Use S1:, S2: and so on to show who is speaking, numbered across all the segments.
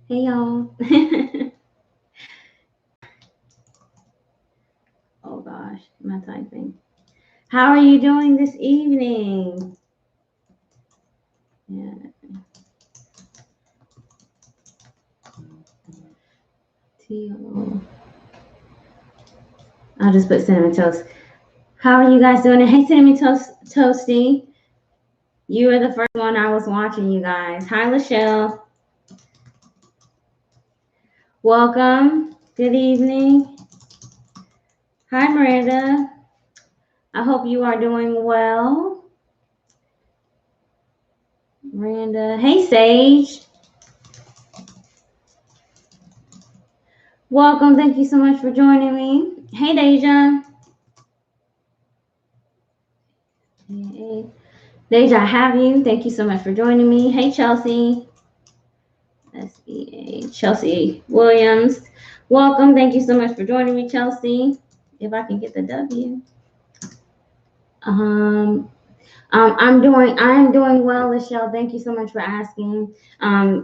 S1: Hey, y'all. Oh, gosh, my typing. How are you doing this evening? Yeah. I'll just put Cinnamon Toast. How are you guys doing? Hey, Cinnamon Toasty. You were the first one I was watching, you guys. Hi, Lachelle. Welcome. Good evening. Hi, Miranda. I hope you are doing well. Miranda. Hey, Sage. Welcome. Thank you so much for joining me. Hey, Deja. Hey. Deja, I have you. Thank you so much for joining me. Hey, Chelsea. SEA. Chelsea Williams. Welcome. Thank you so much for joining me, Chelsea. If I can get the W. I am doing well, Michelle. Thank you so much for asking. I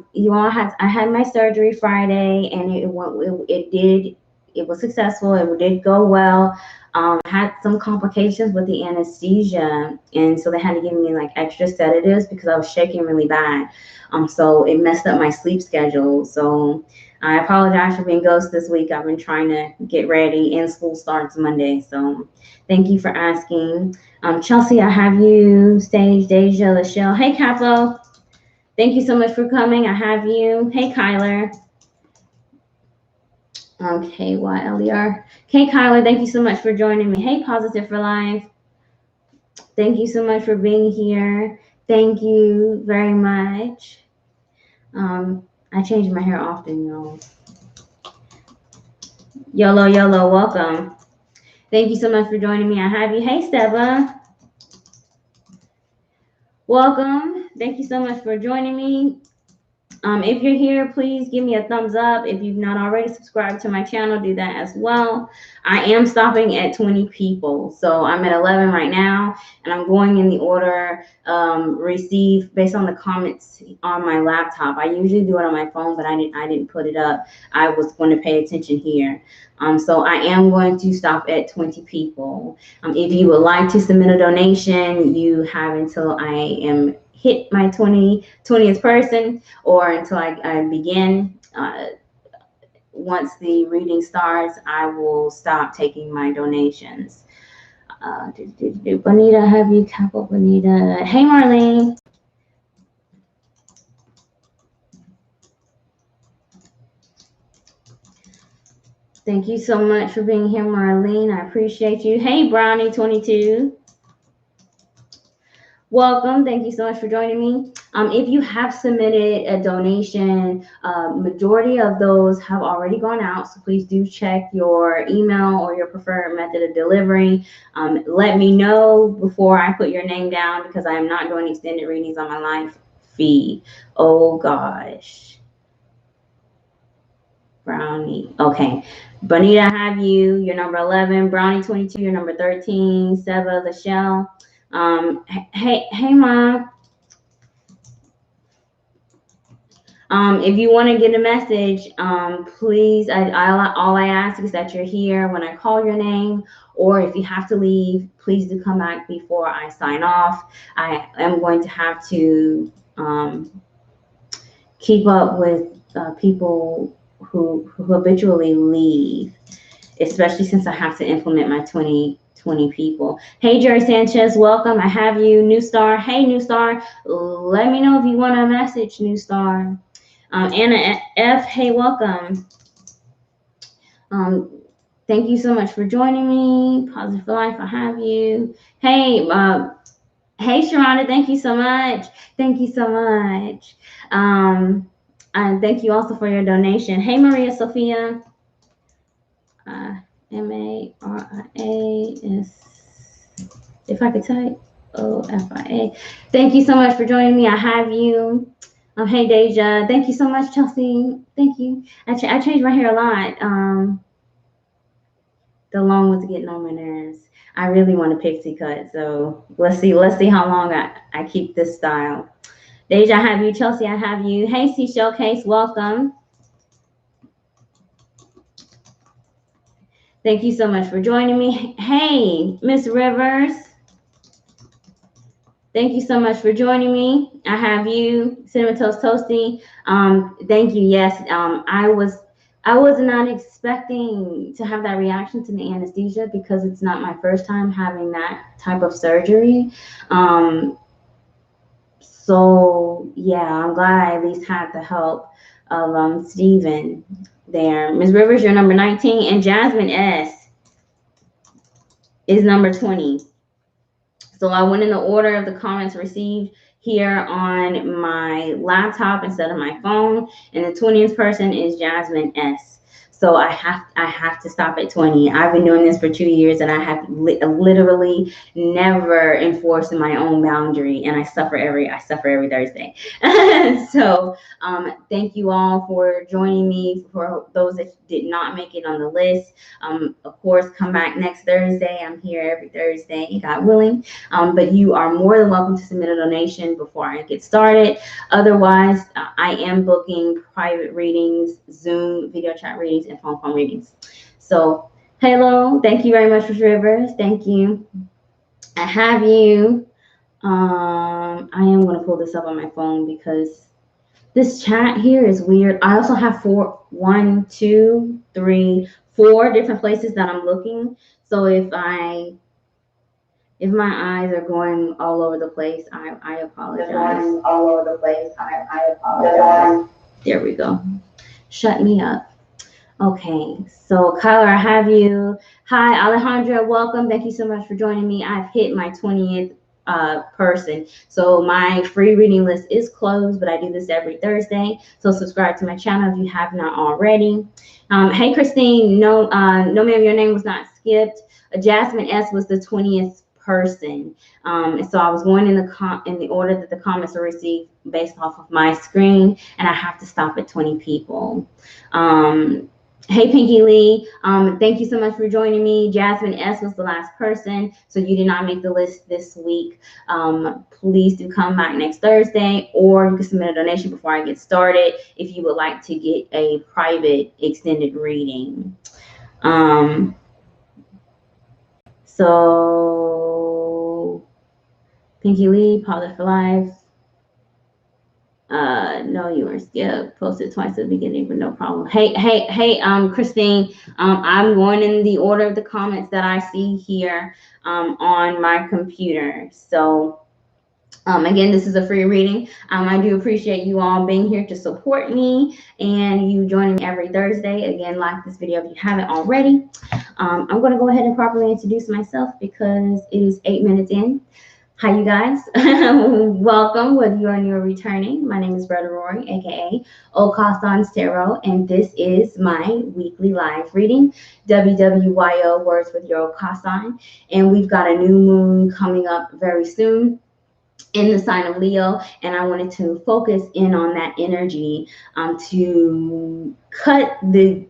S1: had my surgery Friday, and it was successful. It did go well. I had some complications with the anesthesia, and so they had to give me like extra sedatives because I was shaking really bad. So it messed up my sleep schedule. So I apologize for being ghost this week. I've been trying to get ready, and school starts Monday. So thank you for asking. Chelsea, I have you. Stage, Deja, Lachelle. Hey, Capo. Thank you so much for coming. I have you. Hey, Kyler. KYLER. Hey, Kyler, thank you so much for joining me. Hey, Positive for Life. Thank you so much for being here. Thank you very much. I change my hair often, y'all. YOLO, welcome. Thank you so much for joining me. I have you. Hey, Steba. Welcome. Thank you so much for joining me. If you're here, please give me a thumbs up. If you've not already subscribed to my channel, do that as well. I am stopping at 20 people. So I'm at 11 right now, and I'm going in the order received based on the comments on my laptop. I usually do it on my phone, but I didn't put it up. I was going to pay attention here. So I am going to stop at 20 people. If you would like to submit a donation, you have until I am hit my 20th person, or until I begin. Once the reading starts, I will stop taking my donations. Bonita, have you Capo Bonita? Hey, Marlene. Thank you so much for being here, Marlene. I appreciate you. Hey, Brownie22. Welcome. Thank you so much for joining me. If you have submitted a donation, majority of those have already gone out. So please do check your email or your preferred method of delivery. Let me know before I put your name down, because I am not doing extended readings on my live feed. Oh, gosh. Brownie. Okay. Bonita, I have you. You're number 11. Brownie22, you're number 13. Seba, Lachelle. Hey, Mom. If you want to get a message, please, all I ask is that you're here when I call your name, or if you have to leave, please do come back before I sign off. I am going to have to keep up with people who habitually leave, especially since I have to implement my 20 people. Hey, Jerry Sanchez, welcome. I have you. New Star. Hey, New Star. Let me know if you want a message, New Star. Anna F, hey, welcome. Thank you so much for joining me. Positive for Life, I have you. Hey, hey, Sharonda, thank you so much. Thank you so much. And thank you also for your donation. Hey, Maria Sophia. MARIAS. If I could type, OFIA. Thank you so much for joining me. I have you. Hey, Deja. Thank you so much, Chelsea. Thank you. I changed my hair a lot. The long ones getting on my nerves. I really want a pixie cut, so let's see how long I keep this style. Deja, I have you. Chelsea, I have you. Hey, Seashell Case, welcome. Thank you so much for joining me. Hey, Miss Rivers. Thank you so much for joining me. I have you, Cinnamon Toast Toasty. Thank you. Yes, I was not expecting to have that reaction to the anesthesia because it's not my first time having that type of surgery. So yeah, I'm glad I at least had the help of Steven there. Ms. Rivers, you're number 19, and Jasmine S is number 20. So I went in the order of the comments received here on my laptop instead of my phone, and the 20th person is Jasmine S. So I have to stop at 20. I've been doing this for 2 years, and I have literally never enforced my own boundary, and I suffer every Thursday. So thank you all for joining me. For those that did not make it on the list, of course, come back next Thursday. I'm here every Thursday, God willing. But you are more than welcome to submit a donation before I get started. Otherwise, I am booking private readings, Zoom video chat readings, and phone readings. So, hello, thank you very much, Ms. Rivers. Thank you. I have you. I am going to pull this up on my phone because this chat here is weird. I also have 4 different places that I'm looking. So if my eyes are going all over the place, I apologize. All over the place, I apologize. There we go. Shut me up. Okay, so Kyler, I have you. Hi, Alejandra, welcome. Thank you so much for joining me. I've hit my 20th person. So my free reading list is closed, but I do this every Thursday. So subscribe to my channel if you have not already. Hey, Christine, no, ma'am, your name was not skipped. Jasmine S was the 20th person. So I was going in the order that the comments are received based off of my screen, and I have to stop at 20 people. Hey, Pinky Lee, thank you so much for joining me. Jasmine S was the last person, so you did not make the list this week. Please do come back next Thursday, or you can submit a donation before I get started if you would like to get a private extended reading. So, Pinky Lee, Paula for Life. No, you weren't skipped. Posted twice at the beginning, but no problem. Hey, Christine, I'm going in the order of the comments that I see here on my computer. So, again, this is a free reading. I do appreciate you all being here to support me and you joining me every Thursday. Again, like this video if you haven't already. I'm going to go ahead and properly introduce myself because it is 8 minutes in. Hi, you guys. Welcome, whether you are new or returning. My name is Brother Rory, aka okaasanstarot, and this is my weekly live reading, WWYO, Words with Your Okaasan. And we've got a new moon coming up very soon in the sign of Leo, and I wanted to focus in on that energy to cut the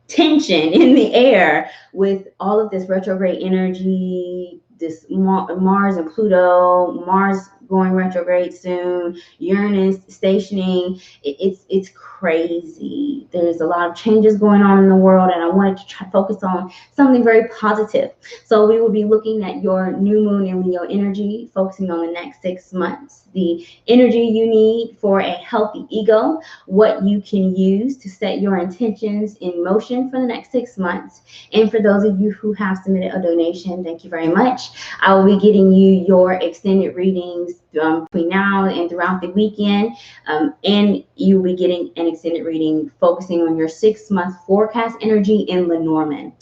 S1: tension in the air with all of this retrograde energy, this Mars and Pluto, Mars going retrograde soon, Uranus stationing. It's crazy. There's a lot of changes going on in the world, and I wanted to try to focus on something very positive. So we will be looking at your new moon in Leo energy, focusing on the next 6 months, the energy you need for a healthy ego, what you can use to set your intentions in motion for the next 6 months. And for those of you who have submitted a donation, thank you very much. I will be getting you your extended readings between now and throughout the weekend, and you will be getting an extended reading focusing on your 6-month forecast energy in Lenormand.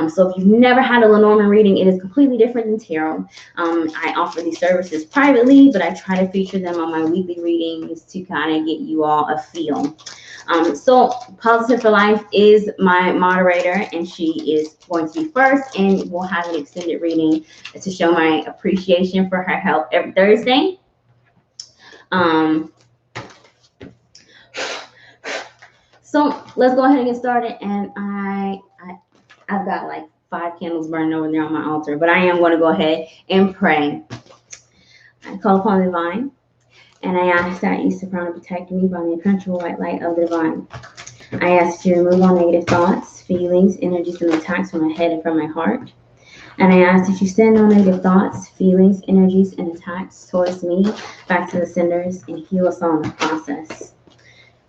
S1: So if you've never had a Lenormand reading, it is completely different than tarot. I offer these services privately, but I try to feature them on my weekly readings to kind of get you all a feel. So Positive for Life is my moderator, and she is going to be first, and we'll have an extended reading to show my appreciation for her help every Thursday. So let's go ahead and get started. And I've got like 5 candles burning over there on my altar, but I am going to go ahead and pray. I call upon the divine, and I ask that you surround and protect me by the impenetrable white light of the divine. I ask you to remove all negative thoughts, feelings, energies, and attacks from my head and from my heart. And I ask that you send all negative thoughts, feelings, energies, and attacks towards me back to the senders and heal us all in the process.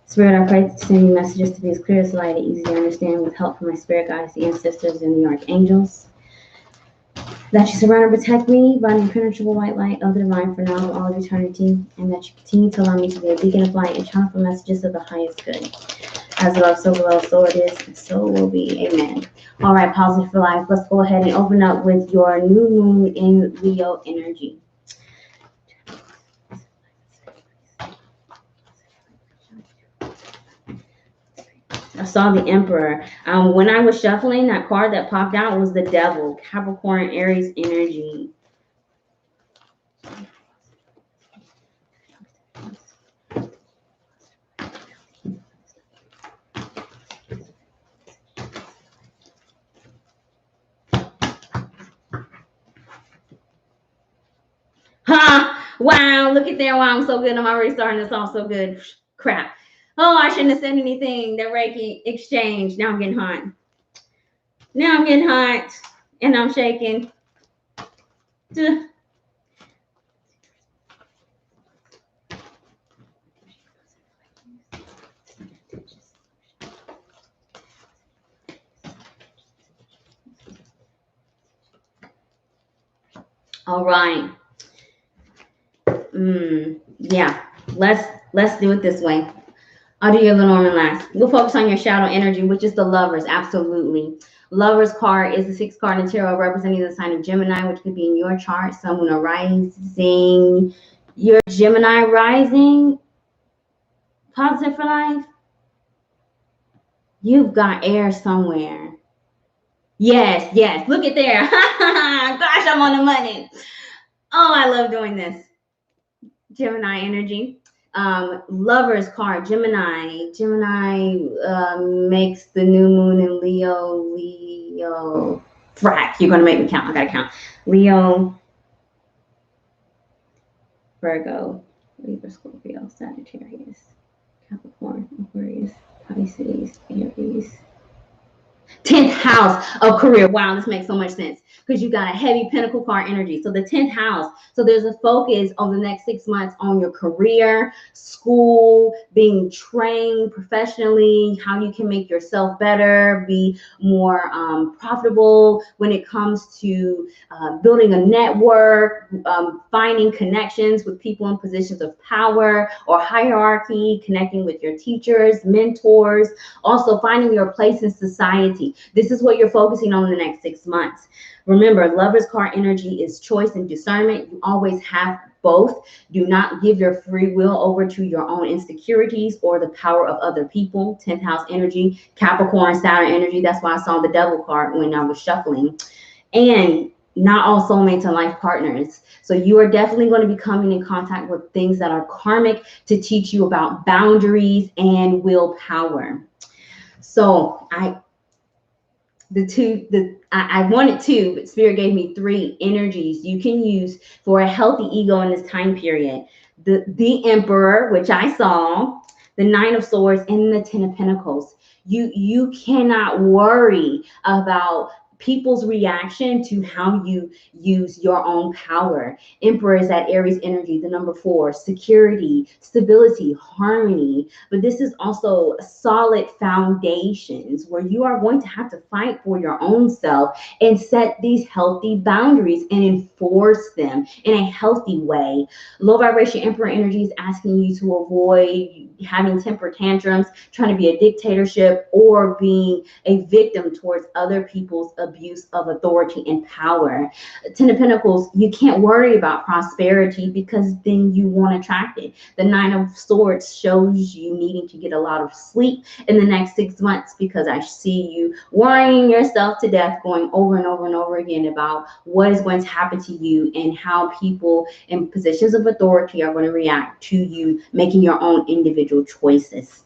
S1: Spirit, I pray to send you messages to be as clear as light and easy to understand with help from my spirit guides, the ancestors, and the archangels. That you surround and protect me by the impenetrable white light of the divine for now and all of eternity, and that you continue to allow me to be a beacon of light and channel for messages of the highest good. As love, so below, so it is, and so will be. Amen. All right, positive for life. Let's go ahead and open up with your new moon in Leo energy. I saw the Emperor. When I was shuffling, that card that popped out was the Devil, Capricorn, Aries energy. Ha! Wow, look at there. Wow, I'm so good. I'm already starting this off so good. Crap. Oh, I shouldn't have said anything. The Reiki exchange. Now I'm getting hot. Now I'm getting hot. And I'm shaking. Duh. All right. Yeah. Let's do it this way. I'll do your Lenormand last. We'll focus on your shadow energy, which is the Lovers. Absolutely. Lovers card is the 6th card in tarot representing the sign of Gemini, which could be in your chart. Sun, Moon, or Rising. Your Gemini rising. Positive for life. You've got air somewhere. Yes, yes. Look at there. Gosh, I'm on the money. Oh, I love doing this. Gemini energy. Lovers card, Gemini makes the new moon in Leo, frack, you're going to make me count, I gotta count. Leo, Virgo, Libra, Scorpio, Sagittarius, Capricorn, Aquarius, Pisces, Aries. 10th house of career. Wow, this makes so much sense because you got a heavy pentacle card energy. So the 10th house. So there's a focus over the next 6 months on your career, school, being trained professionally, how you can make yourself better, be more profitable when it comes to building a network, finding connections with people in positions of power or hierarchy, connecting with your teachers, mentors, also finding your place in society. This is what you're focusing on in the next 6 months. Remember, Lovers card energy is choice and discernment. You always have both. Do not give your free will over to your own insecurities or the power of other people. 10th house energy, Capricorn, Saturn energy. That's why I saw the Devil card when I was shuffling. And not all soulmates and life partners. So you are definitely going to be coming in contact with things that are karmic to teach you about boundaries and willpower. So I wanted 2, but Spirit gave me 3 energies you can use for a healthy ego in this time period. The Emperor, which I saw, the 9 of Swords, and the 10 of Pentacles. You cannot worry about people's reaction to how you use your own power. Emperor is that Aries energy, the number 4, security, stability, harmony. But this is also solid foundations where you are going to have to fight for your own self and set these healthy boundaries and enforce them in a healthy way. Low vibration Emperor energy is asking you to avoid having temper tantrums, trying to be a dictatorship, or being a victim towards other people's abuse of authority and power. 10 of Pentacles, you can't worry about prosperity because then you won't attract it. The 9 of Swords shows you needing to get a lot of sleep in the next 6 months because I see you worrying yourself to death, going over and over and over again about what is going to happen to you and how people in positions of authority are going to react to you making your own individual choices.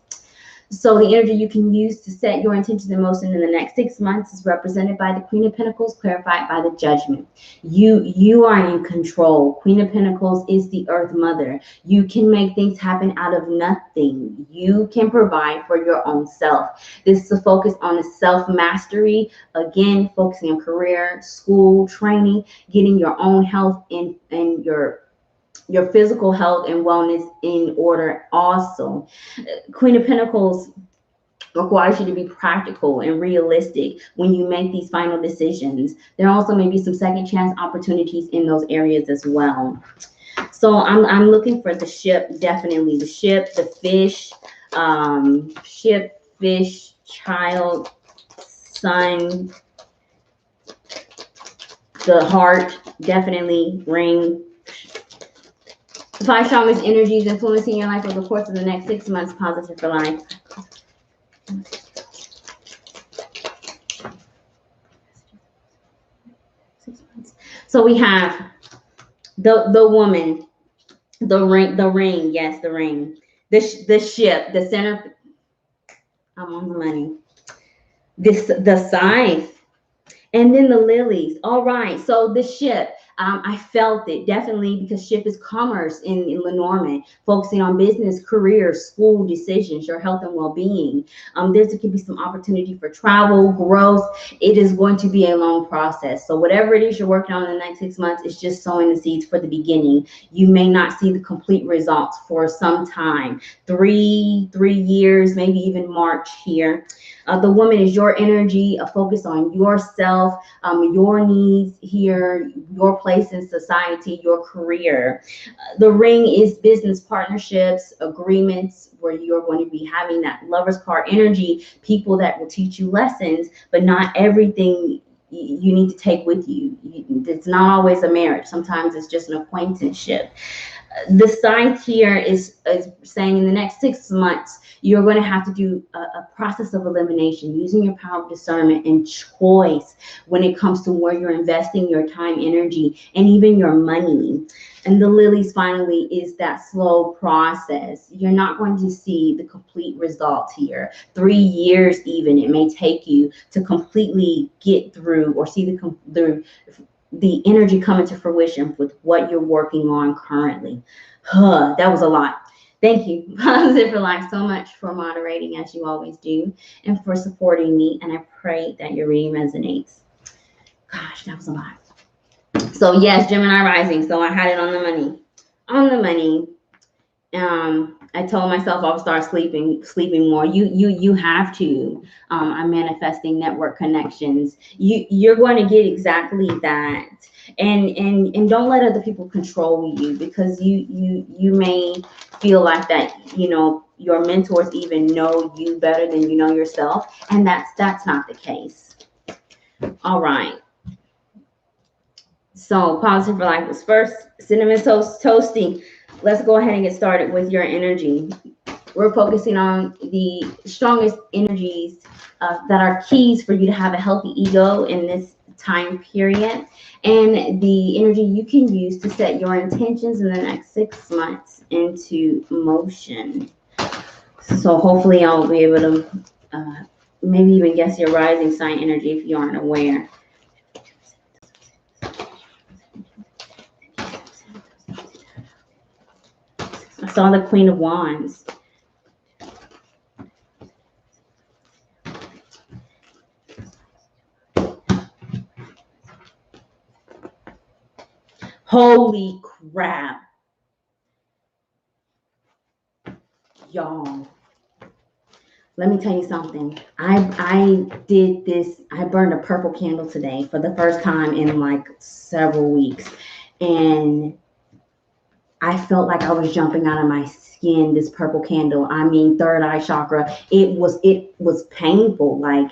S1: So the energy you can use to set your intentions in motion in the next 6 months is represented by the Queen of Pentacles, clarified by the Judgment. You are in control. Queen of Pentacles is the Earth Mother. You can make things happen out of nothing. You can provide for your own self. This is a focus on the self-mastery. Again, focusing on career, school, training, getting your own health and your physical health and wellness in order also. Queen of Pentacles requires you to be practical and realistic when you make these final decisions. There also may be some second chance opportunities in those areas as well. So I'm looking for the ship, definitely the ship, the fish, ship, fish, child, sun, the heart, definitely ring. The 5 strongest energies influencing your life over the course of the next 6 months, positive for life. So we have the woman, the ring, yes, the ring, the ship, the center. I'm on the money. The scythe. And then the lilies. All right. So the ship, I felt it definitely, because ship is commerce in Lenormand, focusing on business, career, school decisions, your health and well-being. There could be some opportunity for travel, growth. It is going to be a long process. So whatever it is you're working on in the next 6 months, it's just sowing the seeds for the beginning. You may not see the complete results for some time, 3 years, maybe even March here. The woman is your energy, a focus on yourself, your needs here, your place in society, your career. The ring is business partnerships, agreements, where you're going to be having that Lover's card energy, people that will teach you lessons, but not everything you need to take with you. It's not always a marriage. Sometimes it's just an acquaintanceship. The scythe here is saying in the next 6 months, you're going to have to do a process of elimination, using your power of discernment and choice when it comes to where you're investing your time, energy, and even your money. And the lilies finally is that slow process. You're not going to see the complete results here. 3 years even it may take you to completely get through or see the energy coming to fruition with what you're working on currently. That was a lot. Thank you, Positive for Life, so much for moderating, as you always do, and for supporting me. And I pray that your reading resonates. Gosh, that was a lot. So yes, Gemini rising. So I had it on the money. On the money. I told myself I would start sleeping more. You have to. I'm manifesting network connections. You're going to get exactly that. And don't let other people control you, because you may feel like that, your mentors even know you better than you know yourself, and that's not the case. All right. So Positive for Life was first. Cinnamon Toast Toasting. Let's go ahead and get started with your energy. We're focusing on the strongest energies that are keys for you to have a healthy ego in this time period, and the energy you can use to set your intentions in the next 6 months into motion. So hopefully I'll be able to maybe even guess your rising sign energy if you aren't aware. I saw the Queen of Wands. Holy crap. Y'all, let me tell you something. I did this. I burned a purple candle today for the first time in like several weeks. And I felt like I was jumping out of my skin, this purple candle. I mean, third eye chakra. It was painful. Like,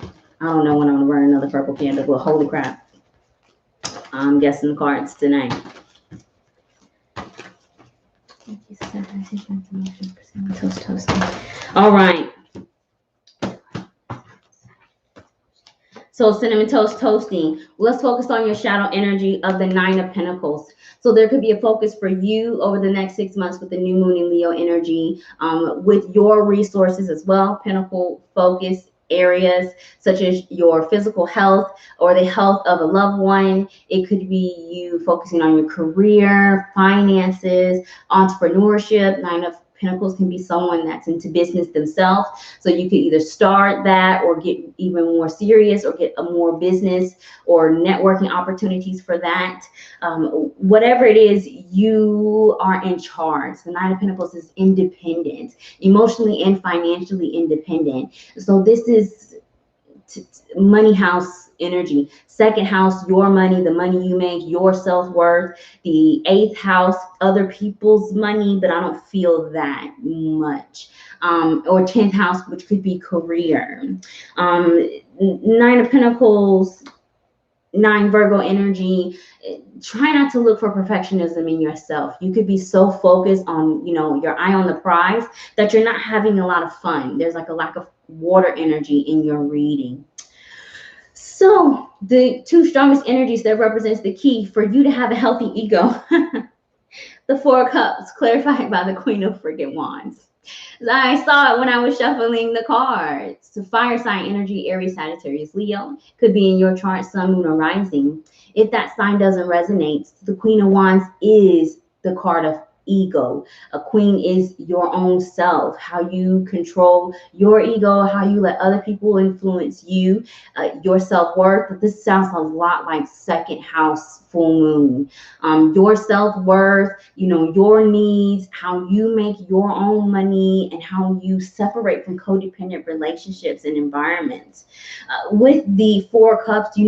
S1: I don't know when I'm gonna burn another purple candle, but holy crap. I'm guessing the cards tonight. All right. So Cinnamon Toast Toasting, let's focus on your shadow energy of the Nine of Pentacles. So there could be a focus for you over the next 6 months with the new moon in Leo energy, with your resources as well. Pentacle focus areas such as your physical health or the health of a loved one. It could be you focusing on your career, finances, entrepreneurship. Nine of Pentacles can be someone that's into business themselves. So you could either start that or get even more serious or get a more business or networking opportunities for that. Whatever it is, you are in charge. The Nine of Pentacles is independent, emotionally and financially independent. So this is money house energy. Second house, your money, the money you make, your self-worth. The eighth house, other people's money, but I don't feel that much. Or 10th house, which could be career. Nine of Pentacles, 9 Virgo energy. Try not to look for perfectionism in yourself. You could be so focused on, your eye on the prize that you're not having a lot of fun. There's like a lack of water energy in your reading. So the 2 strongest energies that represents the key for you to have a healthy ego. The 4 of Cups, clarified by the Queen of freaking Wands. I saw it when I was shuffling the cards. So fire sign energy, Aries, Sagittarius, Leo. Could be in your chart, sun, moon, or rising. If that sign doesn't resonate, the Queen of Wands is the card of ego. A queen is your own self, how you control your ego, how you let other people influence you, your self-worth. But this sounds a lot like second house full moon. Your self-worth, your needs, how you make your own money, and how you separate from codependent relationships and environments. With the 4 of Cups, you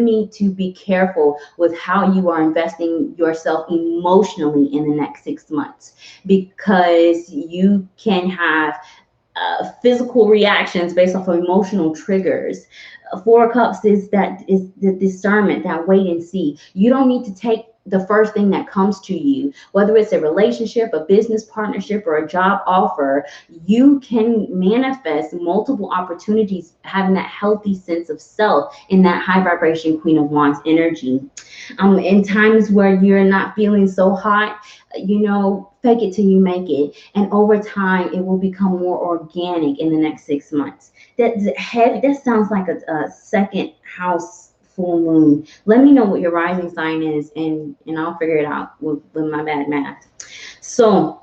S1: need to be careful with how you are investing yourself emotionally in the next 6 months, because you can have physical reactions based off of emotional triggers. 4 of Cups is the discernment, that wait and see. You don't need to take the first thing that comes to you, whether it's a relationship, a business partnership, or a job offer. You can manifest multiple opportunities having that healthy sense of self in that high vibration Queen of Wands energy. In times where you're not feeling so hot, fake it till you make it, and over time it will become more organic in the next 6 months. That sounds like a second house full moon. Let me know what your rising sign is, and I'll figure it out with my bad math. So,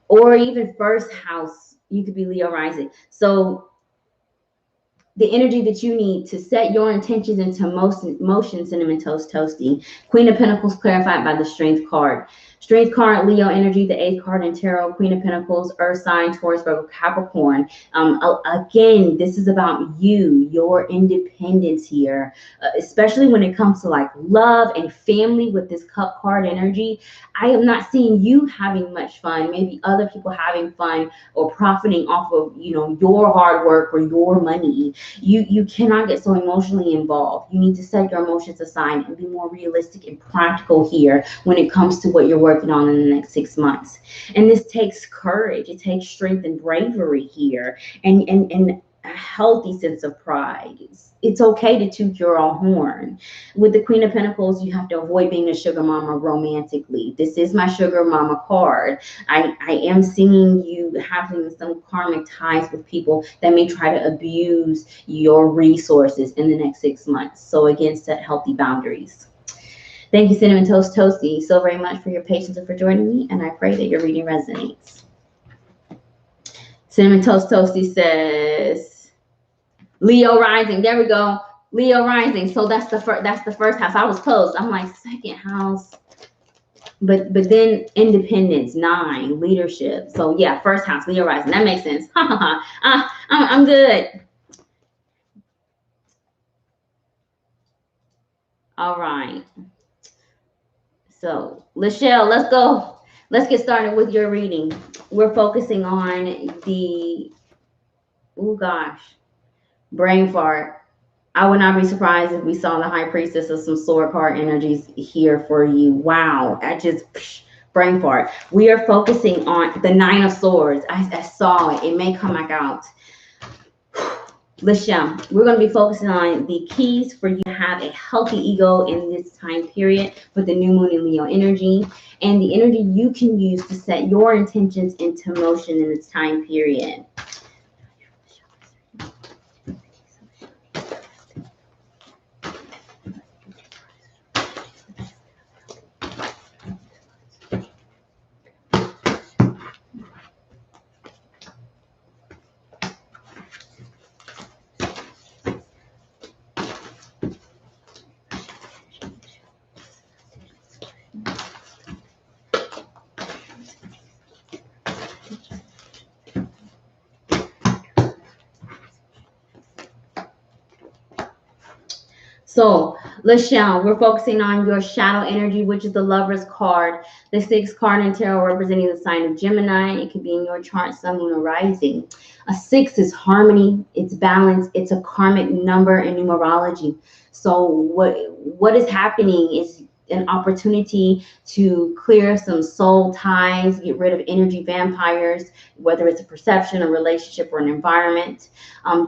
S1: or even first house, you could be Leo rising. So the energy that you need to set your intentions into motion, Cinnamon Toast Toasty. Queen of Pentacles, clarified by the Strength card. Strength card, Leo energy, the 8th card in tarot. Queen of Pentacles, Earth sign, Taurus, Virgo, Capricorn. Again, this is about you, your independence here, especially when it comes to like love and family with this Cup card energy. I am not seeing you having much fun. Maybe other people having fun or profiting off of, your hard work or your money. You cannot get so emotionally involved. You need to set your emotions aside and be more realistic and practical here when it comes to what you're working on in the next 6 months. And this takes courage. It takes strength and bravery here, and a healthy sense of pride. It's okay to toot your own horn. With the Queen of Pentacles, you have to avoid being a sugar mama romantically. This is my sugar mama card. I am seeing you having some karmic ties with people that may try to abuse your resources in the next 6 months. So again, set healthy boundaries. Thank you, Cinnamon Toast Toasty, so very much for your patience and for joining me, and I pray that your reading resonates. Cinnamon Toast Toasty says, Leo rising. There we go. Leo rising. So that's the first house. I was close. I'm like, second house. But then independence, 9, leadership. So yeah, first house, Leo rising. That makes sense. I'm good. All right. So, Lachelle, let's go. Let's get started with your reading. We're focusing on the, oh gosh, brain fart. I would not be surprised if we saw the High Priestess of some sword card energies here for you. Wow, I just, brain fart. We are focusing on the 9 of Swords. I saw it. It may come back out. Lachelle, we're going to be focusing on the keys for you to have a healthy ego in this time period with the new moon in Leo energy, and the energy you can use to set your intentions into motion in this time period. So, Lachelle, we're focusing on your shadow energy, which is the Lover's card. The 6th card in tarot representing the sign of Gemini. It could be in your chart, sun, moon, or rising. A 6 is harmony, it's balance, it's a karmic number in numerology. So what is happening is an opportunity to clear some soul ties, get rid of energy vampires, whether it's a perception, a relationship, or an environment.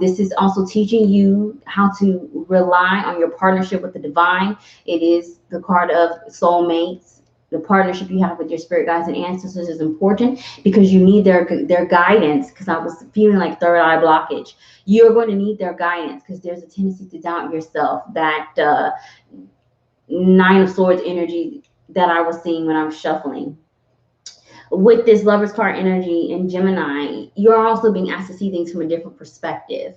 S1: This is also teaching you how to rely on your partnership with the divine. It is the card of soulmates. The partnership you have with your spirit guides and ancestors is important because you need their guidance, because I was feeling like third eye blockage. You're going to need their guidance because there's a tendency to doubt yourself. That 9 of Swords energy that I was seeing when I was shuffling. With this Lover's card energy in Gemini, you're also being asked to see things from a different perspective.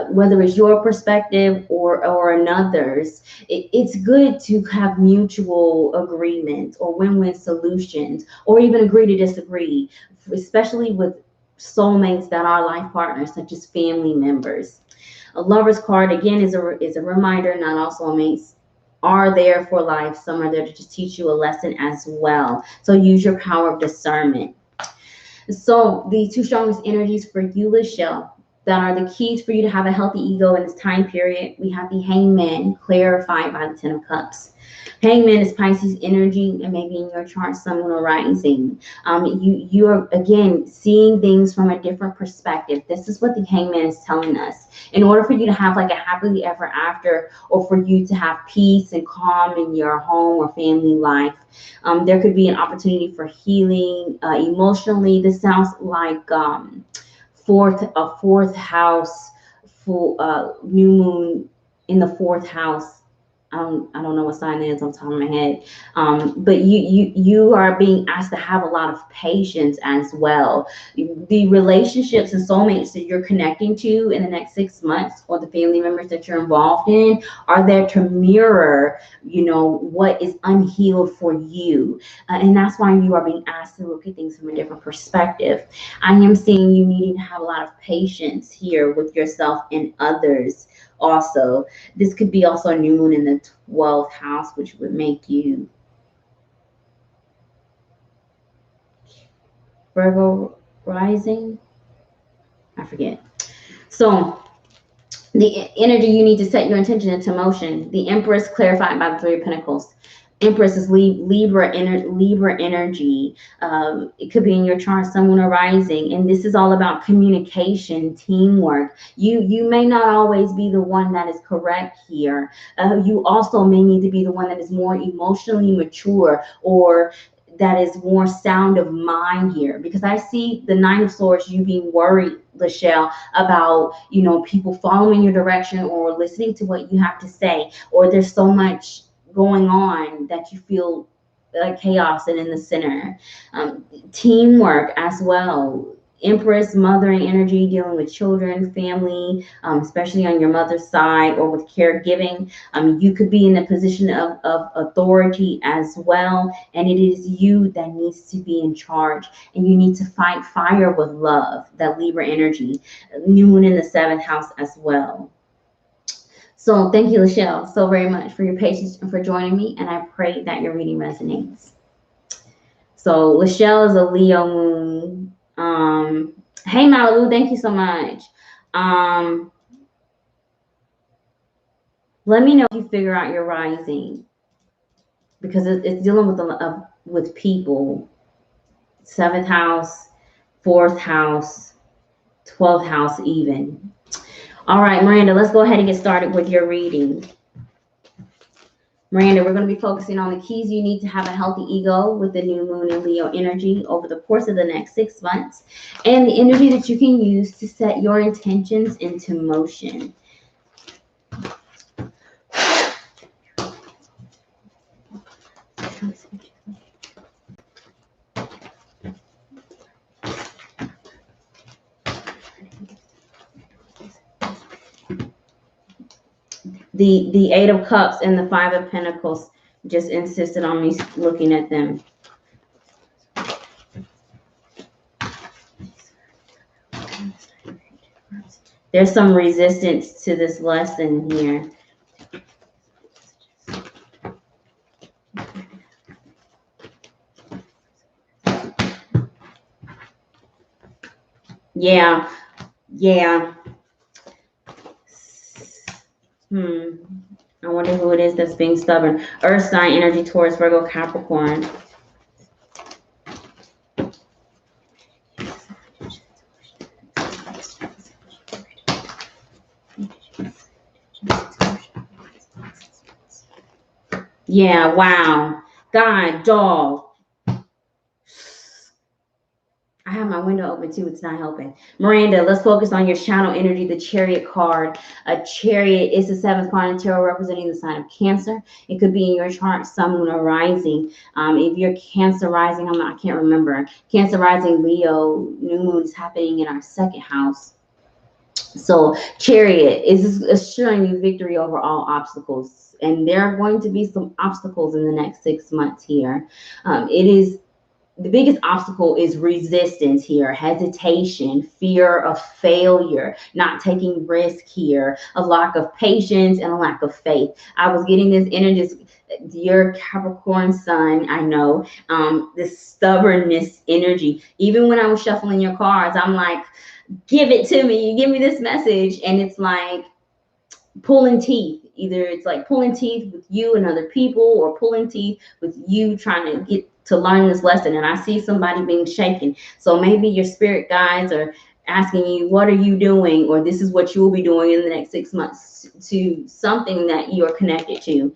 S1: Whether it's your perspective or another's, it's good to have mutual agreements or win-win solutions, or even agree to disagree, especially with soulmates that are life partners, such as family members. A Lover's card, again, is a reminder not all soulmates are there for life. Some are there to just teach you a lesson as well. So use your power of discernment. So the 2 strongest energies for you, Lachelle, that are the keys for you to have a healthy ego in this time period. We have the Hangman, clarified by the 10 of Cups. Hangman is Pisces energy, and maybe in your chart, sun, moon, or rising. You are, again, seeing things from a different perspective. This is what the Hangman is telling us. In order for you to have like a happily ever after, or for you to have peace and calm in your home or family life, there could be an opportunity for healing emotionally. This sounds like fourth house, full new moon in the 4th house. I don't know what sign it is on top of my head, but you are being asked to have a lot of patience as well. The relationships and soulmates that you're connecting to in the next 6 months, or the family members that you're involved in, are there to mirror, what is unhealed for you, and that's why you are being asked to look at things from a different perspective. I am seeing you needing to have a lot of patience here with yourself and others. Also, this could be also a new moon in the 12th house, which would make you Virgo rising. I forget. So the energy you need to set your intention into motion. The Empress, clarified by the 3 of Pentacles. Empress is Libra energy. It could be in your chart, sun, moon, or rising, and this is all about communication, teamwork. You may not always be the one that is correct here. You also may need to be the one that is more emotionally mature, or that is more sound of mind here, because I see the 9 of Swords, you being worried, Lachelle, about people following your direction or listening to what you have to say, or there's so much going on that you feel like chaos and in the center. Teamwork as well. Empress, mothering energy, dealing with children, family, especially on your mother's side, or with caregiving. You could be in a position of authority as well, and it is you that needs to be in charge, and you need to fight fire with love, that Libra energy. New moon in the 7th house as well. So thank you, Lachelle, so very much for your patience and for joining me, and I pray that your reading resonates. So Lachelle is a Leo moon. Hey, Malibu, thank you so much. Let me know if you figure out your rising, because it's dealing with people. 7th house, 4th house, 12th house even. All right, Miranda, let's go ahead and get started with your reading. Miranda, we're going to be focusing on the keys you need to have a healthy ego with the new moon in Leo energy over the course of the next 6 months, and the energy that you can use to set your intentions into motion. The Eight of Cups and the Five of Pentacles just insisted on me looking at them. There's some resistance to this lesson here. Yeah. I wonder who it is that's being stubborn. Earth sign energy, Taurus, Virgo, Capricorn. Yeah, wow. God, dog. I have my window open too. It's not helping. Miranda, let's focus on your channel energy, the Chariot card. A Chariot is the 7th card in tarot representing the sign of Cancer. It could be in your chart, Sun, Moon, or Rising. If you're Cancer rising, I can't remember. Cancer rising, Leo, new moon is happening in our 2nd house. So Chariot is assuring you victory over all obstacles. And there are going to be some obstacles in the next 6 months here. The biggest obstacle is resistance here, hesitation, fear of failure, not taking risk here, a lack of patience, and a lack of faith. I was getting this energy, your Capricorn sun, I know, this stubbornness energy. Even when I was shuffling your cards, I'm like, give it to me. You give me this message, and it's like pulling teeth. Either it's like pulling teeth with you and other people, or pulling teeth with you trying to get to learn this lesson. And I see somebody being shaken. So maybe your spirit guides are asking you, what are you doing? Or this is what you will be doing in the next 6 months to something that you're connected to.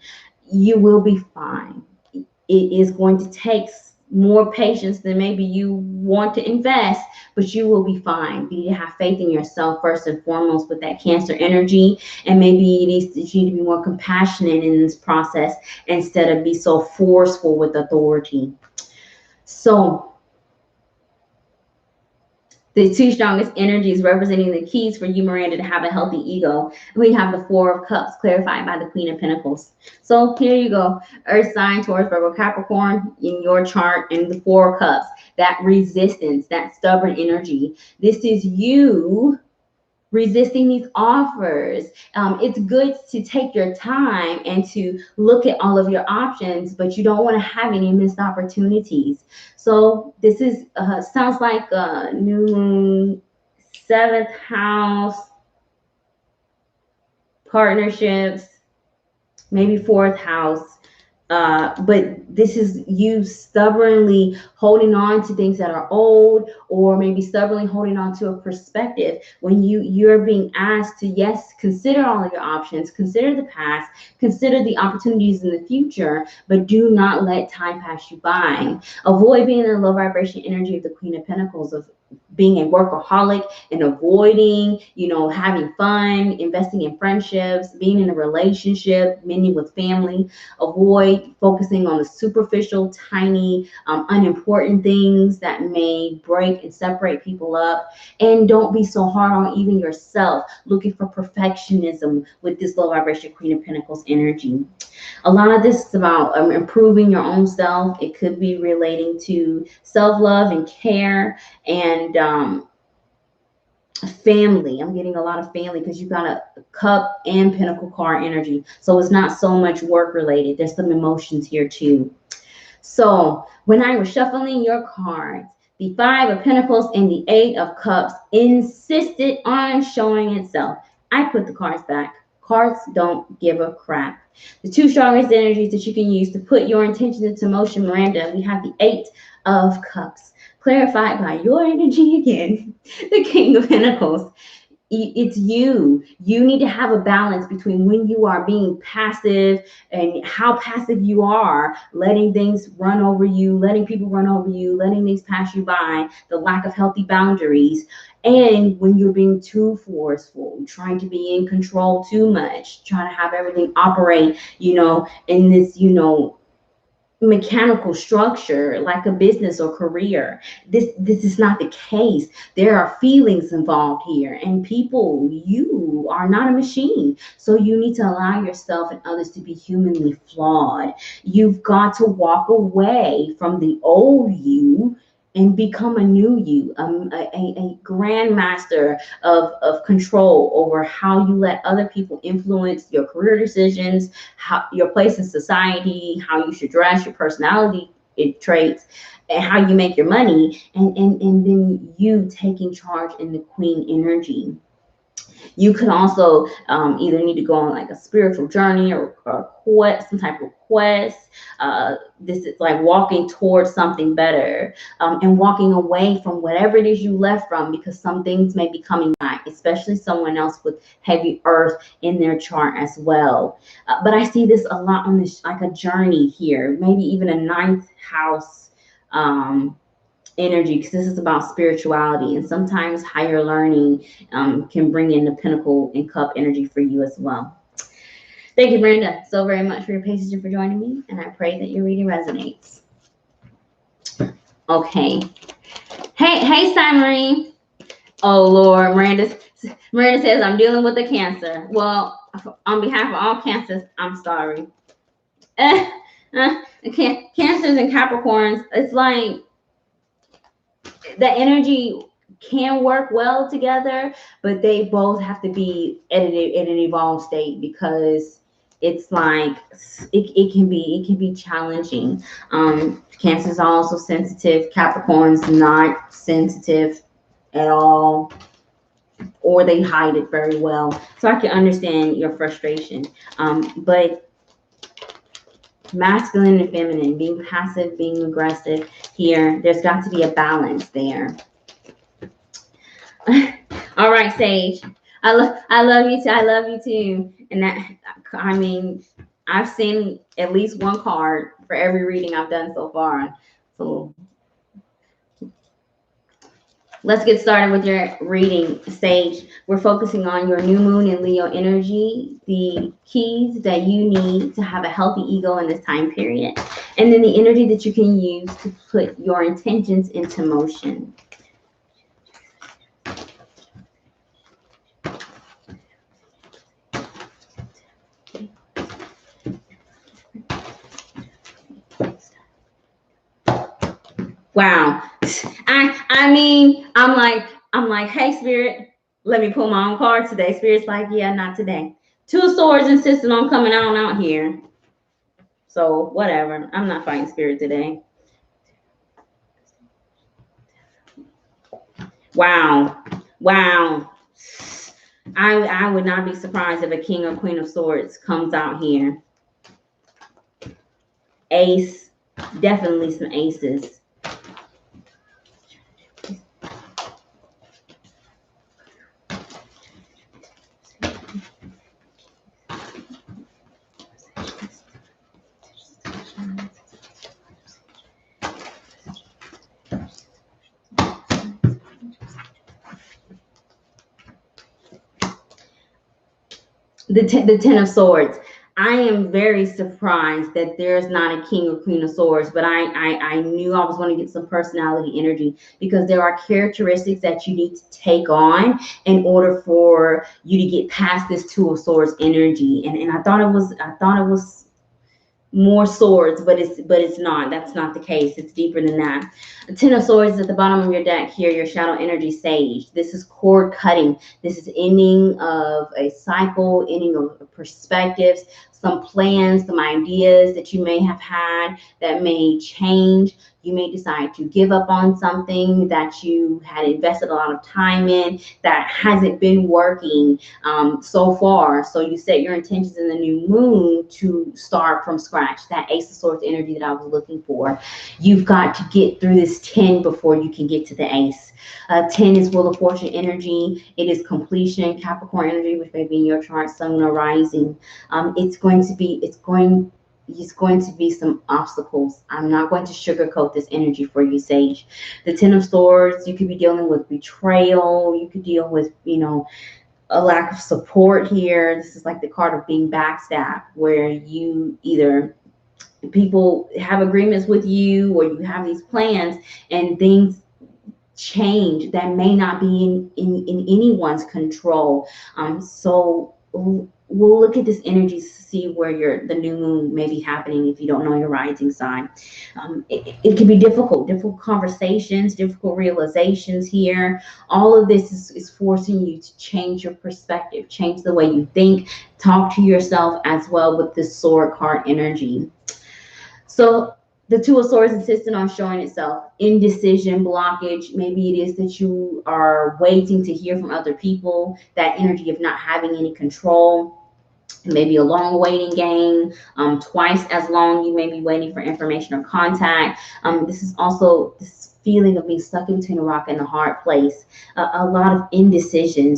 S1: You will be fine. It is going to take more patience than maybe you want to invest, but you will be fine. You need to have faith in yourself first and foremost with that Cancer energy, and maybe you need to be more compassionate in this process instead of be so forceful with authority. So the 2 strongest energies representing the keys for you, Miranda, to have a healthy ego. We have the 4 of Cups clarified by the Queen of Pentacles. So here you go. Earth sign, Taurus, Virgo, Capricorn in your chart, and the 4 of Cups. That resistance, that stubborn energy. This is you resisting these offers. It's good to take your time and to look at all of your options, but you don't want to have any missed opportunities. So this is sounds like a new moon, 7th house, partnerships, maybe 4th house. But this is you stubbornly holding on to things that are old, or maybe stubbornly holding on to a perspective when you're being asked to, yes, consider all of your options, consider the past, consider the opportunities in the future, but do not let time pass you by. Avoid being in the low vibration energy of the Queen of Pentacles, of being a workaholic and avoiding, having fun, investing in friendships, being in a relationship, mending with family. Avoid focusing on the superficial, tiny, unimportant things that may break and separate people up. And don't be so hard on even yourself, looking for perfectionism with this low vibration Queen of Pentacles energy. A lot of this is about improving your own self. It could be relating to self-love and care, and family. I'm getting a lot of family because you got a Cup and Pentacle card energy. So it's not so much work related. There's some emotions here too. So when I was shuffling your cards, the 5 of Pentacles and the 8 of Cups insisted on showing itself. I put the cards back. Cards don't give a crap. The 2 strongest energies that you can use to put your intentions into motion, Miranda, we have the 8 of Cups, clarified by your energy again, the King of Pentacles. it's you. You need to have a balance between when you are being passive and how passive you are, letting things run over you, letting people run over you, letting things pass you by, the lack of healthy boundaries, and when you're being too forceful, trying to be in control too much, trying to have everything operate, in this, mechanical structure like a business or career. This is not the case. There are feelings involved here, and people, you are not a machine, so you need to allow yourself and others to be humanly flawed. You've got to walk away from the old you and become a new you, a grandmaster of control over how you let other people influence your career decisions, how your place in society, how you should dress, your personality traits, and how you make your money, and then you taking charge in the queen energy. You could also either need to go on like a spiritual journey or quest, some type of quest. This is like walking towards something better, and walking away from whatever it is you left from, because some things may be coming back, especially someone else with heavy earth in their chart as well. But I see this a lot on this, like a journey here, maybe even a ninth house energy, because this is about spirituality, and sometimes higher learning can bring in the Pentacle and Cup energy for you as well. Thank you, Miranda, so very much for your patience and for joining me, and I pray that your reading resonates. Okay. Hey, Simon. Oh, Lord, Miranda says, I'm dealing with a cancer. Well, on behalf of all cancers, I'm sorry. Cancers and Capricorns, it's like, the energy can work well together, but they both have to be at an evolved state, because it's like it can be challenging. Cancers are also sensitive. Capricorn's not sensitive at all, or they hide it very well. So I can understand your frustration. But masculine and feminine, being passive, being aggressive here, there's got to be a balance there. All right, Sage, I love you too. I love you too. And that, I mean, I've seen at least one card for every reading I've done so far. So let's get started with your reading, Sage. We're focusing on your new moon in Leo energy, the keys that you need to have a healthy ego in this time period, and then the energy that you can use to put your intentions into motion. Wow. I mean, I'm like, hey, Spirit, let me pull my own cards today. Spirit's like, yeah, not today. Two of Swords insisting on coming on out here. So whatever. I'm not fighting Spirit today. Wow. I would not be surprised if a King or Queen of Swords comes out here. Ace. Definitely some aces. The Ten of Swords. I am very surprised that there's not a King or Queen of Swords, but I knew I was going to get some personality energy, because there are characteristics that you need to take on in order for you to get past this Two of Swords energy. And I thought it was more swords, but it's not. That's not the case. It's deeper than that. The Ten of Swords is at the bottom of your deck here, your shadow energy, Sage. This is cord cutting. This is ending of a cycle, ending of perspectives, some plans, some ideas that you may have had that may change. You may decide to give up on something that you had invested a lot of time in that hasn't been working so far. So you set your intentions in the new moon to start from scratch. That Ace of Swords energy that I was looking for. You've got to get through this 10 before you can get to the Ace. 10 is Wheel of Fortune energy. It is completion, Capricorn energy, which may be in your chart, Sun or Rising. It's going to be some obstacles. I'm not going to sugarcoat this energy for you, Sage. The 10 of Swords, you could be dealing with betrayal. You could deal with, a lack of support here. This is like the card of being backstabbed, where you either people have agreements with you or you have these plans and things change that may not be in anyone's control. So we'll look at this energy to see where the new moon may be happening if you don't know your rising sign. It can be difficult conversations, difficult realizations here. All of this is forcing you to change your perspective, change the way you think, talk to yourself as well with this sword card energy. So the Two of Swords insisting on showing itself. Indecision, blockage. Maybe it is that you are waiting to hear from other people. That energy of not having any control. Maybe a long waiting game. Twice as long you may be waiting for information or contact. This is also this feeling of being stuck between a rock and a hard place. A lot of indecision.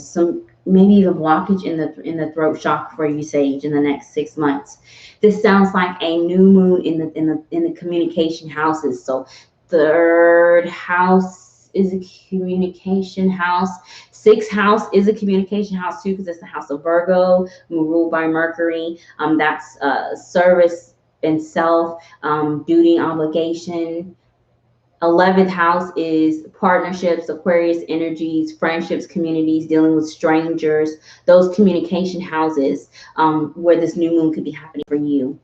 S1: Maybe even blockage in the throat chakra for you, Sage, in the next 6 months. This sounds like a new moon in the communication houses. So third house is a communication house. Sixth house is a communication house too, because it's the house of Virgo, ruled by Mercury. That's service and self, duty, obligation. 11th house is partnerships, Aquarius energies, friendships, communities, dealing with strangers, those communication houses where this new moon could be happening for you.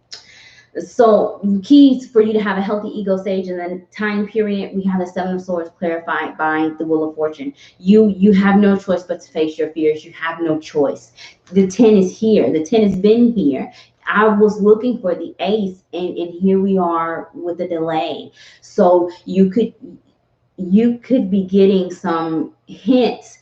S1: So keys for you to have a healthy ego, Sage, and then time period, we have the Seven of Swords clarified by the Wheel of Fortune. You have no choice but to face your fears. You have no choice. The 10 is here. The 10 has been here. I was looking for the Ace, and here we are with a delay. So you could be getting some hints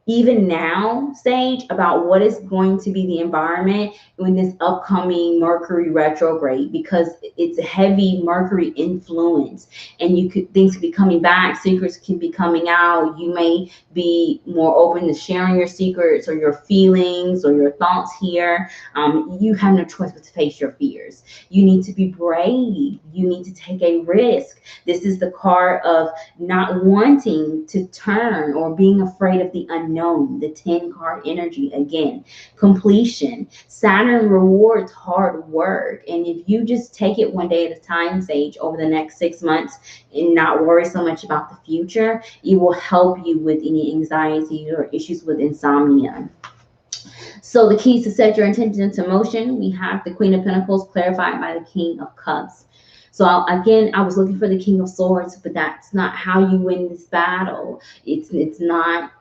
S1: even now, Sage, about what is going to be the environment in this upcoming Mercury retrograde, because it's a heavy Mercury influence, and things could be coming back, secrets can be coming out. You may be more open to sharing your secrets or your feelings or your thoughts here. You have no choice but to face your fears. You need to be brave. You need to take a risk. This is the card of not wanting to turn or being afraid of the unknown. The 10 card energy again. Completion. Saturn rewards hard work, and if you just take it one day at a time, Sage, over the next 6 months and not worry so much about the future, it will help you with any anxiety or issues with insomnia. So the keys to set your intentions into motion, we have the Queen of Pentacles clarified by the King of Cups. So again, I was looking for the King of Swords, but that's not how you win this battle. It's not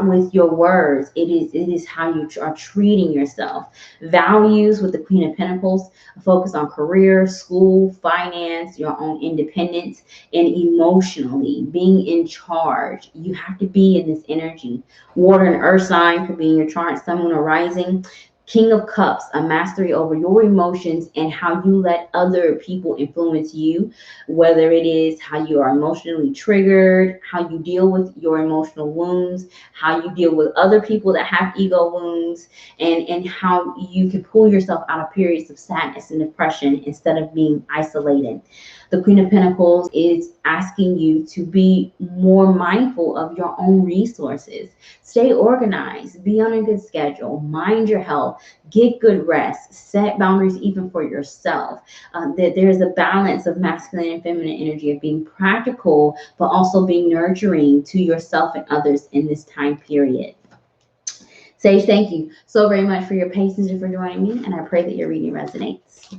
S1: with your words. It is how you are treating yourself. Values with the Queen of Pentacles, focus on career, school, finance, your own independence, and emotionally being in charge. You have to be in this energy. Water and earth sign could be in your chart, Sun, Moon, or Rising. King of Cups, a mastery over your emotions and how you let other people influence you, whether it is how you are emotionally triggered, how you deal with your emotional wounds, how you deal with other people that have ego wounds, and how you can pull yourself out of periods of sadness and depression instead of being isolated. The Queen of Pentacles is asking you to be more mindful of your own resources. Stay organized, be on a good schedule, mind your health, get good rest, set boundaries even for yourself. That there's a balance of masculine and feminine energy, of being practical, but also being nurturing to yourself and others in this time period. Sage, thank you so very much for your patience and for joining me, and I pray that your reading resonates.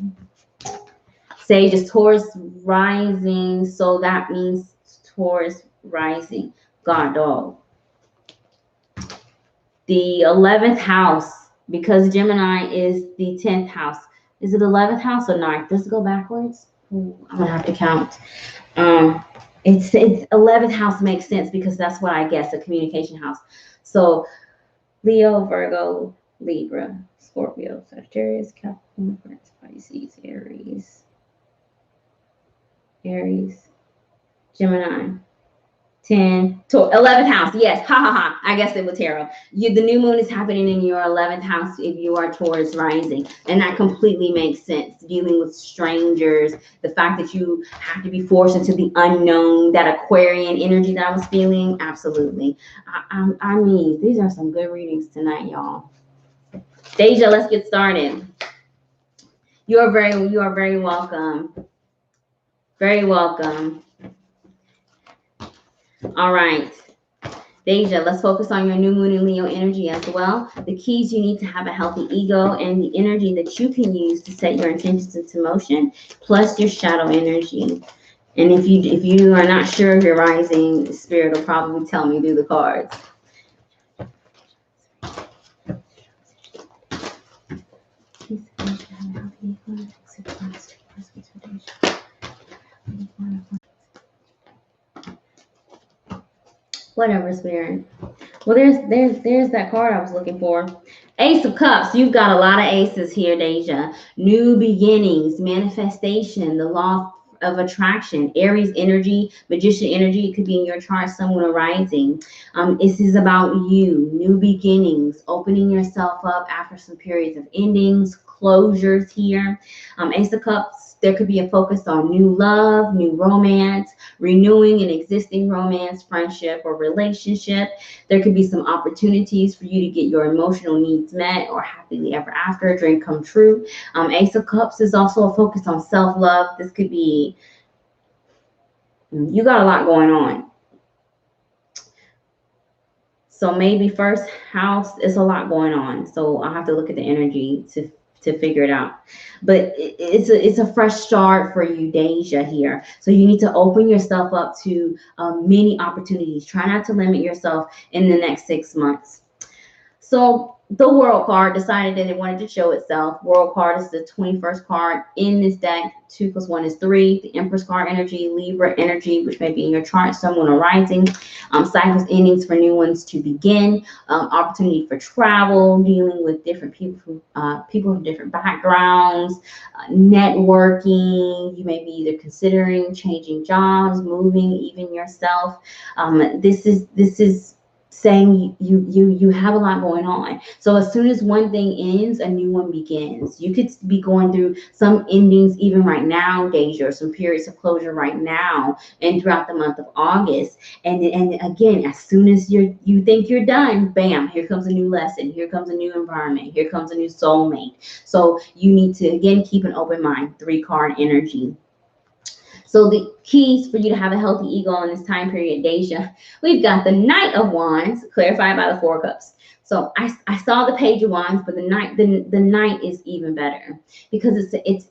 S1: Sage is Taurus rising, so that means Taurus rising. God, dog. The 11th house, because Gemini is the 10th house. Is it 11th house or 9th? Does it go backwards? Ooh, I'm gonna have to count. It's 11th house makes sense because that's what I guess, a communication house. So Leo, Virgo, Libra, Scorpio, Sagittarius, Capricorn, Pisces, Aries, Gemini. 10, 11th house. Yes. Ha ha ha. I guess it was tarot. The new moon is happening in your 11th house if you are Taurus rising. And that completely makes sense. Dealing with strangers, the fact that you have to be forced into the unknown, that Aquarian energy that I was feeling. Absolutely. I mean, these are some good readings tonight, y'all. Deja, let's get started. You are very welcome. Very welcome. All right. Deja, let's focus on your new moon and Leo energy as well. The keys: you need to have a healthy ego and the energy that you can use to set your intentions into motion, plus your shadow energy. And if you are not sure of your rising, Spirit will probably tell me through the cards. Whatever, Spirit. Well, there's that card I was looking for. Ace of Cups. You've got a lot of aces here, Deja. New beginnings, manifestation, the law of attraction, Aries energy, Magician energy. It could be in your chart, someone arising. This is about you, new beginnings, opening yourself up after some periods of endings, closures here. Ace of Cups. There could be a focus on new love, new romance, renewing an existing romance, friendship, or relationship. There could be some opportunities for you to get your emotional needs met or happily ever after, a dream come true. Ace of Cups is also a focus on self-love. This could be, you got a lot going on. So maybe first house is a lot going on. So I'll have to look at the energy to figure it out. But it's a fresh start for you, Deja, here. So you need to open yourself up to many opportunities. Try not to limit yourself in the next 6 months. So the World card decided that it wanted to show itself. World card is the 21st card in this deck. 2 + 1 is 3. The Empress card energy, Libra energy, which may be in your chart, someone arising. Cycles, endings for new ones to begin. Opportunity for travel, dealing with different people from different backgrounds, networking. You may be either considering changing jobs, moving, even yourself. This is saying you have a lot going on. So as soon as one thing ends, a new one begins. You could be going through some endings even right now, Deja, or some periods of closure right now and throughout the month of August. And again, as soon as you think you're done, bam, here comes a new lesson. Here comes a new environment. Here comes a new soulmate. So you need to, again, keep an open mind. 3-card energy. So the keys for you to have a healthy ego in this time period, Deja, we've got the Knight of Wands, clarified by the 4 cups. So I saw the Page of Wands, but the Knight is even better because it's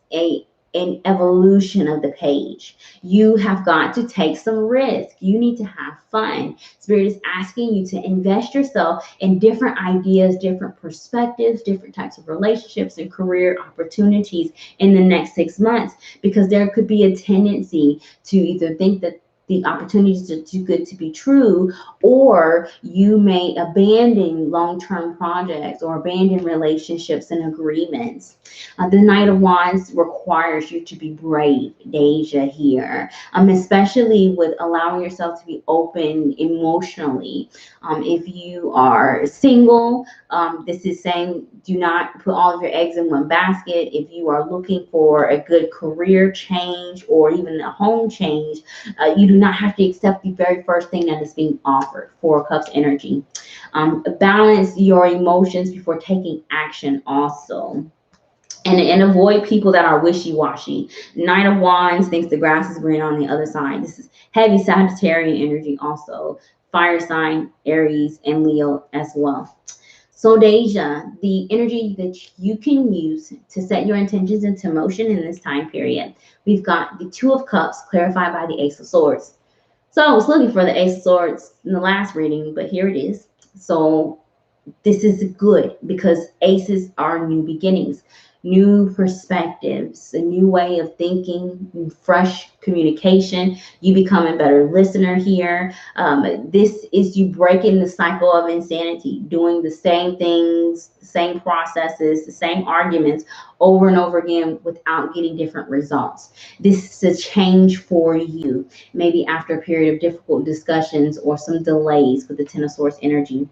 S1: an evolution of the page. You have got to take some risk. You need to have fun. Spirit is asking you to invest yourself in different ideas, different perspectives, different types of relationships and career opportunities in the next 6 months, because there could be a tendency to either think that the opportunities are too good to be true, or you may abandon long-term projects or abandon relationships and agreements. The Knight of Wands requires you to be brave, Deja, here, especially with allowing yourself to be open emotionally. If you are single, this is saying do not put all of your eggs in one basket. If you are looking for a good career change or even a home change, you do not have to accept the very first thing that is being offered. 4 cups energy. Balance your emotions before taking action also. And avoid people that are wishy-washy. Knight of Wands thinks the grass is green on the other side. This is heavy Sagittarian energy also. Fire sign, Aries, and Leo as well. So Deja, the energy that you can use to set your intentions into motion in this time period. We've got the 2 of Cups clarified by the Ace of Swords. So I was looking for the Ace of Swords in the last reading, but here it is. So this is good because aces are new beginnings. new perspectives, a new way of thinking, fresh communication. You become a better listener here. This is you breaking the cycle of insanity, doing the same things, the same processes, the same arguments over and over again without getting different results. This is a change for you, maybe after a period of difficult discussions or some delays with the Ten of Swords energy.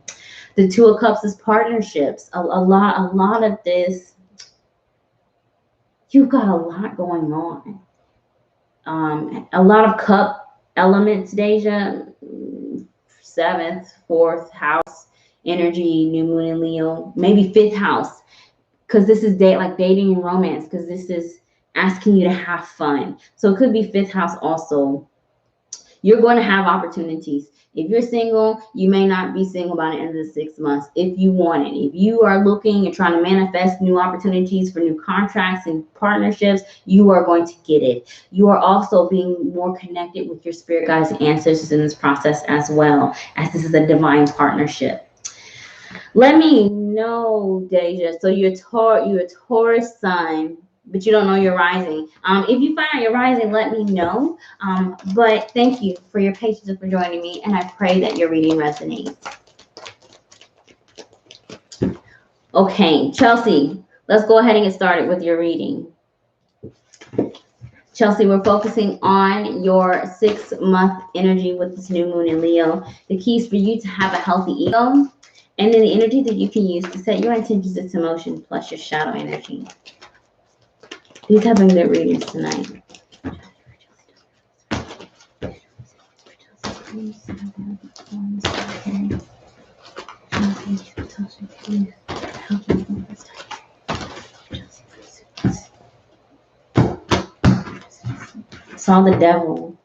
S1: The Two of Cups is partnerships. A lot of this, you've got a lot going on. A lot of cup elements, Deja. 7th, 4th house energy, new moon in Leo, maybe 5th house, because this is like dating and romance, because this is asking you to have fun. So it could be 5th house also. You're going to have opportunities. If you're single, you may not be single by the end of the 6 months if you want it. If you are looking and trying to manifest new opportunities for new contracts and partnerships, you are going to get it. You are also being more connected with your spirit guides and ancestors in this process as well, as this is a divine partnership. Let me know, Deja. So you're a Taurus sun, but you don't know your rising. If you find out your rising, let me know. But thank you for your patience and for joining me, and I pray that your reading resonates. Okay, Chelsea, let's go ahead and get started with your reading. Chelsea, we're focusing on your 6-month energy with this new moon in Leo. The keys for you to have a healthy ego, and then the energy that you can use to set your intentions into motion, plus your shadow energy. These have been good readings tonight. Saw the devil.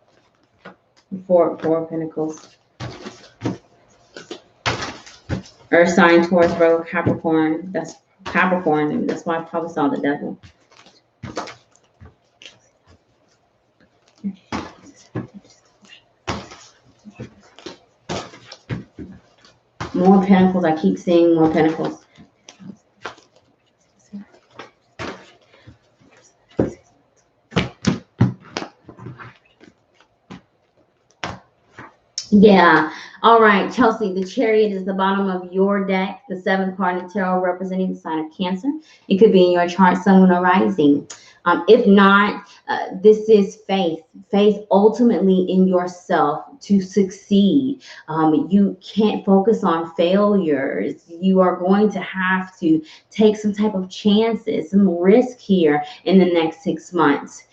S1: Four of Pentacles. Earth sign, Taurus, Virgo, Capricorn. That's Capricorn, and that's why I probably saw the devil. More Pentacles. I keep seeing more Pentacles. Yeah. All right, Chelsea, the Chariot is the bottom of your deck. The 7th card in the tarot representing the sign of Cancer. It could be in your chart, sun, moon, or rising. If not, this is faith. Faith ultimately in yourself to succeed. You can't focus on failures. You are going to have to take some type of chances, some risk here in the next 6 months.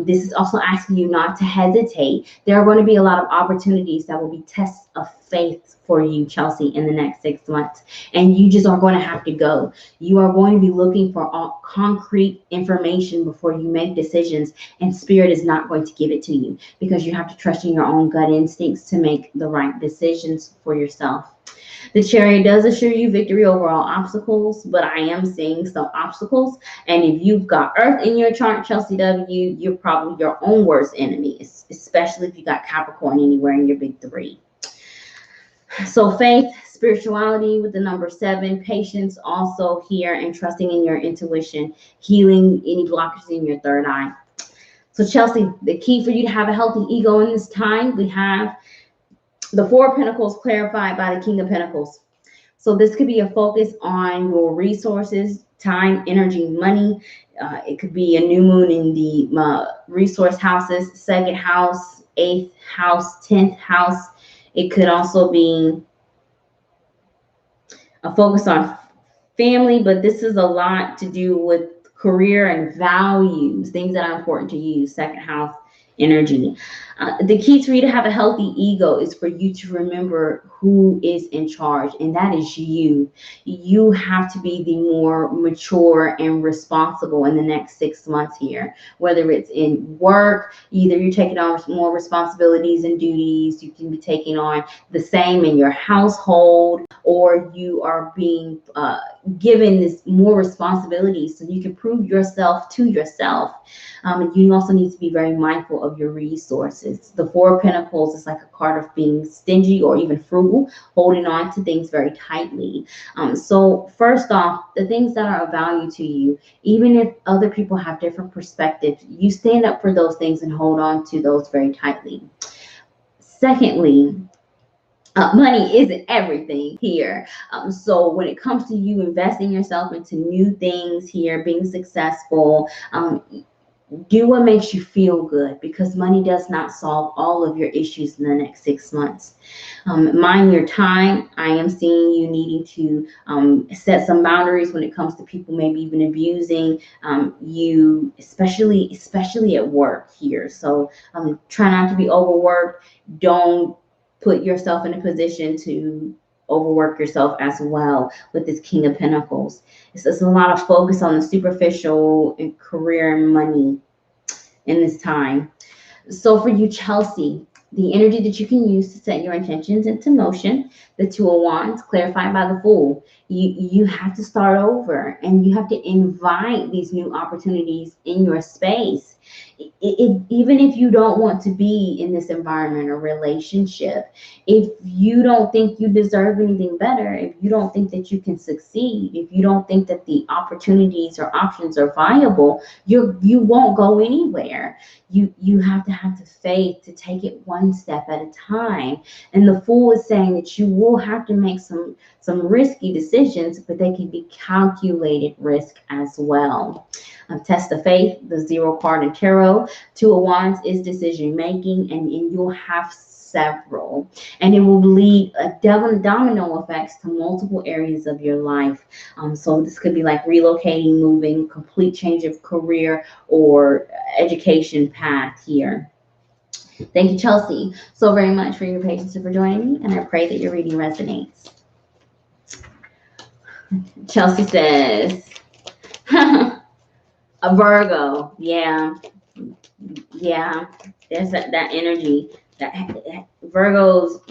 S1: This is also asking you not to hesitate. There are going to be a lot of opportunities that will be tests of faith for you, Chelsea, in the next 6 months. And you just are going to have to go. You are going to be looking for all concrete information before you make decisions, and Spirit is not going to give it to you because you have to trust in your own gut instincts to make the right decisions for yourself. The Chariot does assure you victory over all obstacles, but I am seeing some obstacles. And if you've got Earth in your chart, Chelsea W, you're probably your own worst enemy, especially if you got Capricorn anywhere in your big 3. So faith, spirituality with the number 7, patience also here, and trusting in your intuition, healing any blockages in your 3rd eye. So Chelsea, the key for you to have a healthy ego in this time, we have the 4 of Pentacles clarified by the King of Pentacles. So this could be a focus on your resources, time, energy, money. It could be a new moon in the resource houses, 2nd house, 8th house, 10th house. It could also be a focus on family, but this is a lot to do with career and values, things that are important to you, 2nd house energy. The key for you to have a healthy ego is for you to remember who is in charge, and that is you. You have to be the more mature and responsible in the next 6 months here, whether it's in work, either you're taking on more responsibilities and duties, you can be taking on the same in your household, or you are being given this more responsibilities so you can prove yourself to yourself. You also need to be very mindful of of your resources. The Four of Pentacles is like a card of being stingy or even frugal, holding on to things very tightly. So first off, the things that are of value to you, even if other people have different perspectives, you stand up for those things and hold on to those very tightly. Secondly, money isn't everything here. So when it comes to you investing yourself into new things here, being successful, do what makes you feel good, because money does not solve all of your issues in the next 6 months. Mind your time. I am seeing you needing to set some boundaries when it comes to people maybe even abusing you, especially at work here. So try not to be overworked. Don't put yourself in a position to overwork yourself as well with this King of Pentacles. It's just a lot of focus on the superficial and career and money in this time. So for you, Chelsea, the energy that you can use to set your intentions into motion, the Two of Wands, clarified by the Fool. You have to start over, and you have to invite these new opportunities in your space. Even if you don't want to be in this environment or relationship, if you don't think you deserve anything better, if you don't think that you can succeed, if you don't think that the opportunities or options are viable, you won't go anywhere. You have to have the faith to take it one step at a time. And the Fool is saying that you will have to make some risky decisions, but they can be calculated risk as well. Test of faith, the Zero card in tarot. Two of Wands is decision making, and you'll have several, and it will lead a domino effects to multiple areas of your life. So this could be like relocating, moving, complete change of career or education path here. Thank you, Chelsea, so very much for your patience and for joining me, and I pray that your reading resonates. Chelsea says, a Virgo, yeah, there's that energy. That Virgos,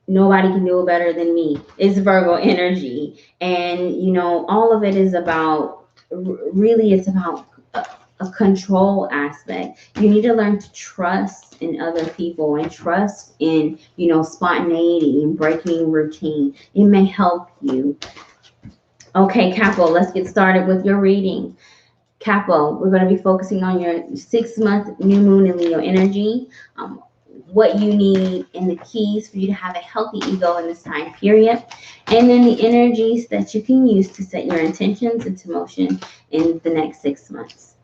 S1: nobody can do it better than me. It's Virgo energy. And, all of it is about, really, it's about a control aspect. You need to learn to trust in other people and trust in, spontaneity and breaking routine. It may help you. Okay, Capo, let's get started with your reading. Capo, we're going to be focusing on your 6-month new moon in Leo energy, what you need and the keys for you to have a healthy ego in this time period, and then the energies that you can use to set your intentions into motion in the next 6 months.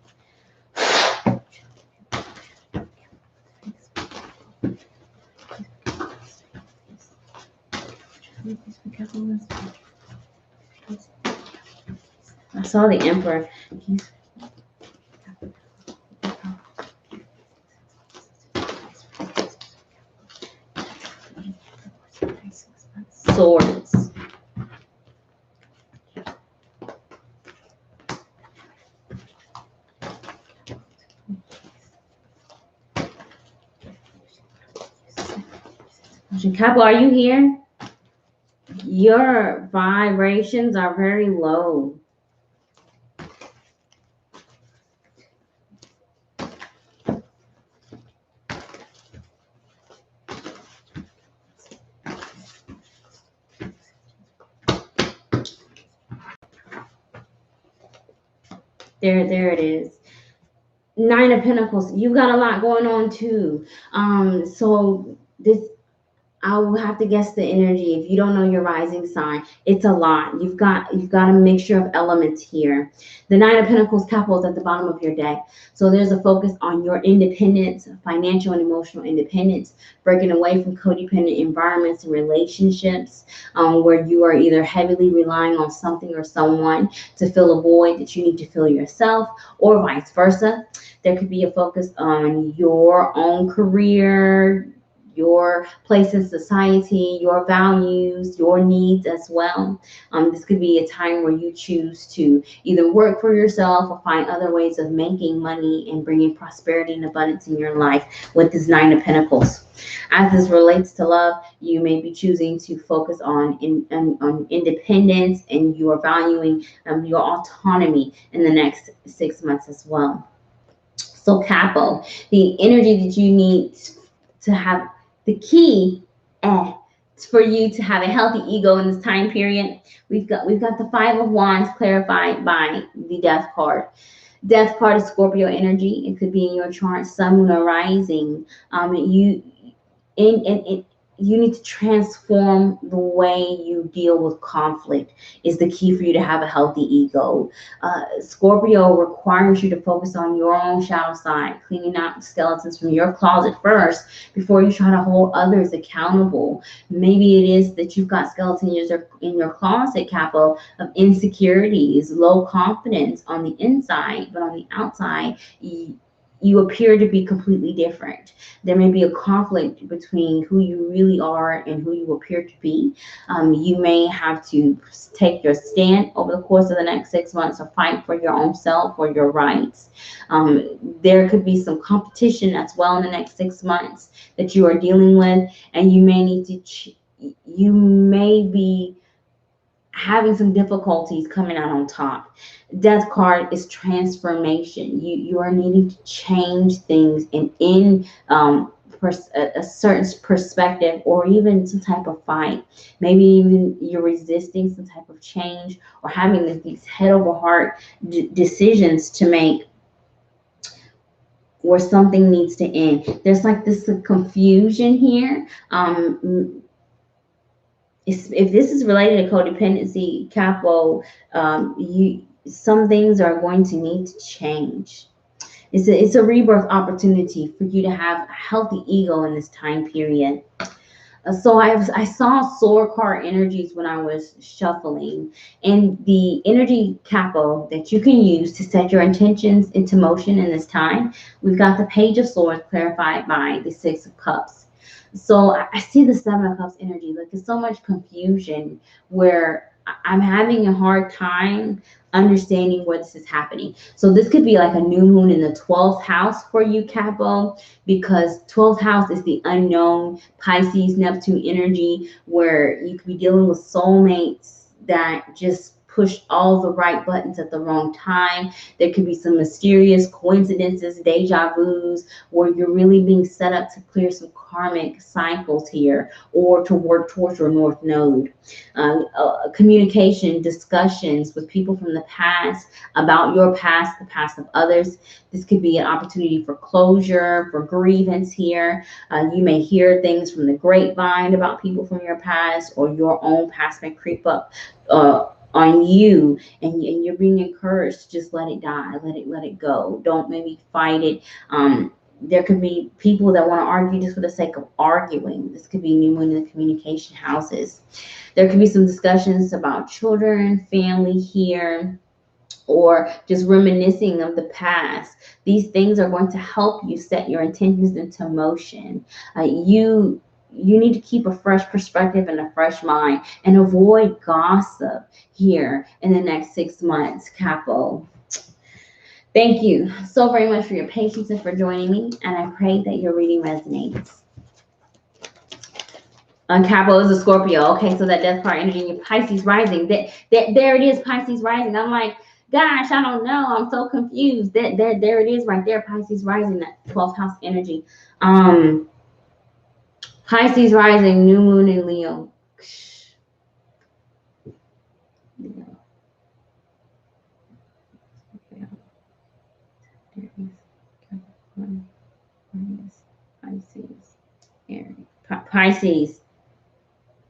S1: I saw the Emperor. Swords. Capo, are you here? Your vibrations are very low. There it is. 9 of Pentacles. You got a lot going on too. So this, I will have to guess the energy. If you don't know your rising sign, it's a lot. You've got a mixture of elements here. The 9 of Pentacles Capo is at the bottom of your deck. So there's a focus on your independence, financial and emotional independence, breaking away from codependent environments and relationships where you are either heavily relying on something or someone to fill a void that you need to fill yourself, or vice versa. There could be a focus on your own career, your place in society, your values, your needs as well. This could be a time where you choose to either work for yourself or find other ways of making money and bringing prosperity and abundance in your life with this 9 of Pentacles. As this relates to love, you may be choosing to focus on independence, and you are valuing your autonomy in the next 6 months as well. So Capo, the energy that you need to have, the key for you to have a healthy ego in this time period, we've got the Five of Wands clarified by the Death card. Death card is Scorpio energy. It could be in your chart, sun, moon, or rising. You need to transform the way you deal with conflict is the key for you to have a healthy ego. Scorpio requires you to focus on your own shadow side, cleaning out skeletons from your closet first before you try to hold others accountable. Maybe it is that you've got skeletons in your closet, Capo, of insecurities, low confidence on the inside, but on the outside, you appear to be completely different. There may be a conflict between who you really are and who you appear to be. You may have to take your stand over the course of the next 6 months or fight for your own self or your rights. There could be some competition as well in the next 6 months that you are dealing with, and you may need to, you may be having some difficulties coming out on top. Death card is transformation. You are needing to change things in a certain perspective, or even some type of fight. Maybe even you're resisting some type of change, or having these head over heart decisions to make, where something needs to end. There's like this confusion here. If this is related to codependency, Capo, some things are going to need to change. It's a rebirth opportunity for you to have a healthy ego in this time period. So I saw sword card energies when I was shuffling, and the energy, Capo, that you can use to set your intentions into motion in this time. We've got the Page of Swords clarified by the Six of Cups. So I see the Seven of Cups energy. Like, there's so much confusion where I'm having a hard time understanding where this is happening. So this could be like a new moon in the 12th house for you, Capo, because 12th house is the unknown, Pisces, Neptune energy, where you could be dealing with soulmates that just push all the right buttons at the wrong time. There could be some mysterious coincidences, deja vus, where you're really being set up to clear some karmic cycles here, or to work towards your North Node. Communication, discussions with people from the past about your past, the past of others. This could be an opportunity for closure, for grievance here. You may hear things from the grapevine about people from your past, or your own past may creep up on you, and you're being encouraged to just let it die, let it go. Don't maybe fight it. There could be people that want to argue just for the sake of arguing. This could be new moon in the communication houses. There could be some discussions about children, family here, or just reminiscing of the past. These things are going to help you set your intentions into motion. You need to keep a fresh perspective and a fresh mind, and avoid gossip here in the next 6 months, Capo. Thank you so very much for your patience and for joining me, and I pray that your reading resonates. Capo is a Scorpio. Okay, so that Death card energy in your Pisces rising. There it is, Pisces rising. I'm like, gosh, I don't know. I'm so confused. There it is right there, Pisces rising, that 12th house energy. Pisces rising, new moon in Leo. Pisces,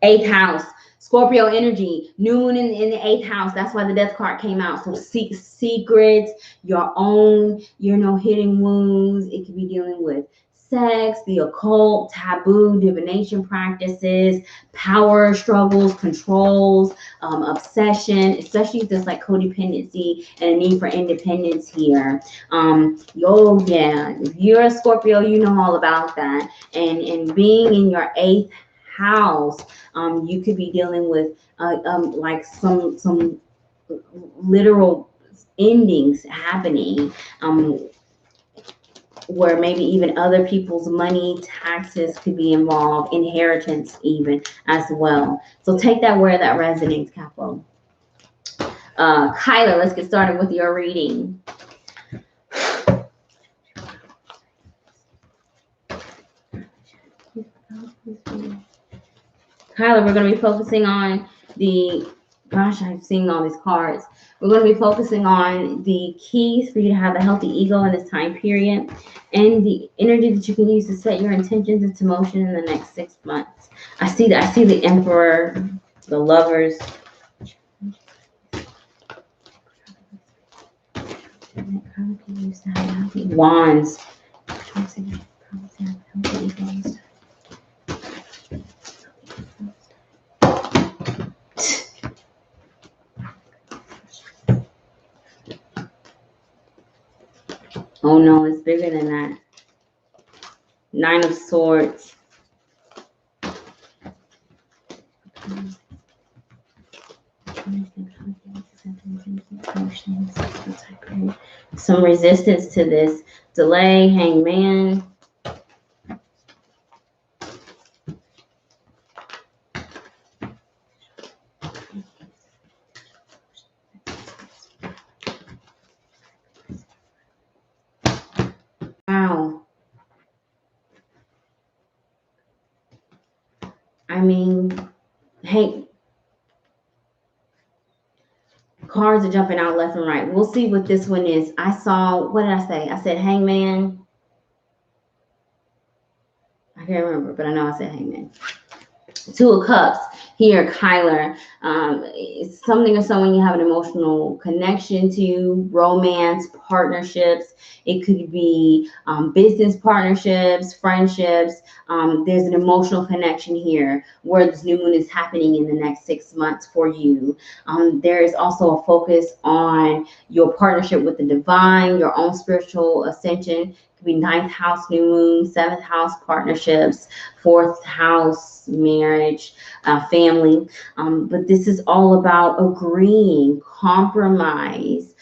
S1: 8th house, Scorpio energy, new moon in the 8th house. That's why the Death card came out. So secrets, your own, hidden wounds. It could be dealing with sex, the occult, taboo, divination practices, power struggles, controls, obsession, especially if there's like codependency and a need for independence here. If you're a Scorpio, you know all about that. And being in your 8th house, you could be dealing with like some literal endings happening, where maybe even other people's money, taxes could be involved, inheritance even as well. So take that where that resonates, Capo. Kyla, let's get started with your reading. Kyler, we're going to be focusing on the, gosh, I've seen all these cards. We're going to be focusing on the keys for you to have a healthy ego in this time period and the energy that you can use to set your intentions into motion in the next 6 months. I see that. I see the Emperor, the Lovers. Wands. Oh no, it's bigger than that. 9 of Swords. Some resistance to this. Delay, Hangman. Wow. I mean, hey, cards are jumping out left and right. We'll see what this one is. I saw, what did I say? I said Hangman. I can't remember, but I know I said Hangman. 2 of Cups here, Kyler. It's something or someone you have an emotional connection to, romance, partnerships. It could be business partnerships, friendships. There's an emotional connection here where this new moon is happening in the next 6 months for you. There is also a focus on your partnership with the divine, your own spiritual ascension. Could be 9th house new moon, 7th house partnerships, 4th house marriage, family. But this is all about agreeing, compromise,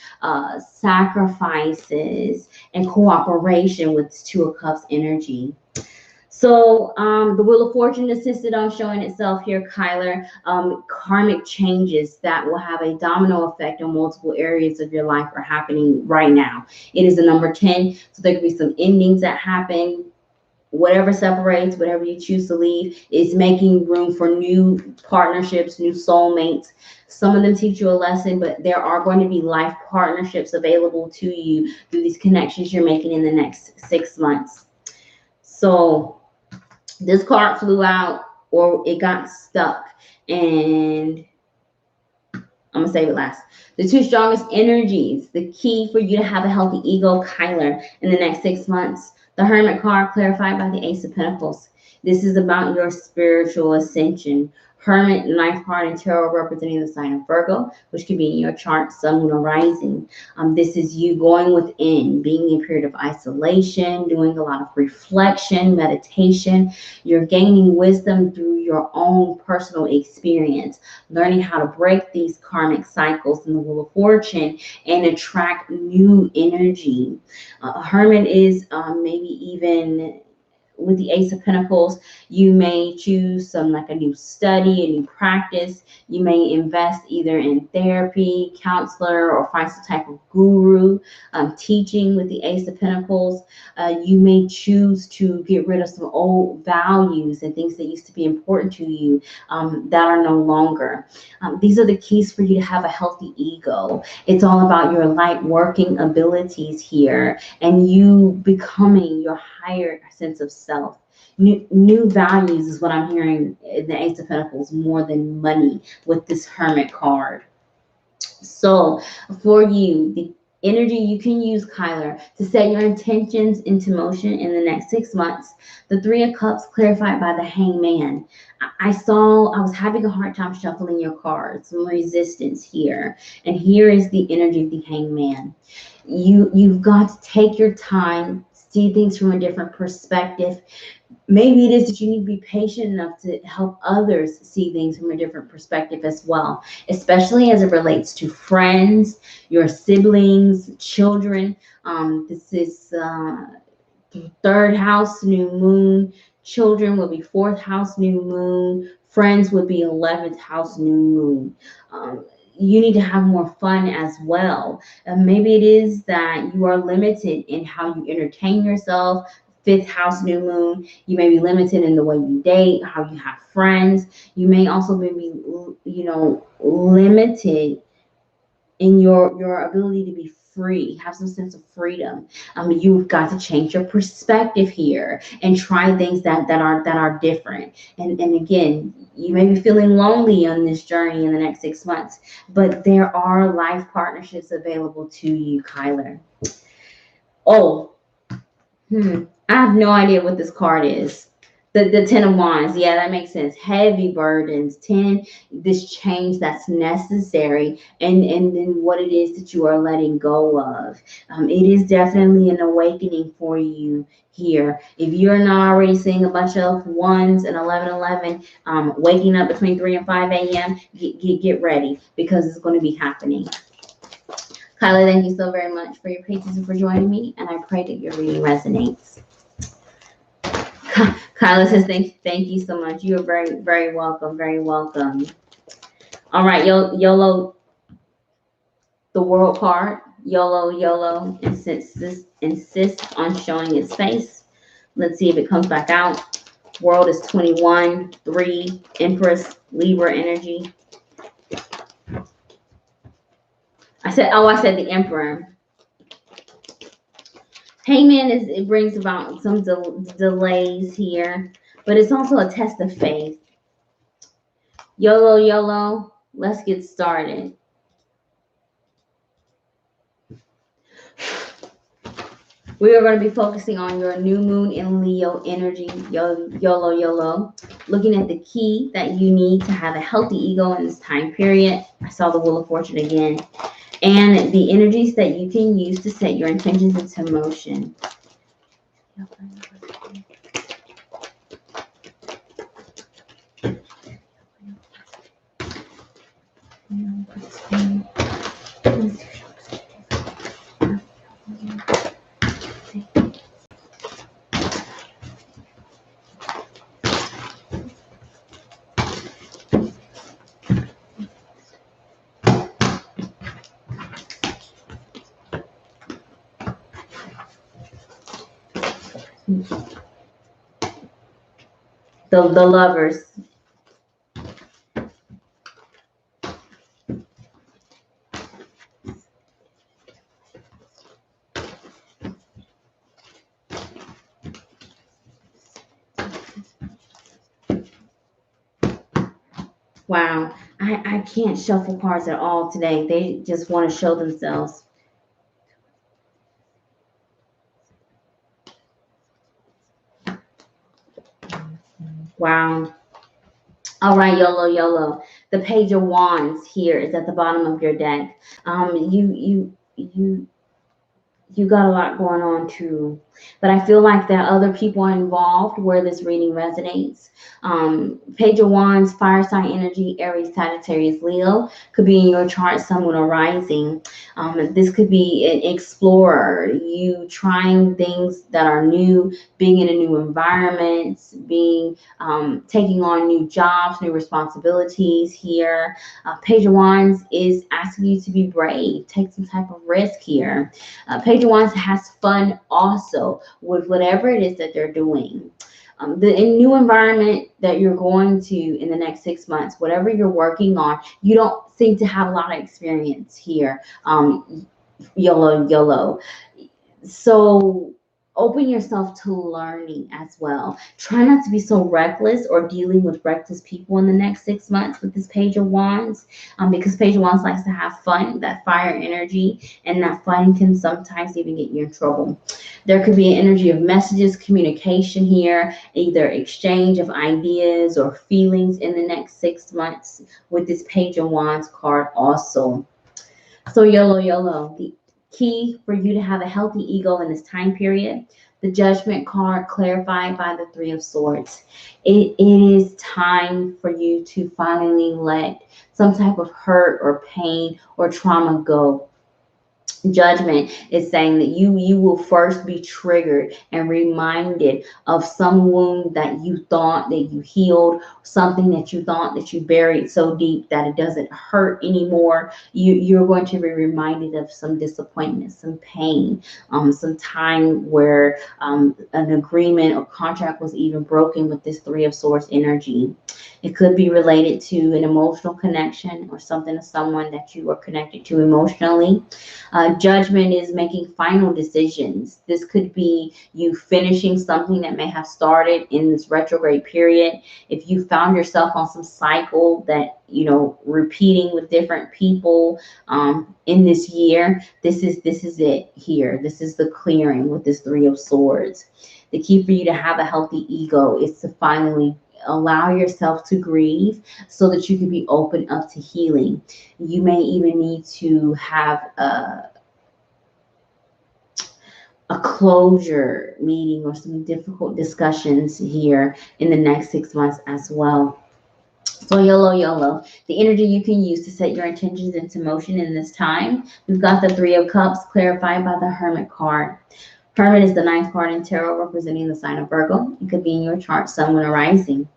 S1: sacrifices, and cooperation with this 2 of Cups energy. So the Wheel of Fortune insisted on showing itself here, Kyler. Karmic changes that will have a domino effect on multiple areas of your life are happening right now. It is the number 10, so there could be some endings that happen. Whatever separates, whatever you choose to leave, is making room for new partnerships, new soulmates. Some of them teach you a lesson, but there are going to be life partnerships available to you through these connections you're making in the next 6 months. So this card flew out, or it got stuck, and I'm gonna save it last. The 2 strongest energies, the key for you to have a healthy ego, Kyler, in the next 6 months. The Hermit card clarified by the Ace of Pentacles. This is about your spiritual ascension. Hermit, 9th card in tarot, representing the sign of Virgo, which could be in your chart, sun, moon, or rising. This is you going within, being in a period of isolation, doing a lot of reflection, meditation. You're gaining wisdom through your own personal experience, learning how to break these karmic cycles in the Wheel of Fortune and attract new energy. Hermit is maybe even with the Ace of Pentacles, you may choose some like a new study, a new practice. You may invest either in therapy, counselor, or find some type of guru teaching with the Ace of Pentacles. You may choose to get rid of some old values and things that used to be important to you that are no longer. These are the keys for you to have a healthy ego. It's all about your light working abilities here and you becoming your higher sense of self. New values is what I'm hearing in the Ace of Pentacles more than money with this Hermit card. So for you, the energy you can use, Kyler, to set your intentions into motion in the next 6 months. The 3 of Cups clarified by the Hangman. I was having a hard time shuffling your cards, some resistance here. And here is the energy of the Hangman. You've got to take your time, see things from a different perspective. Maybe it is that you need to be patient enough to help others see things from a different perspective as well, especially as it relates to friends, your siblings, children. This is 3rd house new moon. Children will be 4th house new moon. Friends would be 11th house new moon. You need to have more fun as well. Maybe it is that you are limited in how you entertain yourself fifth house new moon. You may be limited in the way you date, how you have friends. You may also be, you know, limited in your ability to be free, have some sense of freedom. You've got to change your perspective here and try things that are different. And again, you may be feeling lonely on this journey in the next 6 months, but there are life partnerships available to you, Kyler. Oh, I have no idea what this card is. The 10 of Wands. Yeah, that makes sense. Heavy burdens. 10, this change that's necessary, and then what it is that you are letting go of. It is definitely an awakening for you here. If you're not already seeing a bunch of 1s and 11, waking up between 3 and 5 a.m., get ready, because it's going to be happening. Kyla, thank you so very much for your patience and for joining me, and I pray that your reading resonates. Kyla says, thank you so much. You are very, very welcome. Very welcome. All right, YOLO, the World card. YOLO insists on showing its face. Let's see if it comes back out. World is 21, 3, Empress, Libra energy. I said the Emperor. Hangman it brings about some delays here, but it's also a test of faith. YOLO, let's get started. We are going to be focusing on your new moon in Leo energy. YOLO. Looking at the key that you need to have a healthy ego in this time period. I saw the Wheel of Fortune again. And the energies that you can use to set your intentions into motion. The Lovers. Wow, I can't shuffle cards at all today. They just want to show themselves. Wow. All right, YOLO. The Page of Wands here is at the bottom of your deck. You got a lot going on too, but I feel like there are other people involved where this reading resonates. Page of Wands, fire sign energy, Aries, Sagittarius, Leo, could be in your chart, Sun, Moon, or Rising. This could be an explorer, you trying things that are new, being in a new environment, taking on new jobs, new responsibilities here. Page of Wands is asking you to be brave, take some type of risk here. Page of Wands has fun also with whatever it is that they're doing. The new environment that you're going to in the next 6 months, whatever you're working on, you don't seem to have a lot of experience here. YOLO. So open yourself to learning as well. Try not to be so reckless or dealing with reckless people in the next 6 months with this Page of Wands, because Page of Wands likes to have fun, that fire energy, and that fun can sometimes even get you in trouble. There could be an energy of messages, communication here, either exchange of ideas or feelings in the next 6 months with this Page of Wands card also. So YOLO. The key for you to have a healthy ego in this time period, the Judgment card clarified by the Three of Swords. It is time for you to finally let some type of hurt or pain or trauma go. Judgment is saying that you will first be triggered and reminded of some wound that you thought that you healed, something that you thought that you buried so deep that it doesn't hurt anymore. You're going to be reminded of some disappointment, some pain, some time where an agreement or contract was even broken with this Three of Swords energy. It could be related to an emotional connection or something to someone that you are connected to emotionally. Judgment is making final decisions. This could be you finishing something that may have started in this retrograde period. If you found yourself on some cycle that, you know, repeating with different people in this year, this is it here. This is the clearing with this Three of Swords. The key for you to have a healthy ego is to finally allow yourself to grieve so that you can be open up to healing. You may even need to have a closure meeting or some difficult discussions here in the next 6 months as well. So YOLO, the energy you can use to set your intentions into motion in this time. We've got the Three of Cups clarified by the Hermit card. Hermit is the 9th card in tarot representing the sign of Virgo. It could be in your chart, Sun, Moon, or Rising.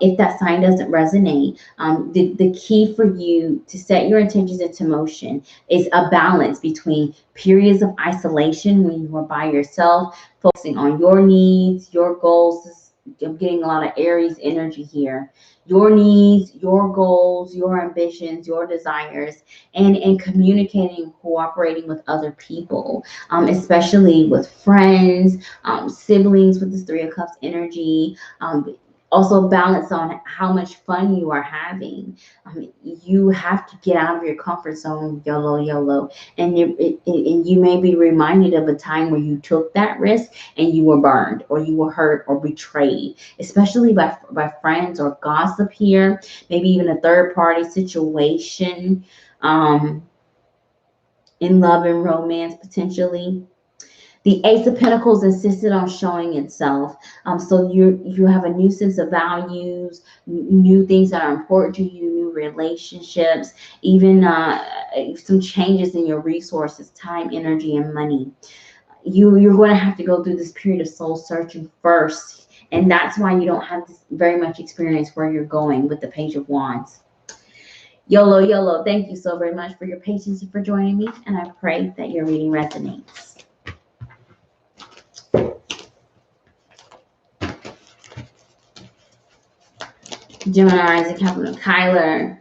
S1: If that sign doesn't resonate, the key for you to set your intentions into motion is a balance between periods of isolation when you are by yourself, focusing on your needs, your goals. I'm getting a lot of Aries energy here. Your needs, your goals, your ambitions, your desires, and communicating, cooperating with other people, especially with friends, siblings with this Three of Cups energy. Also balance on how much fun you are having. You have to get out of your comfort zone, YOLO. And you may be reminded of a time where you took that risk and you were burned or you were hurt or betrayed, especially by friends or gossip here, maybe even a third party situation, in love and romance potentially. The Ace of Pentacles insisted on showing itself. So you have a new sense of values, new things that are important to you, new relationships, even some changes in your resources, time, energy, and money. You're going to have to go through this period of soul searching first. And that's why you don't have this very much experience where you're going with the Page of Wands. YOLO, thank you so very much for your patience and for joining me. And I pray that your reading resonates. Gemini rising, Capricorn. Kyler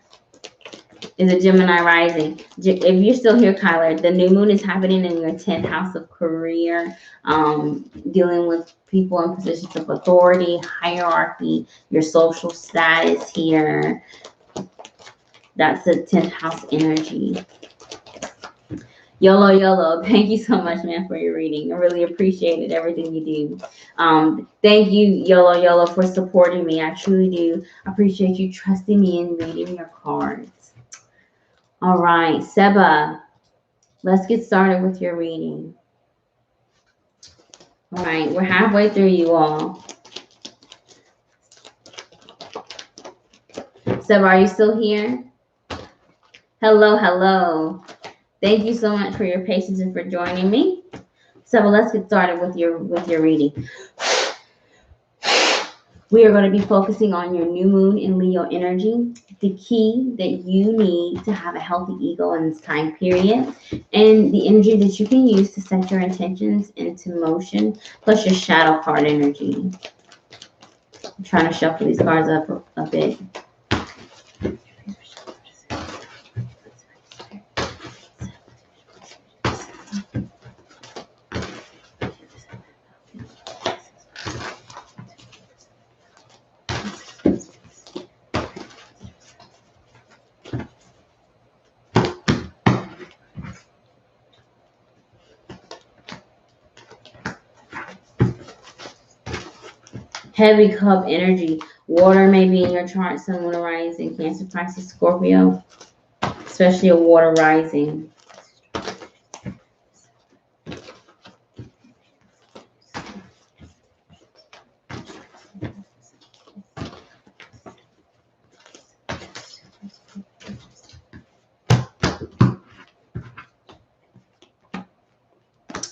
S1: is a Gemini rising. If you're still here, Kyler, the new moon is happening in your 10th house of career, dealing with people in positions of authority, hierarchy, your social status here. That's the 10th house energy. YOLO, thank you so much, man, for your reading. I really appreciated everything you do. Thank you, YOLO, for supporting me. I truly do appreciate you trusting me in reading your cards. All right, Seba, let's get started with your reading. All right, we're halfway through, you all. Seba, are you still here? Hello. Thank you so much for your patience and for joining me. So let's get started with your reading. We are going to be focusing on your new moon in Leo energy, the key that you need to have a healthy ego in this time period, and the energy that you can use to set your intentions into motion, plus your shadow card energy. I'm trying to shuffle these cards up a bit. Heavy cup energy. Water may be in your chart, Sun, Moon, Rising, Cancer, Pisces, Scorpio, especially a water rising.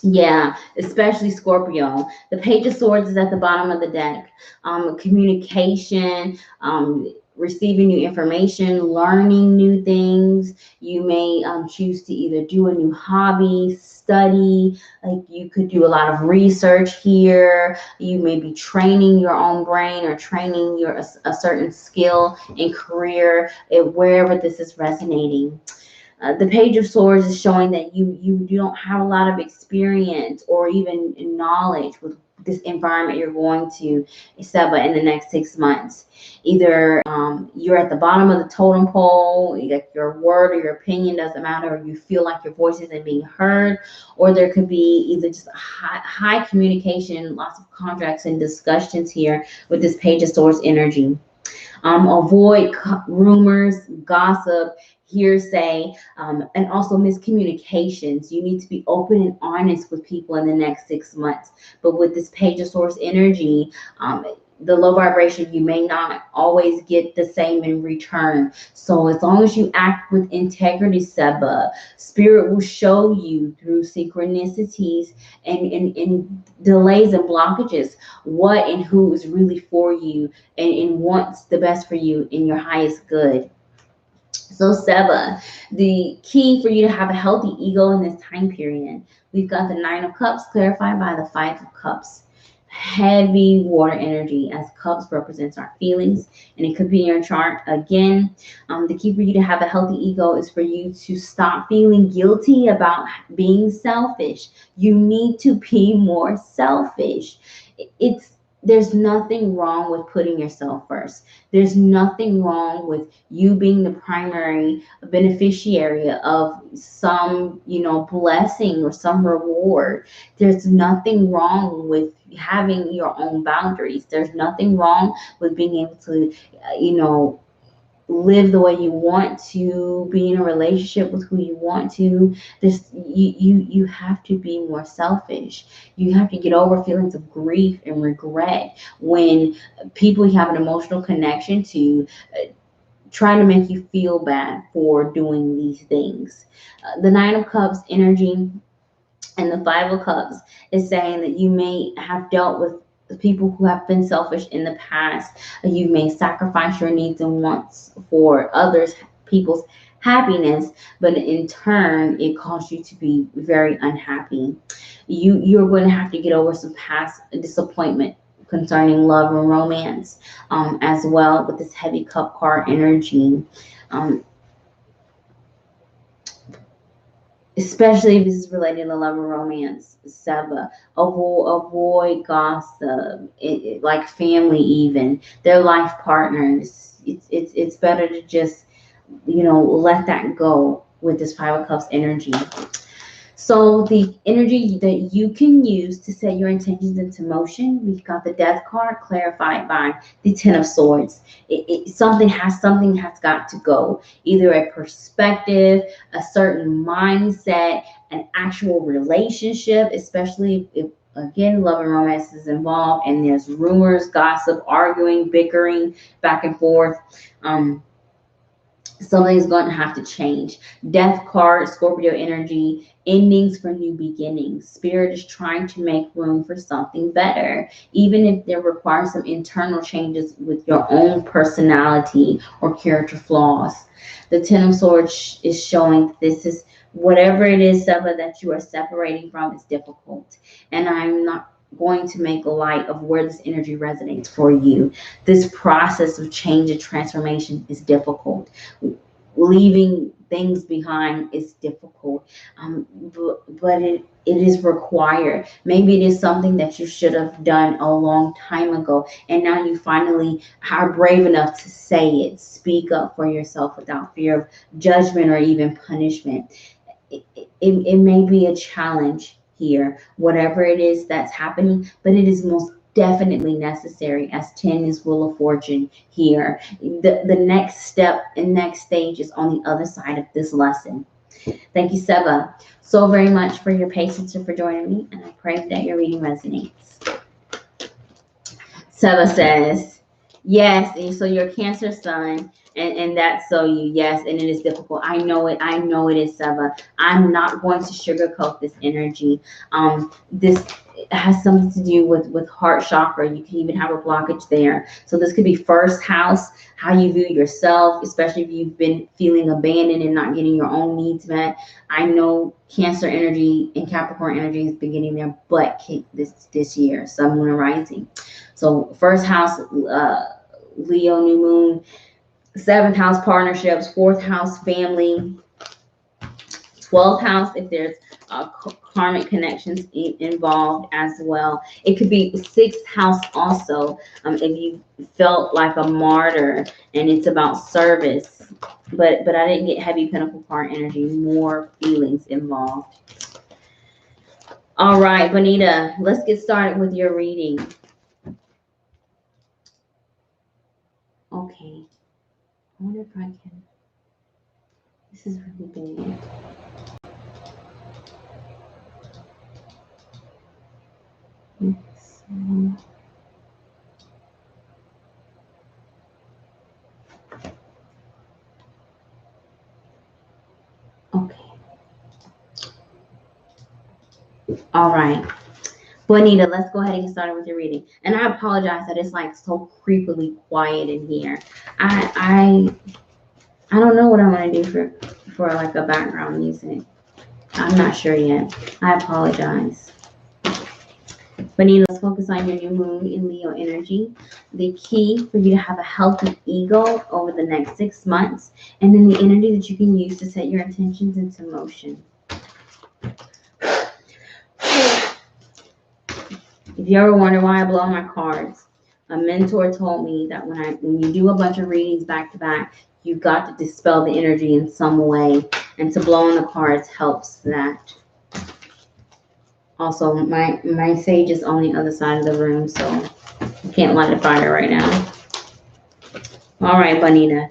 S1: Yeah, especially Scorpio. The Page of Swords is at the bottom of the deck. Communication, receiving new information, learning new things. You may choose to either do a new hobby, study. Like you could do a lot of research here. You may be training your own brain or training a certain skill and career wherever this is resonating. The Page of Swords is showing that you don't have a lot of experience or even knowledge with this environment you're going to, Seba, in the next 6 months. Either you're at the bottom of the totem pole, like your word or your opinion doesn't matter, or you feel like your voice isn't being heard, or there could be either just high communication, lots of contracts and discussions here with this Page of Swords energy. Avoid rumors, gossip, hearsay, and also miscommunications. You need to be open and honest with people in the next 6 months. But with this Page of Swords energy, the low vibration, you may not always get the same in return. So as long as you act with integrity, Seba, Spirit will show you through synchronicities and delays and blockages what and who is really for you and wants the best for you in your highest good. So Seba, the key for you to have a healthy ego in this time period, we've got the Nine of Cups clarified by the Five of Cups. Heavy water energy, as cups represents our feelings, and it could be in your chart again. The key for you to have a healthy ego is for you to stop feeling guilty about being selfish. You need to be more selfish. There's nothing wrong with putting yourself first. There's nothing wrong with you being the primary beneficiary of some, blessing or some reward. There's nothing wrong with having your own boundaries. There's nothing wrong with being able to, live the way you want to, be in a relationship with who you want to. You have to be more selfish. You have to get over feelings of grief and regret when people you have an emotional connection to try to make you feel bad for doing these things. The Nine of Cups energy and the Five of Cups is saying that you may have dealt with people who have been selfish in the past. You may sacrifice your needs and wants for others, people's happiness, but in turn, it caused you to be very unhappy. You're going to have to get over some past disappointment concerning love and romance, as well with this heavy cup card energy. Especially if this is related to love and romance, Seba. Avoid gossip, like family, even their life partners. It's better to just let that go with this Five of Cups energy. So the energy that you can use to set your intentions into motion, we've got the Death card clarified by the Ten of Swords. Something has got to go. Either a perspective, a certain mindset, an actual relationship, especially if again, love and romance is involved and there's rumors, gossip, arguing, bickering, back and forth. Something's going to have to change. Death card, Scorpio energy, endings for new beginnings. Spirit is trying to make room for something better, even if there requires some internal changes with your own personality or character flaws. The Ten of Swords is showing that this is whatever it is, Seba, that you are separating from is difficult. And I'm not going to make light of where this energy resonates for you. This process of change and transformation is difficult. Leaving things behind is difficult, but it is required. Maybe it is something that you should have done a long time ago, and now you finally are brave enough to say it, speak up for yourself without fear of judgment or even punishment. It may be a challenge here, whatever it is that's happening, but it is most definitely necessary, as 10 is Wheel of Fortune here. The next step and next stage is on the other side of this lesson. Thank you, Seba, so very much for your patience and for joining me, and I pray that your reading resonates. Seba says, yes, and so your Cancer sun, And that's so you, yes, and it is difficult. I know it is, Seba. I'm not going to sugarcoat this energy. This has something to do with heart chakra. You can even have a blockage there. So this could be first house, how you view yourself, especially if you've been feeling abandoned and not getting your own needs met. I know Cancer energy and Capricorn energy is beginning their butt kick this year, Sun, Moon, and Rising. So first house, Leo, new moon. 7th house, partnerships. 4th house, family. 12th house, if there's karmic connections involved as well. It could be 6th house also, if you felt like a martyr and it's about service. But I didn't get heavy pentacle card energy, more feelings involved. All right, Bonita, let's get started with your reading. Okay. I wonder if I can. This is really big. Okay. All right. Bonita, let's go ahead and get started with your reading. And I apologize that it's like so creepily quiet in here. I don't know what I'm gonna do for like a background music. I'm not sure yet. I apologize. Bonita, let's focus on your new moon in Leo energy. The key for you to have a healthy ego over the next 6 months, and then the energy that you can use to set your intentions into motion. If you ever wonder why I blow my cards, a mentor told me that when you do a bunch of readings back to back, you've got to dispel the energy in some way, and to blow on the cards helps that. Also, my sage is on the other side of the room, so I can't light a fire right now. All right, Bonita.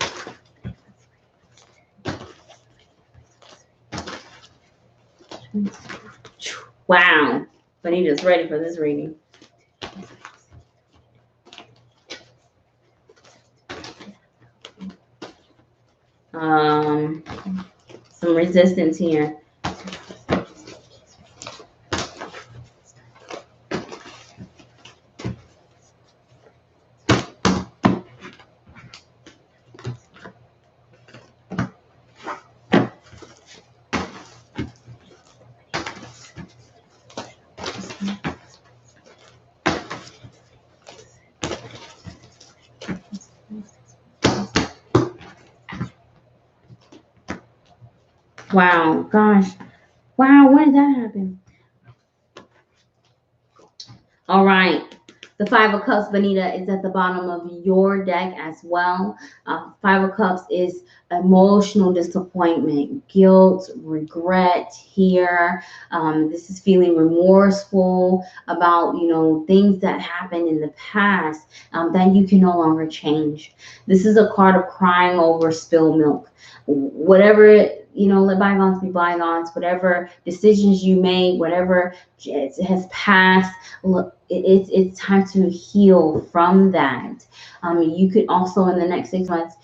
S1: Wow. Bonita's ready for this reading. Some resistance here. Wow, gosh. Wow, when did that happen? All right. The 5 of Cups, Bonita, is at the bottom of your deck as well. 5 of Cups is emotional disappointment, guilt, regret here. This is feeling remorseful about, things that happened in the past that you can no longer change. This is a card of crying over spilled milk. Whatever, let bygones be bygones. Whatever decisions you made, whatever has passed, look, it's time to heal from that. You could also in the next 6 months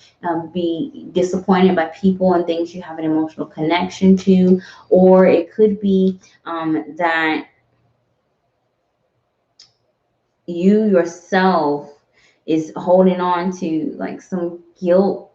S1: be disappointed by people and things you have an emotional connection to, or it could be that you yourself is holding on to like some guilt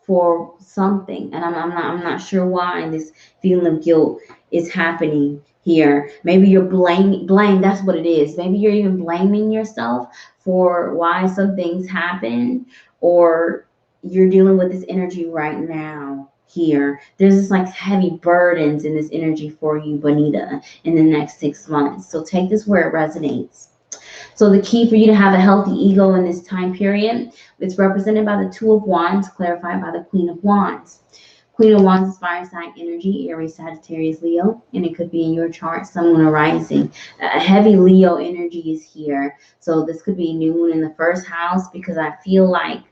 S1: for something, and I'm not sure why this feeling of guilt is happening here. Maybe you're blame, that's what it is. Maybe you're even blaming yourself for why some things happen, or you're dealing with this energy right now here. There's this like heavy burdens in this energy for you, Bonita, in the next 6 months. So take this where it resonates. So the key for you to have a healthy ego in this time period is represented by the 2 of Wands, clarified by the Queen of Wands. Queen of Wands is fire sign energy, Aries, Sagittarius, Leo, and it could be in your chart, Sun, Moon, or Rising. A heavy Leo energy is here. So this could be new moon in the 1st house, because I feel like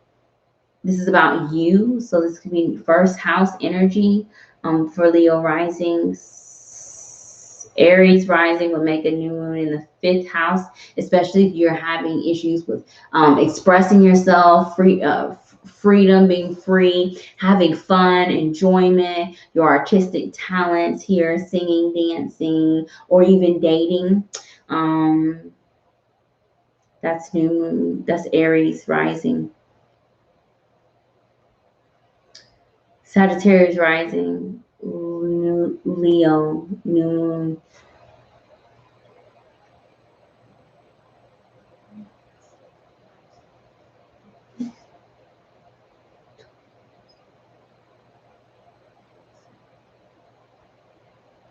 S1: this is about you. So this could be 1st house energy for Leo rising. Aries rising would make a new moon in the 5th house, especially if you're having issues with expressing yourself, freedom, being free, having fun, enjoyment, your artistic talents here, singing, dancing, or even dating. That's new moon. That's Aries rising. Sagittarius rising. Leo, new moon.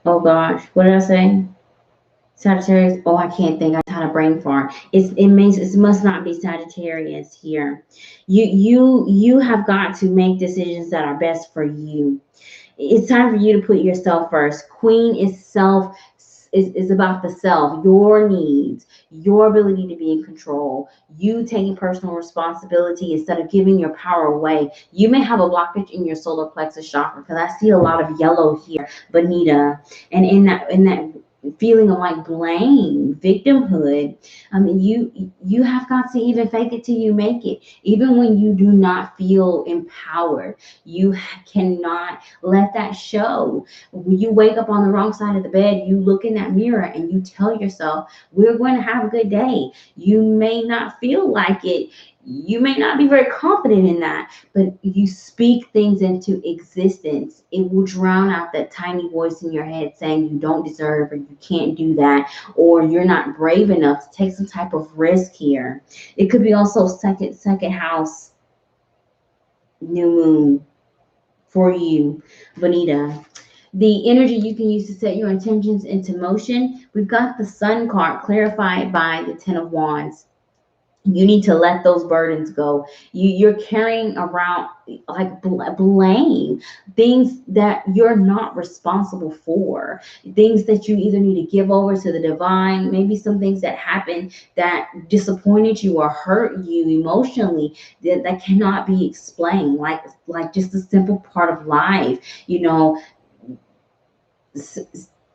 S1: Oh gosh, what did I say? Sagittarius. Oh, I can't think. I had a brain fart. It means it must not be Sagittarius here. You have got to make decisions that are best for you. It's time for you to put yourself first. Queen is self is about the self, your needs, your ability to be in control, you taking personal responsibility instead of giving your power away. You may have a blockage in your solar plexus chakra because I see a lot of yellow here, Bonita, and in that feeling of like blame, victimhood. I mean, you have got to even fake it till you make it. Even when you do not feel empowered, you cannot let that show. When you wake up on the wrong side of the bed, you look in that mirror and you tell yourself, we're going to have a good day. You may not feel like it. You may not be very confident in that, but you speak things into existence. It will drown out that tiny voice in your head saying you don't deserve or you can't do that, or you're not brave enough to take some type of risk here. It could be also second house new moon for you, Bonita. The energy you can use to set your intentions into motion. We've got the Sun card clarified by the Ten of Wands. You need to let those burdens go. You're carrying around like blame, things that you're not responsible for, things that you either need to give over to the divine, maybe some things that happened that disappointed you or hurt you emotionally that cannot be explained, like just a simple part of life, you know,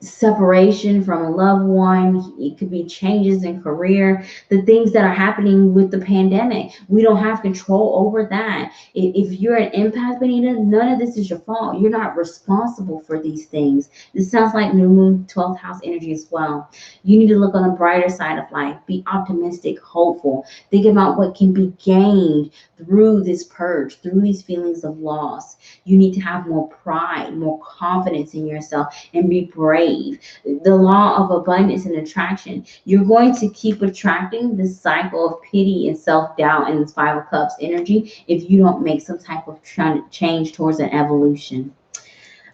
S1: separation from a loved one. It could be changes in career, the things that are happening with the pandemic. We don't have control over that. If you're an empath, Benita, none of this is your fault. You're not responsible for these things. This sounds like new moon 12th house energy as well. You need to look on the brighter side of life. Be optimistic, hopeful. Think about what can be gained through this purge, through these feelings of loss. You need to have more pride, more confidence in yourself, and be brave. The law of abundance and attraction. You're going to keep attracting this cycle of pity and self-doubt and this Five of Cups energy if you don't make some type of change towards an evolution.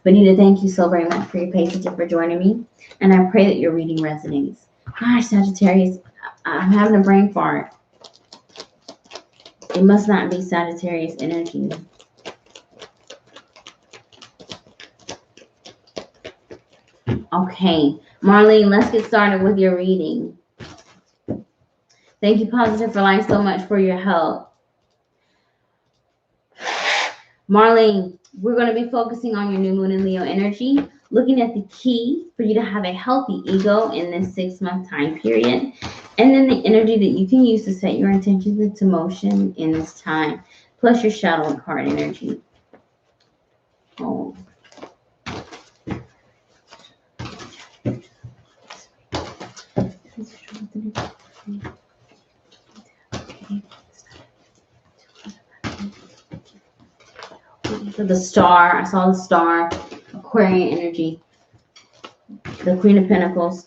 S1: Bonita, thank you so very much for your patience and for joining me. And I pray that your reading resonates. Gosh, Sagittarius, I'm having a brain fart. It must not be Sagittarius energy. Okay, Marlene, let's get started with your reading. Thank you, Positive for Life, so much for your help. Marlene, we're going to be focusing on your new moon and Leo energy, looking at the key for you to have a healthy ego in this 6-month time period, and then the energy that you can use to set your intentions into motion in this time, plus your shadow and card energy. Oh. The star, I saw the star, Aquarian energy, the Queen of Pentacles.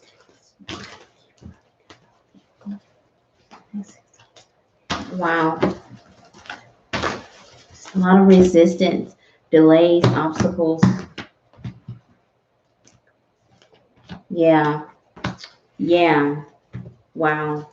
S1: Wow. A lot of resistance, delays, obstacles. Yeah. Yeah. Wow.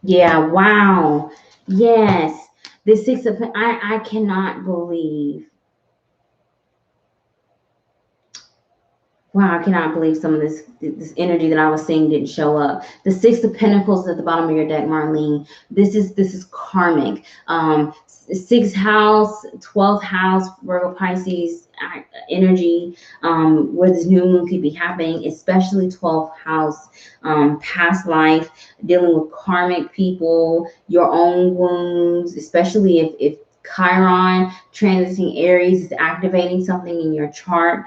S1: Yeah, wow. Yes. The Six of I cannot believe. Wow, I cannot believe some of this energy that I was seeing didn't show up. The Six of Pentacles at the bottom of your deck, Marlene. This is karmic. Sixth house, 12th house, Virgo Pisces energy, where this new moon could be happening, especially 12th house, past life, dealing with karmic people, your own wounds, especially if Chiron transiting Aries is activating something in your chart.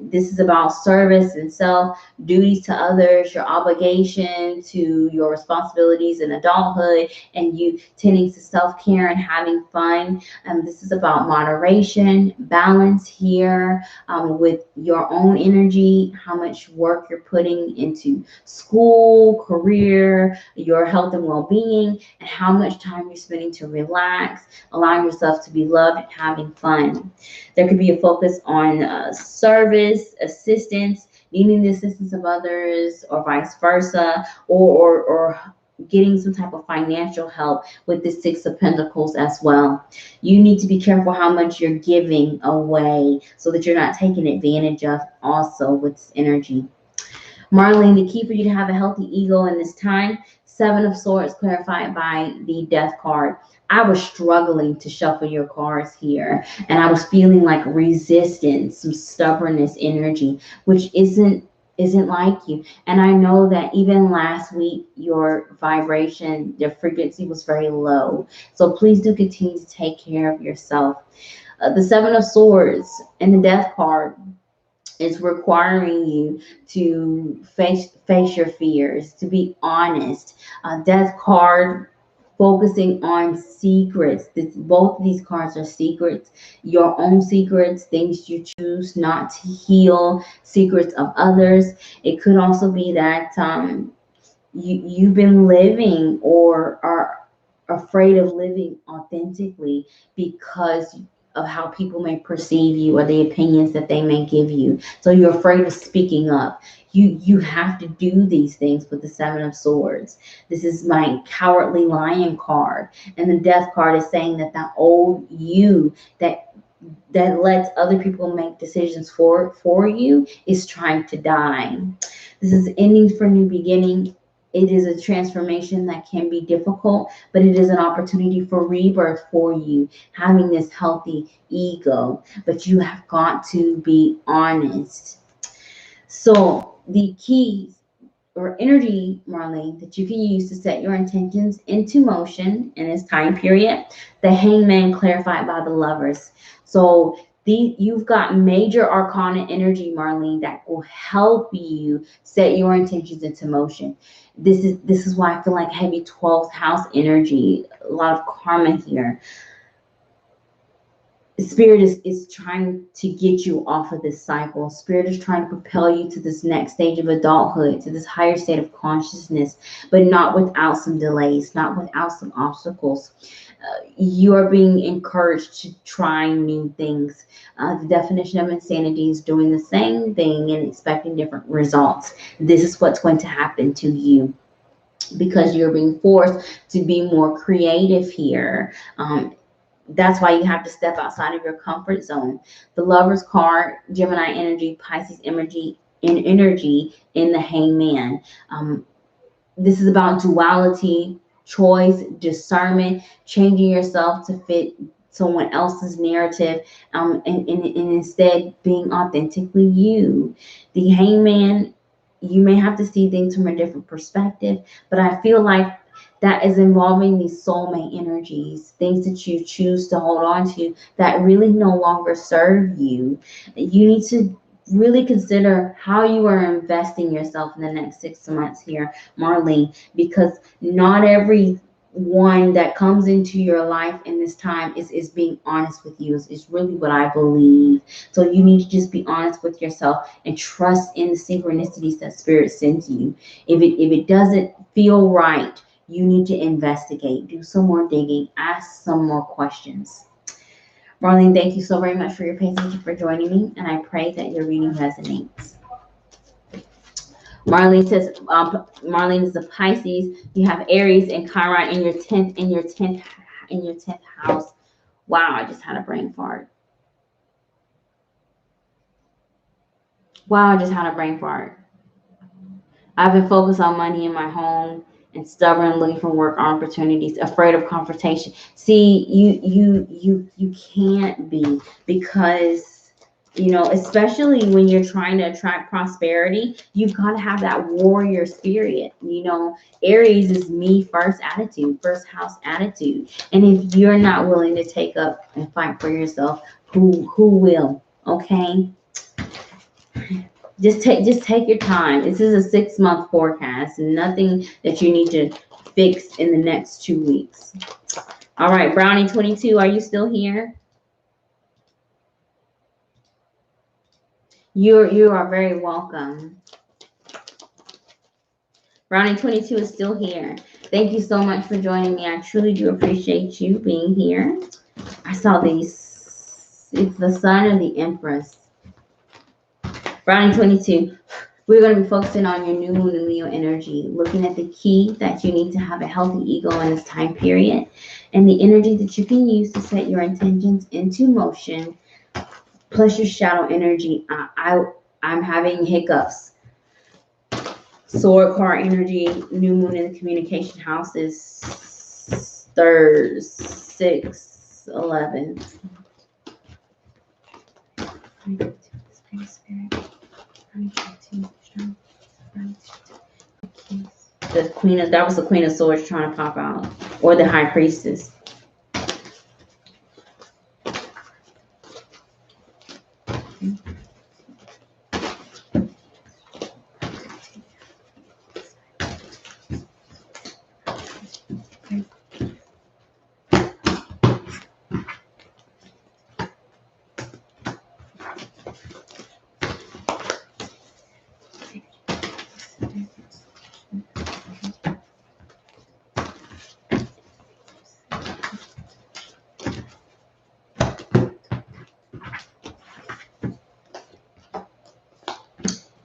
S1: This is about service and self, duties to others, your obligation to your responsibilities in adulthood, and you tending to self-care and having fun. This is about moderation, balance here, with your own energy, how much work you're putting into school, career, your health and well-being, and how much time you're spending to relax, allowing yourself to be loved and having fun. There could be a focus on service, assistance, needing the assistance of others, or vice versa, or getting some type of financial help with the Six of Pentacles as well. You need to be careful how much you're giving away so that you're not taken advantage of also with this energy. Marlene, the key for you to have a healthy ego in this time, Seven of Swords clarified by the Death card. I was struggling to shuffle your cards here, and I was feeling like resistance, some stubbornness energy, which isn't like you. And I know that even last week, your vibration, your frequency was very low. So please do continue to take care of yourself. The Seven of Swords and the Death card is requiring you to face your fears, to be honest. Death card focusing on secrets. Both of these cards are secrets, your own secrets, things you choose not to heal, secrets of others. It could also be that you've been living or are afraid of living authentically because of how people may perceive you or the opinions that they may give you. So you're afraid of speaking up. You have to do these things with the Seven of Swords. This is my Cowardly Lion card. And the Death card is saying that the old you that lets other people make decisions for you is trying to die. This is endings for new beginning. It is a transformation that can be difficult, but it is an opportunity for rebirth for you, having this healthy ego. But you have got to be honest. So the keys or energy, Marlene, that you can use to set your intentions into motion in this time period, the Hangman clarified by the Lovers. So you've got major arcana energy, Marlene, that will help you set your intentions into motion. This is why I feel like heavy 12th house energy, a lot of karma here. Spirit is trying to get you off of this cycle. Spirit is trying to propel you to this next stage of adulthood, to this higher state of consciousness, but not without some delays, not without some obstacles. You are being encouraged to try new things. The definition of insanity is doing the same thing and expecting different results. This is what's going to happen to you because you're being forced to be more creative here. That's why you have to step outside of your comfort zone. The Lovers card, Gemini energy, Pisces energy in the Hangman. This is about duality, choice, discernment, changing yourself to fit someone else's narrative, and instead being authentically you. The Hangman, you may have to see things from a different perspective, but I feel like that is involving these soulmate energies, things that you choose to hold on to that really no longer serve you. You need to really consider how you are investing yourself in the next 6 months here, Marlene, because not everyone that comes into your life in this time is being honest with you, is really what I believe. So you need to just be honest with yourself and trust in the synchronicities that Spirit sends you. If it doesn't feel right, you need to investigate, do some more digging, ask some more questions. Marlene, thank you so very much for your patience and for joining me, and I pray that your reading resonates. Marlene says, Marlene is a Pisces. You have Aries and Chiron in your 10th house. Wow, I just had a brain fart. Wow, I just had a brain fart. I've been focused on money in my home and stubborn, looking for work opportunities, afraid of confrontation. See, you can't be, because especially when you're trying to attract prosperity, you've got to have that warrior spirit. Aries is me first attitude, first house attitude. And if you're not willing to take up and fight for yourself, who will? Okay? Just take your time. This is a 6-month forecast, and nothing that you need to fix in the next 2 weeks. All right, Brownie 22, are you still here? You are very welcome. Brownie 22 is still here. Thank you so much for joining me. I truly do appreciate you being here. I saw these. It's the Sun and the Empress. Brownie 22. We're going to be focusing on your new moon and Leo energy, looking at the key that you need to have a healthy ego in this time period, and the energy that you can use to set your intentions into motion, plus your shadow energy. I'm having hiccups. Sword card energy, new moon in the communication house is 3rd, 6, 11. That was the Queen of Swords trying to pop out, or the High Priestess.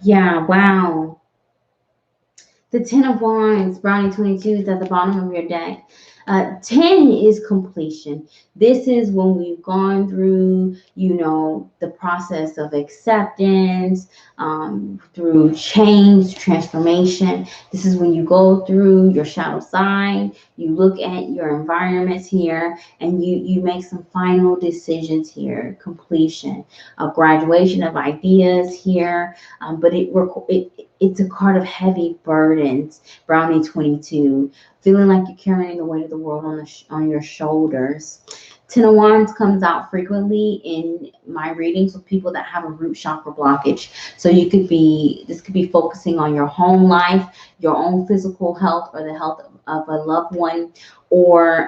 S1: Yeah, wow. The 10 of Wands, Brownie 22 is at the bottom of your deck. 10 is completion. This is when we've gone through, the process of acceptance, through change, transformation. This is when you go through your shadow side, you look at your environments here, and you make some final decisions here. Completion, a graduation of ideas here, but it's a card of heavy burdens. Brownie 22, feeling like you're carrying the weight of the world on your shoulders. 10 of Wands comes out frequently in my readings with people that have a root chakra blockage. So this could be focusing on your home life, your own physical health, or the health of a loved one, or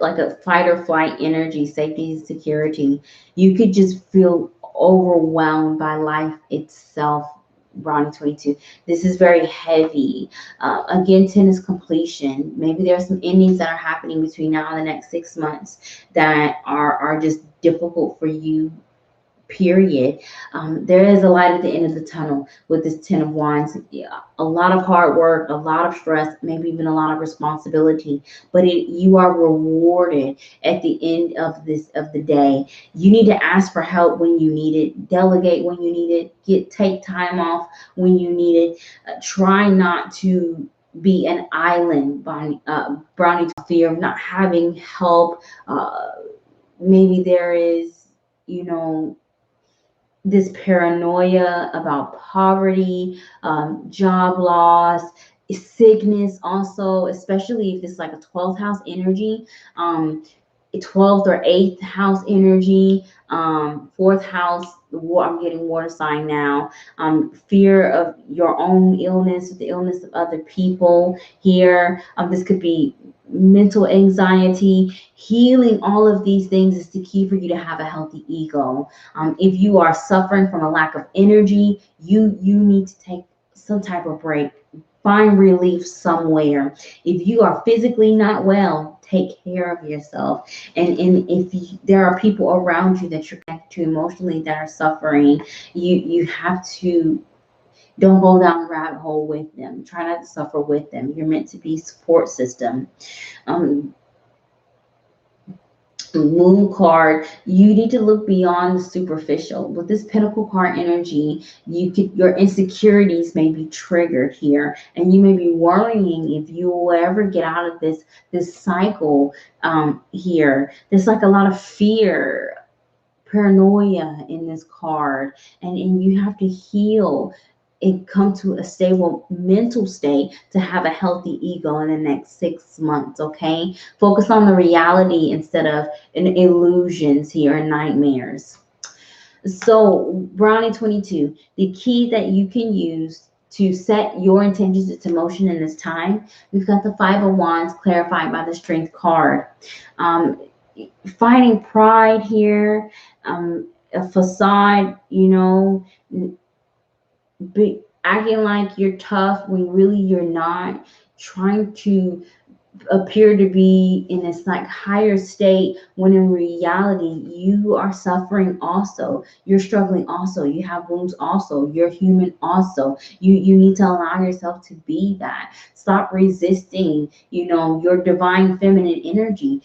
S1: like a fight or flight energy, safety and security. You could just feel overwhelmed by life itself. Brownie 22. This is very heavy. Again, 10 is completion. Maybe there are some endings that are happening between now and the next 6 months that are just difficult for you, period. There is a light at the end of the tunnel with this 10 of Wands. Yeah, a lot of hard work, a lot of stress, maybe even a lot of responsibility, but you are rewarded at the end of the day. You need to ask for help when you need it, delegate when you need it, take time off when you need it. Try not to be an island. Brownie, fear of not having help. Maybe there is, this paranoia about poverty, job loss, sickness also, especially if it's like a 12th house energy, 12th or 8th house energy, 4th house. I'm getting water sign now. Fear of your own illness, the illness of other people here. This could be mental anxiety. Healing all of these things is the key for you to have a healthy ego. If you are suffering from a lack of energy, you need to take some type of break. Find relief somewhere. If you are physically not well, take care of yourself. And if there are people around you that you're connected to emotionally that are suffering, you have to, don't go down the rabbit hole with them. Try not to suffer with them. You're meant to be support system. Moon card, you need to look beyond the superficial. With this Pentacle card energy, your insecurities may be triggered here, and you may be worrying if you will ever get out of this cycle here. There's like a lot of fear, paranoia in this card, and you have to heal and come to a stable mental state to have a healthy ego in the next 6 months. Okay, focus on the reality instead of illusions here and nightmares. So Brownie 22, the key that you can use to set your intentions into motion in this time, we've got the Five of Wands clarified by the Strength card. Fighting pride here, a facade, acting like you're tough when really you're not, trying to appear to be in this like higher state when in reality you are suffering also, you're struggling also, you have wounds also, you're human also. You need to allow yourself to be that. Stop resisting your divine feminine energy.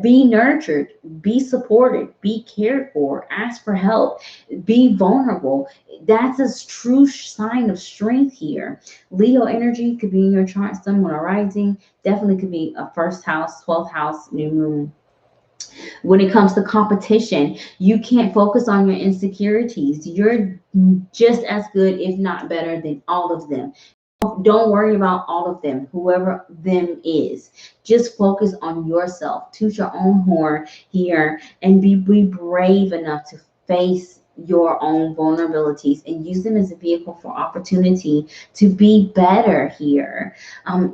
S1: Be nurtured, be supported, be cared for, ask for help, be vulnerable. That's a true sign of strength here. Leo energy could be in your chart, sun, moon, or rising. Definitely could be a first house, 12th house, new moon. When it comes to competition, you can't focus on your insecurities. You're just as good, if not better, than all of them. Don't worry about all of them, whoever them is. Just focus on yourself. Toot your own horn here and be brave enough to face your own vulnerabilities and use them as a vehicle for opportunity to be better here.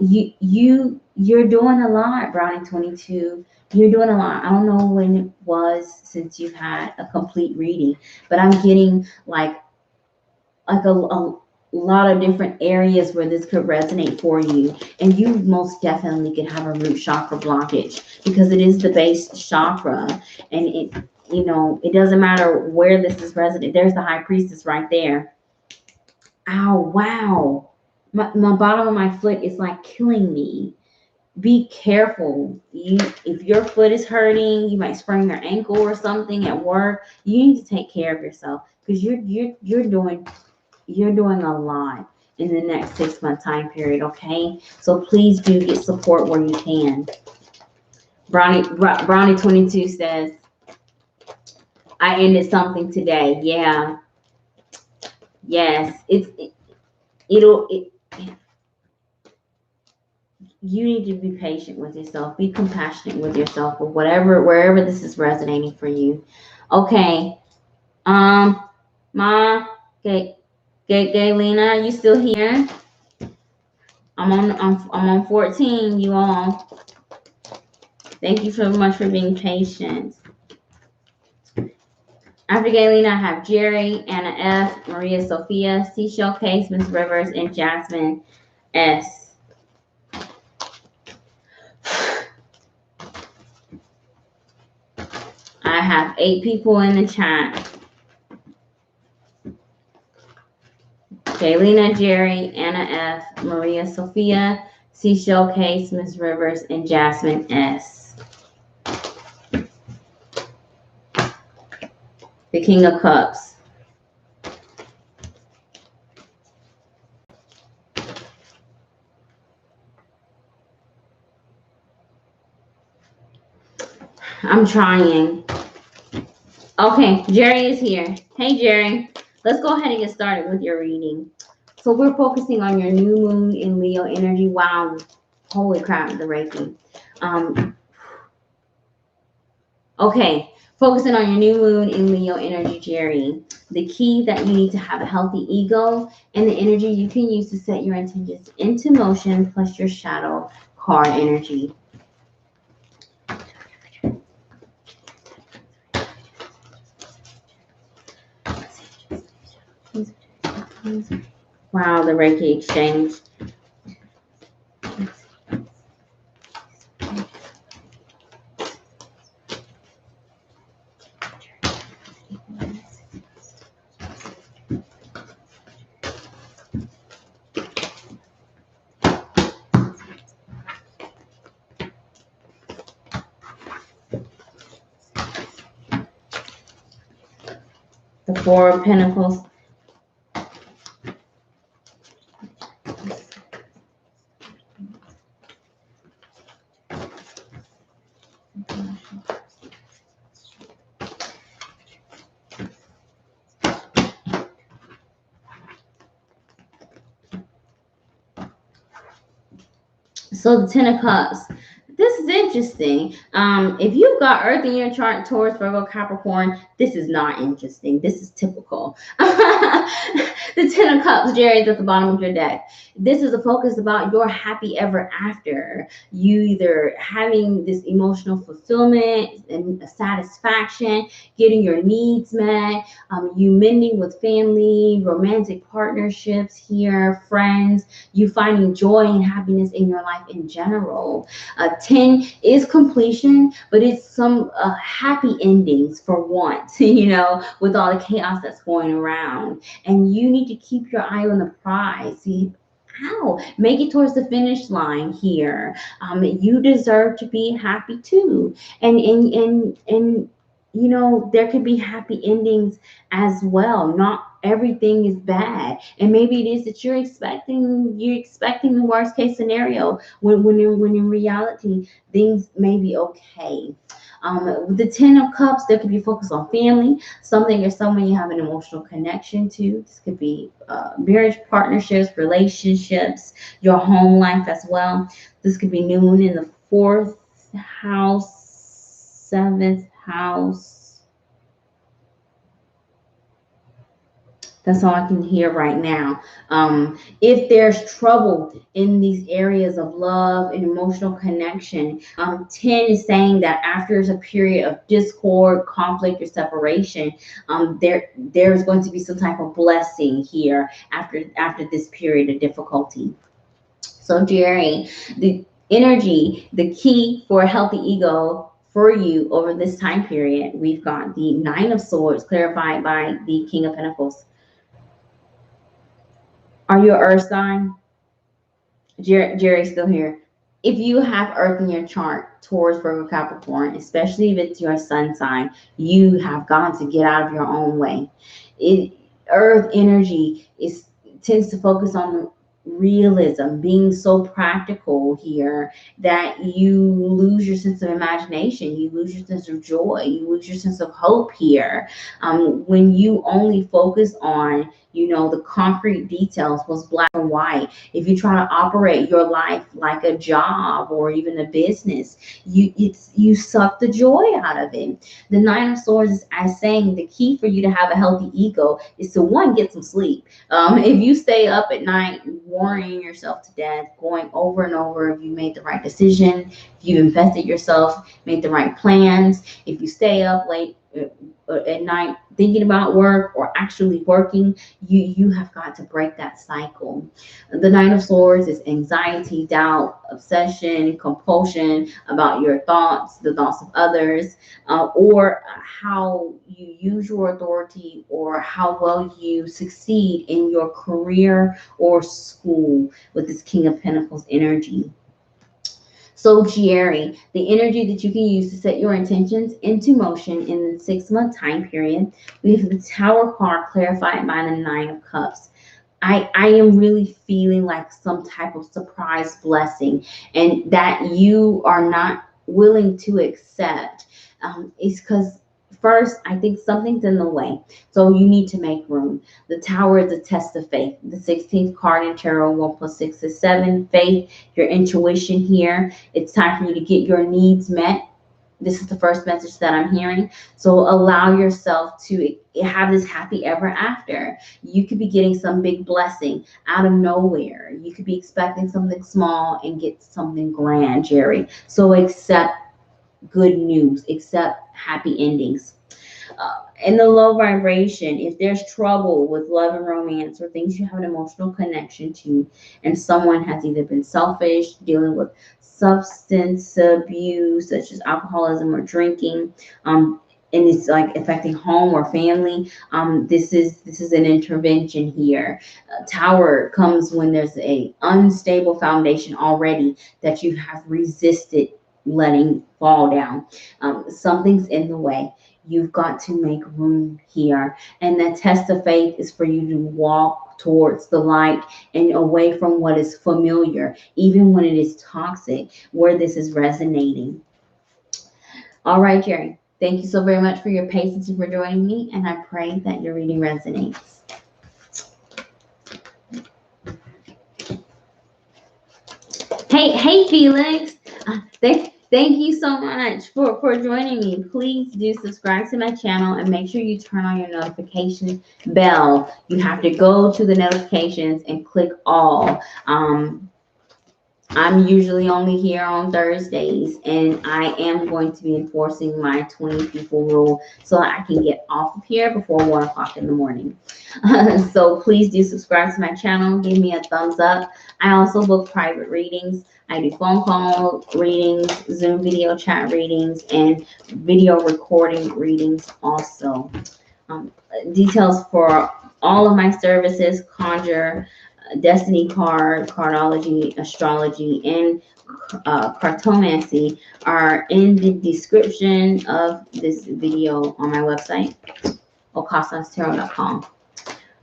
S1: You're doing a lot, Brownie 22. You're doing a lot. I don't know when it was since you've had a complete reading, but I'm getting like a lot of different areas where this could resonate for you, and you most definitely could have a root chakra blockage because it is the base chakra, and it doesn't matter where this is resonant. There's the High Priestess right there. Ow, wow, my bottom of my foot is like killing me. Be careful. If your foot is hurting, you might sprain your ankle or something at work. You need to take care of yourself because you're doing a lot in the next 6 month time period. Okay, so please do get support where you can. Brownie 22 says, I ended something today. Yeah, yes, you need to be patient with yourself, be compassionate with yourself, or wherever this is resonating for you. Okay, Gaylina, you still here? I'm on 14, you all. Thank you so much for being patient. After Gaylina, I have Jerry, Anna F, Maria Sophia, Seashell Case, Miss Rivers, and Jasmine S. I have 8 people in the chat. Gaylina, Jerry, Anna F, Maria Sophia, Seashell Case, Miss Rivers, and Jasmine S. The King of Cups. I'm trying. Okay, Jerry is here. Hey, Jerry. Let's go ahead and get started with your reading. So we're focusing on your new moon in Leo energy. Wow. Holy crap, the Reiki. Okay, focusing on your new moon in Leo energy, Jerry. The key that you need to have a healthy ego and the energy you can use to set your intentions into motion, plus your shadow card energy. Wow, the Reiki exchange. The Four of Pentacles. So the Ten of Cups. This is interesting. If you've got Earth in your chart, Taurus, Virgo, Capricorn, this is not interesting. This is typical. The Ten of Cups, Jerry, is at the bottom of your deck. This is a focus about your happy ever after. You either having this emotional fulfillment and satisfaction, getting your needs met, you mending with family, romantic partnerships here, friends, you finding joy and happiness in your life in general. 10 is completion, but it's some happy endings for once, you know, with all the chaos that's going around. And you need to keep your eye on the prize. See, make it towards the finish line here. You deserve to be happy too. And you know, there could be happy endings as well. Not everything is bad. And maybe it is that you're expecting the worst case scenario when in reality things may be okay. The Ten of Cups, there could be focus on family, something or someone you have an emotional connection to. This could be marriage, partnerships, relationships, your home life as well. This could be new moon in the 4th house, 7th house. That's all I can hear right now. If there's trouble in these areas of love and emotional connection, 10 is saying that after a period of discord, conflict, or separation, there's going to be some type of blessing here after this period of difficulty. So, Jerry, the energy, the key for a healthy ego for you over this time period, we've got the Nine of Swords clarified by the King of Pentacles. Are you an earth sign? Jerry's still here. If you have earth in your chart, Taurus, Virgo, Capricorn, especially if it's your sun sign, you have got to get out of your own way. Earth energy tends to focus on realism, being so practical here that you lose your sense of imagination, you lose your sense of joy, you lose your sense of hope here. When you only focus on, you know, the concrete details, what's black and white. If you try to operate your life like a job or even a business, you suck the joy out of it. The Nine of Swords is as saying the key for you to have a healthy ego is to, one, get some sleep. If you stay up at night worrying yourself to death, going over and over if you made the right decision, if you invested yourself, made the right plans, if you stay up late at night thinking about work or actually working, you have got to break that cycle. The Nine of Swords is anxiety, doubt, obsession, compulsion about your thoughts, the thoughts of others, or how you use your authority or how well you succeed in your career or school with this King of Pentacles energy. So, Jerry, the energy that you can use to set your intentions into motion in the 6-month time period, we have the Tower card clarified by the Nine of Cups. I am really feeling like some type of surprise blessing, and that you are not willing to accept. It's because, first, I think something's in the way. So you need to make room. The Tower is a test of faith. The 16th card in Tarot, 1 + 6 is 7. Faith, your intuition here. It's time for you to get your needs met. This is the first message that I'm hearing. So allow yourself to have this happy ever after. You could be getting some big blessing out of nowhere. You could be expecting something small and get something grand, Jerry. So accept good news, accept happy endings. In the low vibration, if there's trouble with love and romance or things you have an emotional connection to, and someone has either been selfish, dealing with substance abuse such as alcoholism or drinking, and it's like affecting home or family, this is an intervention here. Tower comes when there's a unstable foundation already that you have resisted letting fall down. Something's in the way. you've got to make room here. And the test of faith is for you to walk towards the light and away from what is familiar, even when it is toxic, where this is resonating. All right, Jerry. Thank you so very much for your patience and for joining me, and I pray that your reading resonates. Hey, Felix. Thank you so much for joining me. Please do subscribe to my channel and make sure you turn on your notification bell. You have to go to the notifications and click all. I'm usually only here on Thursdays, and I am going to be enforcing my 20 people rule so I can get off of here before 1 o'clock in the morning. So please do subscribe to my channel. Give me a thumbs up. I also book private readings. I do phone call readings, Zoom video chat readings, and video recording readings also. Details for all of my services, conjure, destiny card, cardology, astrology, and cartomancy are in the description of this video on my website, okaasanstarot.com.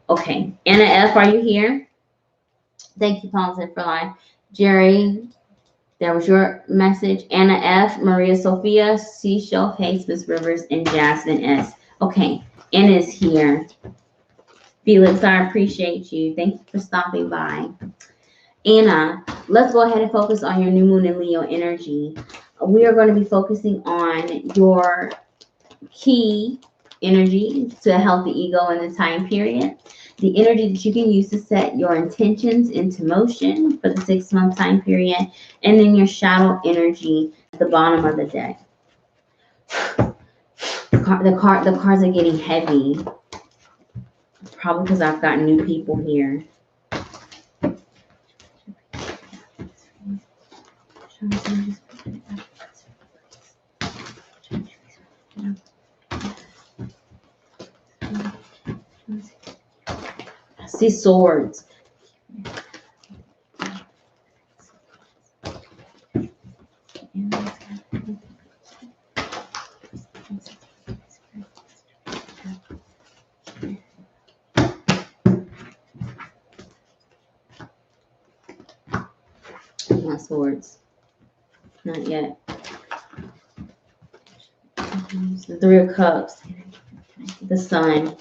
S1: Okay, Anna F., are you here? Thank you, Paulson, for live. Jerry, that was your message. Anna F., Maria Sophia, Seashell, Hayes, Miss Rivers, and Jasmine S. Okay, Anna is here. Felix, I appreciate you. Thank you for stopping by. Anna, let's go ahead and focus on your new moon in Leo energy. We are going to be focusing on your key energy to a healthy ego in the time period, the energy that you can use to set your intentions into motion for the 6-month time period, and then your shadow energy at the bottom of the deck. The cards are getting heavy. Probably because I've got new people here. I see swords. My swords. Not yet. The 3 of Cups. The Sun.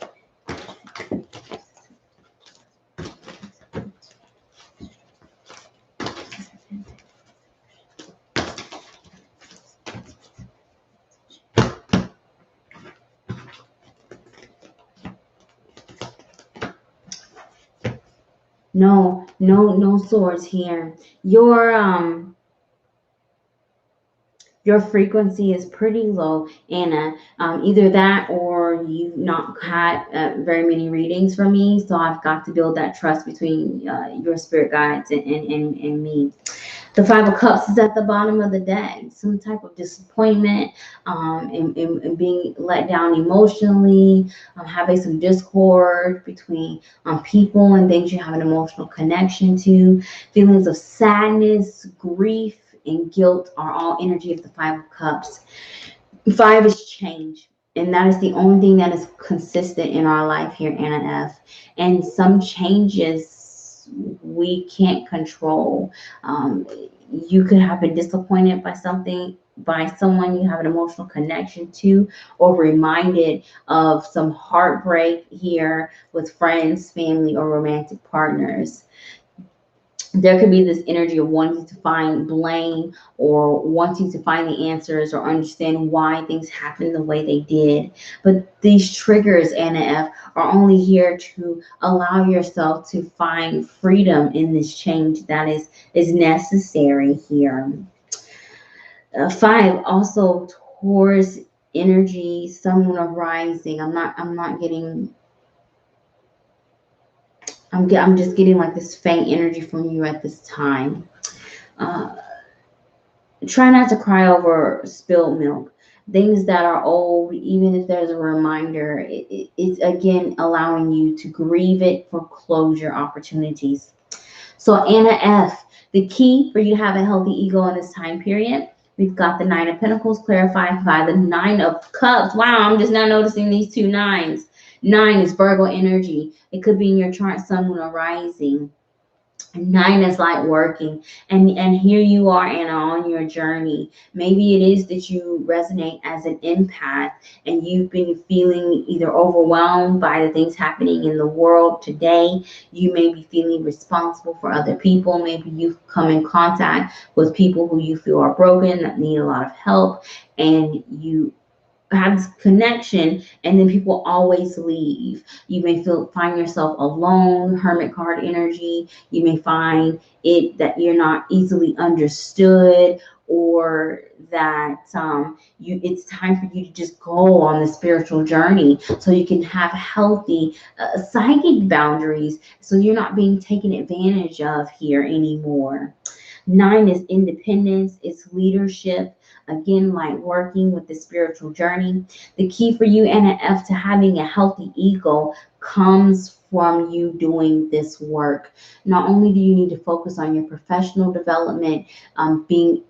S1: No swords here. Your frequency is pretty low, Anna. Either that or you've not had very many readings from me, so I've got to build that trust between your spirit guides and me. The 5 of Cups is at the bottom of the deck. Some type of disappointment, and being let down emotionally, having some discord between people and things you have an emotional connection to. Feelings of sadness, grief, and guilt are all energy of the 5 of Cups. 5 is change, and that is the only thing that is consistent in our life here, Anna F. And some changes we can't control. You could have been disappointed by something, by someone you have an emotional connection to, or reminded of some heartbreak here with friends, family, or romantic partners. There could be this energy of wanting to find blame or wanting to find the answers or understand why things happened the way they did. But these triggers, Anna F., are only here to allow yourself to find freedom in this change that is necessary here. 5 also Taurus energy, Sun, Moon, or rising. I'm just getting like this faint energy from you at this time. Try not to cry over spilled milk. Things that are old, even if there's a reminder, it's again allowing you to grieve it for closure opportunities. So Anna F., the key for you to have a healthy ego in this time period We've got the Nine of Pentacles clarified by the Nine of Cups. Wow, I'm just now noticing these two nines. 9 is Virgo energy. It could be in your chart, sun, moon, or rising. 9 is light working, and here you are and on your journey. Maybe it is that you resonate as an empath and you've been feeling either overwhelmed by the things happening in the world today. You may be feeling responsible for other people. Maybe you've come in contact with people who you feel are broken, that need a lot of help, and you have this connection, and then people always leave. You may find yourself alone, Hermit card energy. You may find it that you're not easily understood, or that it's time for you to just go on the spiritual journey so you can have healthy psychic boundaries, so you're not being taken advantage of here anymore. 9 is independence, it's leadership. Again, like working with the spiritual journey. The key for you, NF, to having a healthy ego comes from you doing this work. Not only do you need to focus on your professional development, being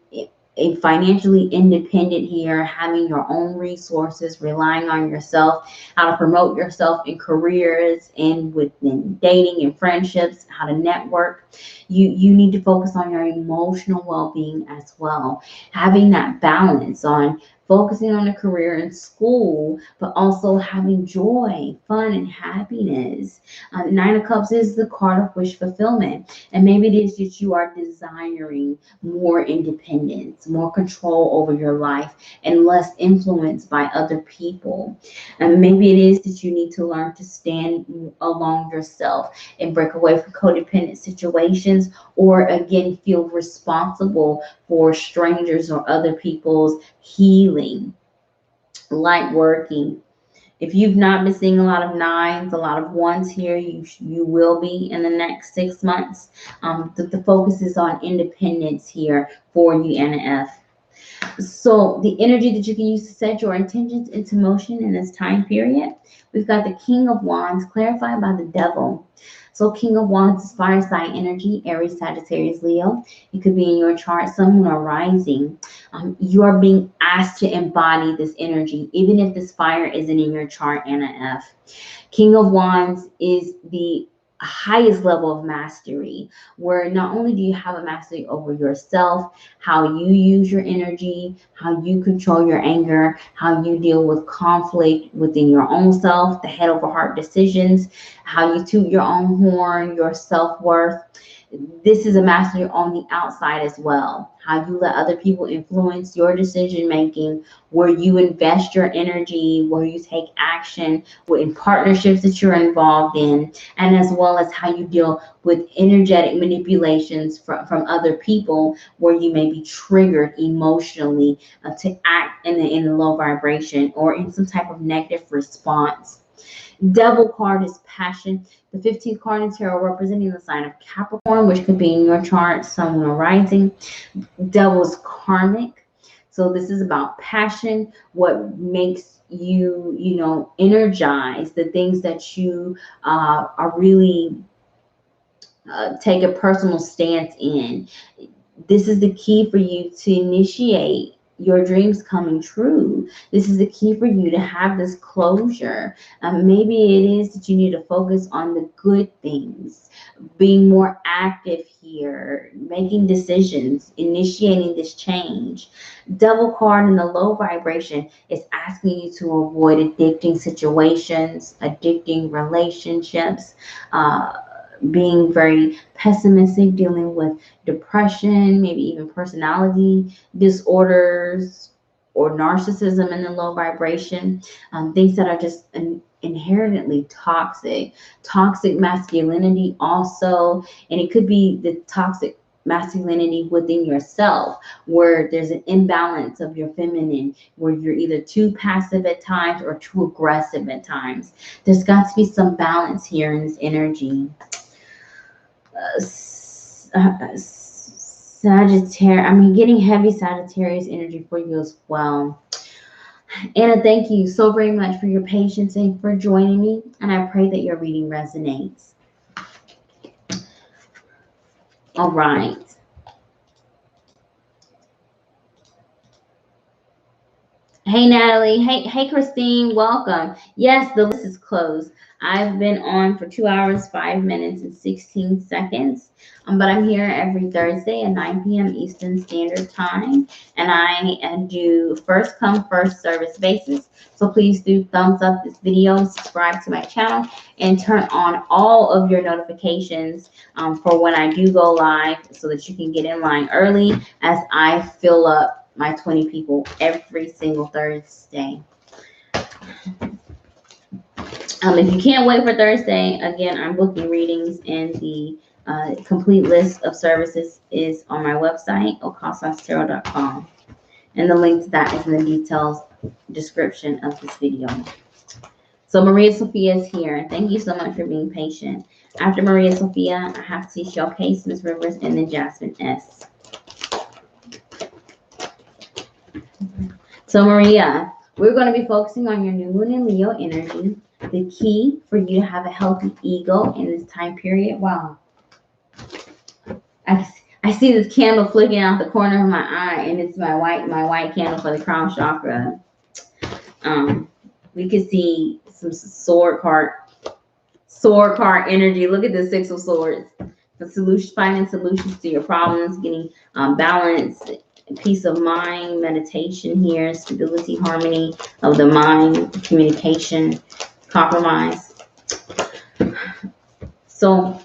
S1: financially independent here, having your own resources, relying on yourself, how to promote yourself in careers and within dating and friendships, how to network. You need to focus on your emotional well-being as well. Having that balance on focusing on a career in school, but also having joy, fun, and happiness. 9 of Cups is the card of wish fulfillment. And maybe it is that you are desiring more independence, more control over your life, and less influenced by other people. And maybe it is that you need to learn to stand alone yourself and break away from codependent situations, or again, feel responsible for strangers or other people's healing. Light working. If you've not been seeing a lot of 9s, a lot of 1s here, you will be in the next 6 months. The focus is on independence here for you, NF. So the energy that you can use to set your intentions into motion in this time period, we've got the King of Wands clarified by the Devil. So King of Wands is fire sign energy, Aries, Sagittarius, Leo. It could be in your chart, sun, moon, or rising. You are being asked to embody this energy, even if this fire isn't in your chart, NF. King of Wands is the highest level of mastery, where not only do you have a mastery over yourself, how you use your energy, how you control your anger, how you deal with conflict within your own self, the head over heart decisions, how you toot your own horn, your self-worth. This is a mastery on the outside as well. How you let other people influence your decision making, where you invest your energy, where you take action in partnerships that you're involved in, and as well as how you deal with energetic manipulations from other people, where you may be triggered emotionally to act in the low vibration or in some type of negative response. Devil card is passion. The 15th card in tarot representing the sign of Capricorn, which could be in your chart, sun, moon, or rising. Devil's karmic. So this is about passion, what makes you, energized, the things that you are really take a personal stance in. This is the key for you to initiate your dreams coming true. This is the key for you to have this closure. Maybe it is that you need to focus on the good things, being more active here, making decisions, initiating this change. Devil card in the low vibration is asking you to avoid addicting situations, addicting relationships, being very pessimistic, dealing with depression, maybe even personality disorders or narcissism in the low vibration, things that are just inherently toxic. Toxic masculinity also, and it could be the toxic masculinity within yourself, where there's an imbalance of your feminine, where you're either too passive at times or too aggressive at times. There's got to be some balance here in this energy. Sagittarius, I'm getting heavy Sagittarius energy for you as well. Anna, thank you so very much for your patience and for joining me, and I pray that your reading resonates. All right. Hey, Natalie. Hey, Christine. Welcome. Yes, the list is closed. I've been on for 2 hours, 5 minutes, and 16 seconds. But I'm here every Thursday at 9 p.m. Eastern Standard Time. And I do first come, first service basis. So please do thumbs up this video, subscribe to my channel, and turn on all of your notifications for when I do go live so that you can get in line early as I fill up my 20 people every single Thursday. If you can't wait for Thursday, again, I'm booking readings, and the complete list of services is on my website, okaasanstarot.com. And the link to that is in the details description of this video. So Maria Sophia is here. Thank you so much for being patient. After Maria Sophia, I have to showcase Miss Rivers and then Jasmine S. So Maria, we're going to be focusing on your new moon in Leo energy, the key for you to have a healthy ego in this time period. Wow. I see this candle flicking out the corner of my eye, and it's my white candle for the crown chakra. We could see some sword card energy. Look at the Six of Swords. Finding solutions to your problems, getting balance, peace of mind, meditation here, stability, harmony of the mind, communication, compromise. So,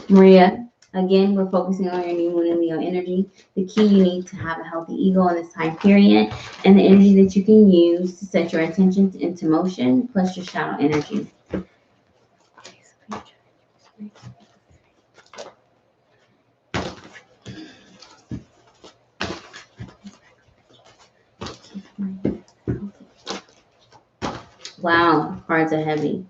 S1: Maria, again, we're focusing on your new moon in Leo energy. The key you need to have a healthy ego in this time period, and the energy that you can use to set your intentions into motion, plus your shadow energy. Wow, cards are heavy.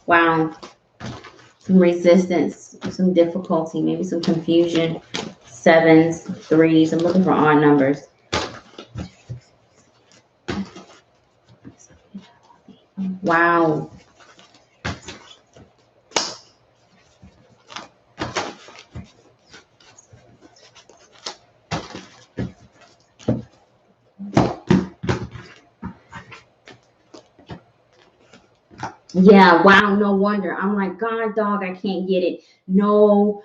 S1: Wow. Some resistance, some difficulty, maybe some confusion. 7s, 3s. I'm looking for odd numbers. Wow. Yeah, wow, no wonder. I'm like, God, dog, I can't get it. No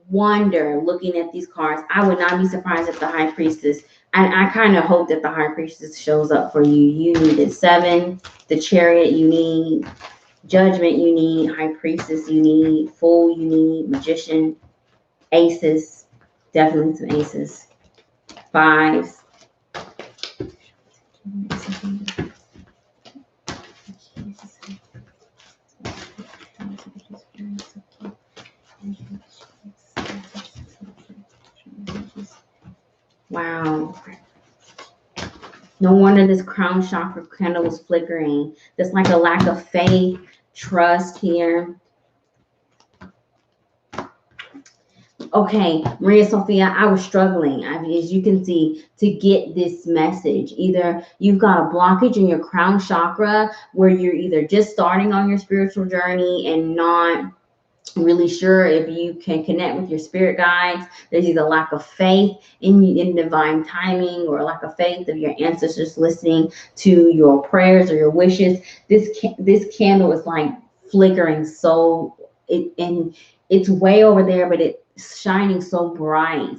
S1: wonder, looking at these cards, I would not be surprised if the High Priestess, and I kind of hope that the High Priestess shows up for you. You needed 7, the Chariot, you need Judgment, you need High Priestess, you need Fool, you need Magician, Aces, definitely some Aces, 5s. Wow. No wonder this crown chakra candle was flickering. There's like a lack of faith, trust here. Okay, Maria Sophia, I was struggling, as you can see, to get this message. Either you've got a blockage in your crown chakra where you're either just starting on your spiritual journey and not really sure if you can connect with your spirit guides. There's either lack of faith in divine timing, or lack of faith of your ancestors listening to your prayers or your wishes. This candle is like flickering, so it's way over there, but it's shining so bright.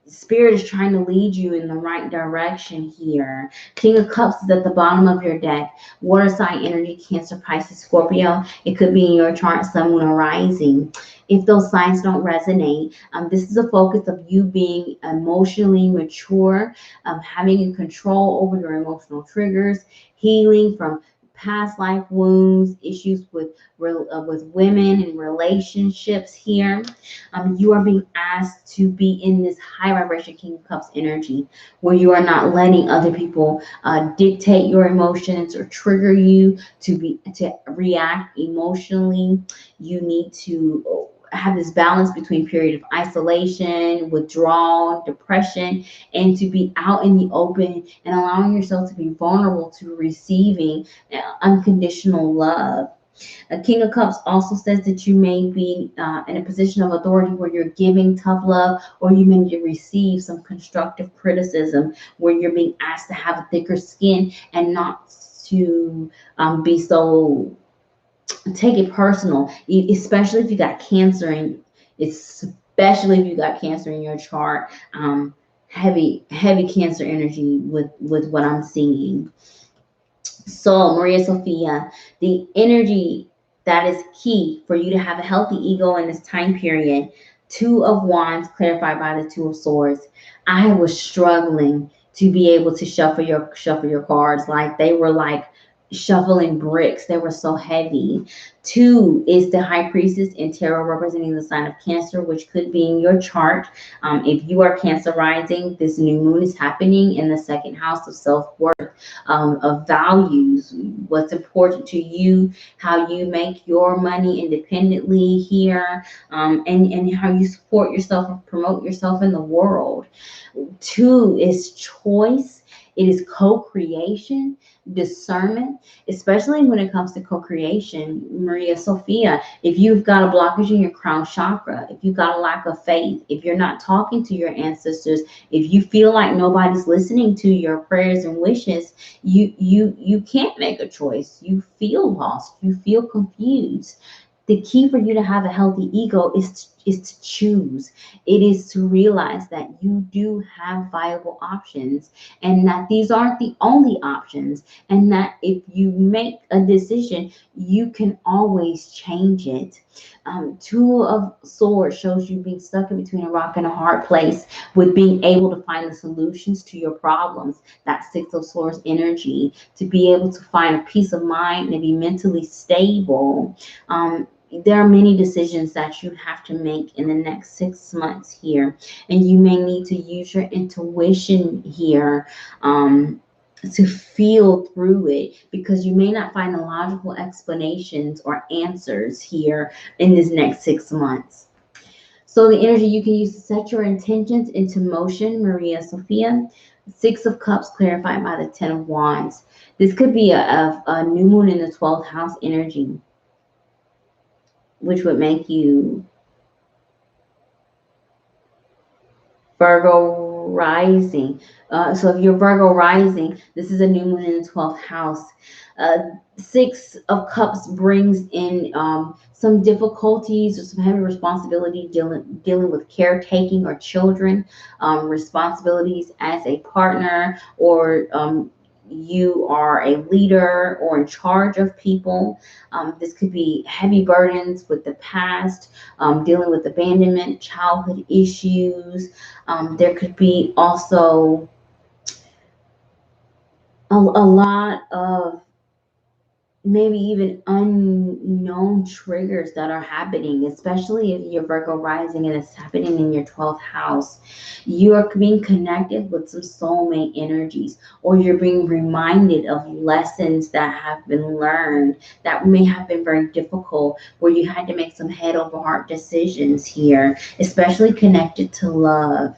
S1: Spirit is trying to lead you in the right direction here. King of Cups is at the bottom of your deck. Water sign energy, Cancer, Pisces, Scorpio. It could be in your chart, Sun, Moon, or Rising. If those signs don't resonate, this is a focus of you being emotionally mature, having control over your emotional triggers, healing from past life wounds, issues with women and relationships here. You are being asked to be in this high vibration King of Cups energy, where you are not letting other people dictate your emotions or trigger you to react emotionally. You need to have this balance between period of isolation, withdrawal, depression, and to be out in the open and allowing yourself to be vulnerable to receiving unconditional love. A King of Cups also says that you may be in a position of authority where you're giving tough love, or you may receive some constructive criticism where you're being asked to have a thicker skin and not to be so, take it personal, especially if you got cancer in, especially if you got cancer in your chart. Heavy cancer energy with what I'm seeing. So, Maria Sophia, the energy that is key for you to have a healthy ego in this time period. Two of Wands clarified by the Two of Swords. I was struggling to be able to shuffle your cards. Like, they were like shuffling bricks. They were so heavy. Two is the High Priestess in tarot, representing the sign of Cancer, which could be in your chart. If you are Cancer rising, this new moon is happening in the second house of self-worth, of values, what's important to you, how you make your money independently here, and how you support yourself and promote yourself in the world. Two is choice. It is co-creation, discernment, especially when it comes to co-creation. Maria Sophia, if you've got a blockage in your crown chakra, if you've got a lack of faith, if you're not talking to your ancestors, if you feel like nobody's listening to your prayers and wishes, you can't make a choice. You feel lost. You feel confused. The key for you to have a healthy ego is to choose. It is to realize that you do have viable options, and that these aren't the only options, and that if you make a decision, you can always change it. Two of Swords shows you being stuck in between a rock and a hard place with being able to find the solutions to your problems. That Six of Swords energy, to be able to find a peace of mind and be mentally stable. There are many decisions that you have to make in the next 6 months here, and you may need to use your intuition here to feel through it, because you may not find the logical explanations or answers here in this next 6 months. So the energy you can use to set your intentions into motion, Maria Sophia. Six of Cups clarified by the Ten of Wands. This could be a new moon in the 12th house energy, which would make you Virgo rising. So if you're Virgo rising, this is a new moon in the 12th house. Six of Cups brings in some difficulties or some heavy responsibility dealing with caretaking or children, responsibilities as a partner, or you are a leader or in charge of people. This could be heavy burdens with the past, dealing with abandonment, childhood issues. There could be also a lot of maybe even unknown triggers that are happening, especially if you're Virgo rising and it's happening in your 12th house. You are being connected with some soulmate energies, or you're being reminded of lessons that have been learned that may have been very difficult, where you had to make some head over heart decisions here, especially connected to love.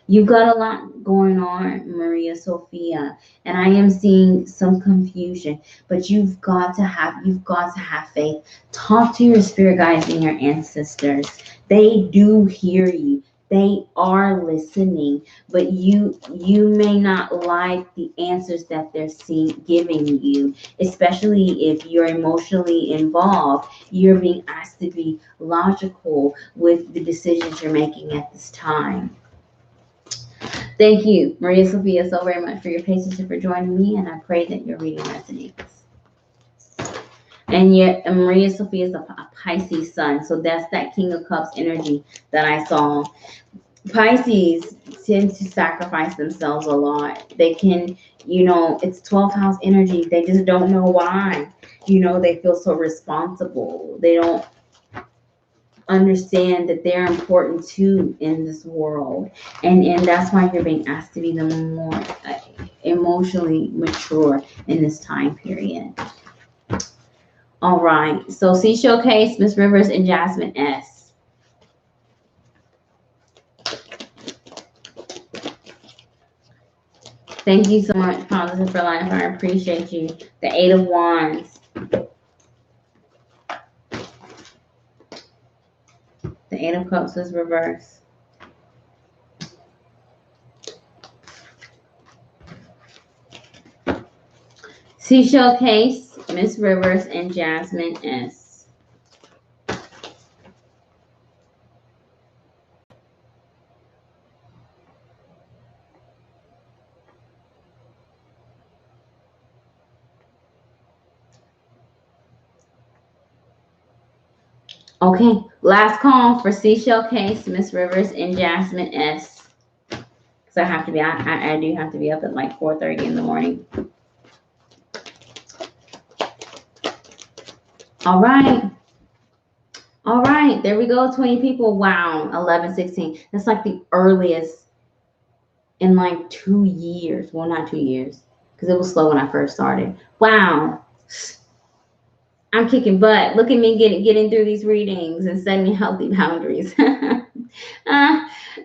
S1: You've got a lot going on, Maria Sophia, and I am seeing some confusion, but you've got to have faith. Talk to your spirit guides and your ancestors. They do hear you. They are listening, but you may not like the answers that they're giving you, especially if you're emotionally involved. You're being asked to be logical with the decisions you're making at this time. Thank you, Maria Sophia, so very much for your patience and for joining me, and I pray that your reading resonates. And yet, Maria Sophia is a Pisces sun, so that's that King of Cups energy that I saw. Pisces tend to sacrifice themselves a lot. They can, it's 12th house energy. They just don't know why. They feel so responsible. They don't understand that they're important too in this world, and that's why you're being asked to be the more emotionally mature in this time period. All right, so C Showcase, Miss Rivers and Jasmine S. Thank you so much, Positive for Life. I appreciate you. The Eight of Wands. The Eight of Cups is reversed. Seashell Case, Miss Rivers, and Jasmine S. Okay, last call for Seashell Case, Miss Rivers, and Jasmine S. Because I have to be, I do have to be up at like 4:30 in the morning. All right. All right, there we go, 20 people. Wow, 11:16. That's like the earliest in like 2 years. Well, not 2 years, because it was slow when I first started. Wow. I'm kicking butt. Look at me getting through these readings and setting healthy boundaries.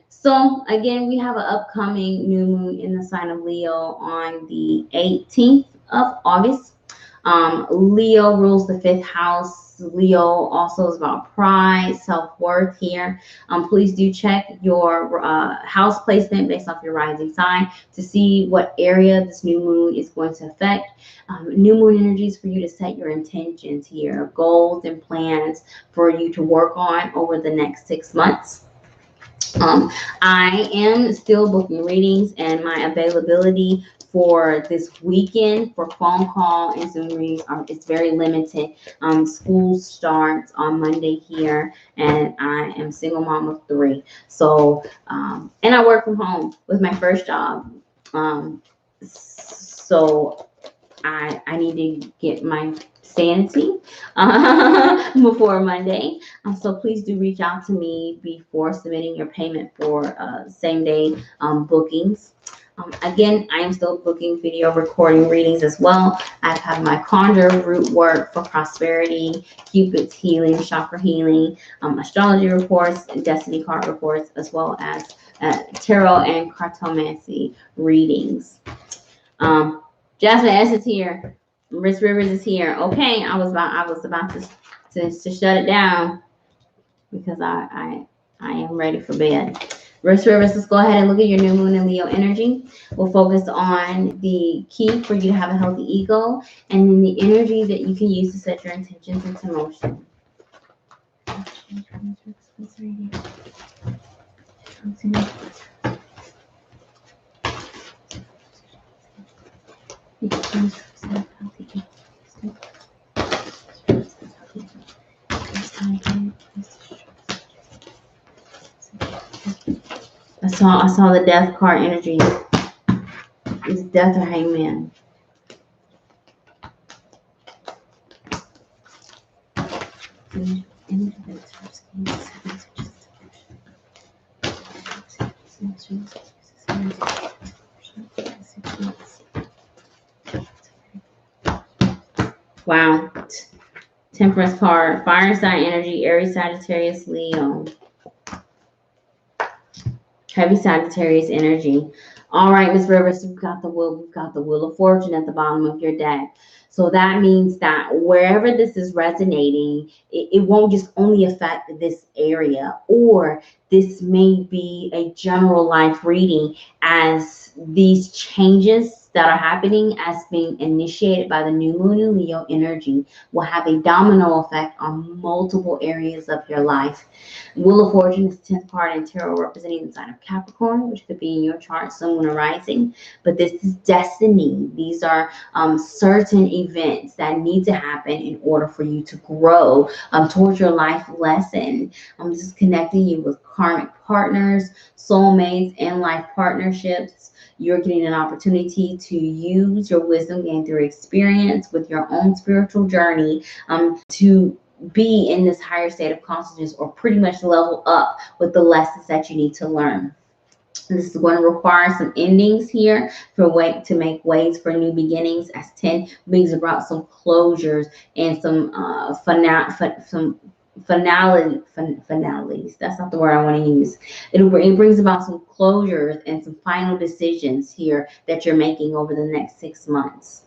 S1: So again, we have an upcoming new moon in the sign of Leo on the 18th of August. Leo rules the 5th house. Leo also is about pride, self-worth here. Please do check your house placement based off your rising sign to see what area this new moon is going to affect. New moon energies for you to set your intentions here, goals and plans for you to work on over the next 6 months. I am still booking readings, and my availability for this weekend for phone call and Zoom readings is very limited. School starts on Monday here, and I am single mom of 3. So, and I work from home with my first job. So I need to get my sanity before Monday. So please do reach out to me before submitting your payment for same day bookings. Again, I am still booking video recording readings as well. I have my conjure root work for prosperity, Cupid's healing, chakra healing, astrology reports, destiny card reports, as well as tarot and cartomancy readings. Jasmine S is here. Miss Rivers is here. Okay, I was about to shut it down because I am ready for bed. Miss Rivers, let's go ahead and look at your new moon and Leo energy. We'll focus on the key for you to have a healthy ego, and then the energy that you can use to set your intentions into motion. I saw the death card energy. It's death or hangman. Wow. Temperance card. Fire sign energy. Aries, Sagittarius, Leo. Heavy Sagittarius energy. All right, Miss Rivers, we've got the Wheel of Fortune at the bottom of your deck. So that means that wherever this is resonating, it won't just only affect this area, or this may be a general life reading as these changes that are happening as being initiated by the new moon in Leo energy will have a domino effect on multiple areas of your life. Wheel of Fortune is the 10th card in tarot, representing the sign of Capricorn, which could be in your chart, sun, moon, or rising. But this is destiny. These are certain events that need to happen in order for you to grow towards your life lesson. This is connecting you with karmic partners, soulmates, and life partnerships. You're getting an opportunity to use your wisdom gained through experience with your own spiritual journey to be in this higher state of consciousness, or pretty much level up with the lessons that you need to learn. This is going to require some endings here to make ways for new beginnings, as 10 brings about some closures and some finales. That's not the word I want to use. It brings about some closures and some final decisions here that you're making over the next 6 months.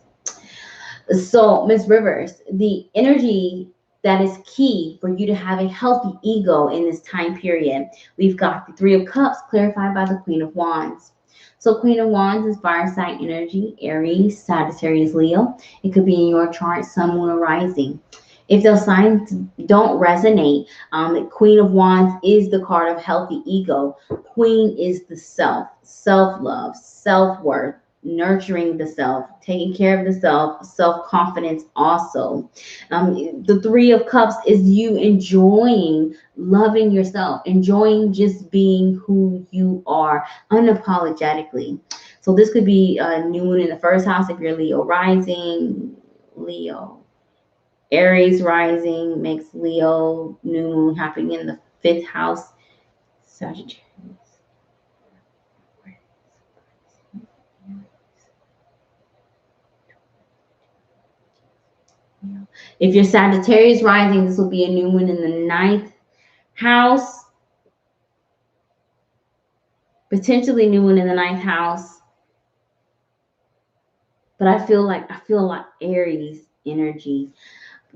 S1: So, Miss Rivers, the energy that is key for you to have a healthy ego in this time period. We've got the Three of Cups clarified by the Queen of Wands. So Queen of Wands is fire sign energy, Aries, Sagittarius, Leo. It could be in your chart, sun, moon, or rising. If those signs don't resonate, Queen of Wands is the card of healthy ego. Queen is the self, self-love, self-worth, nurturing the self, taking care of the self, self-confidence also. The Three of Cups is you enjoying loving yourself, enjoying just being who you are unapologetically. So this could be a new moon in the first house if you're Leo rising, Leo. Aries rising makes Leo new moon happening in the 5th house. Sagittarius. If you're Sagittarius rising, this will be a new moon in the 9th house. Potentially new moon in the 9th house. But I feel a lot Aries energy.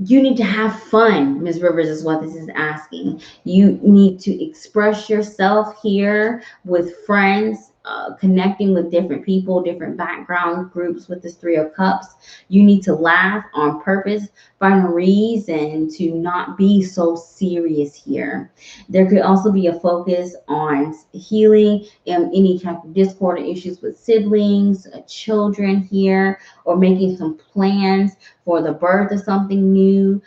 S1: You need to have fun, Ms. Rivers is what this is asking. You need to express yourself here with friends, connecting with different people, different background groups with this Three of Cups. You need to laugh on purpose, find a reason to not be so serious here. There could also be a focus on healing any type of discord or issues with siblings, children here, or making some plans for the birth of something new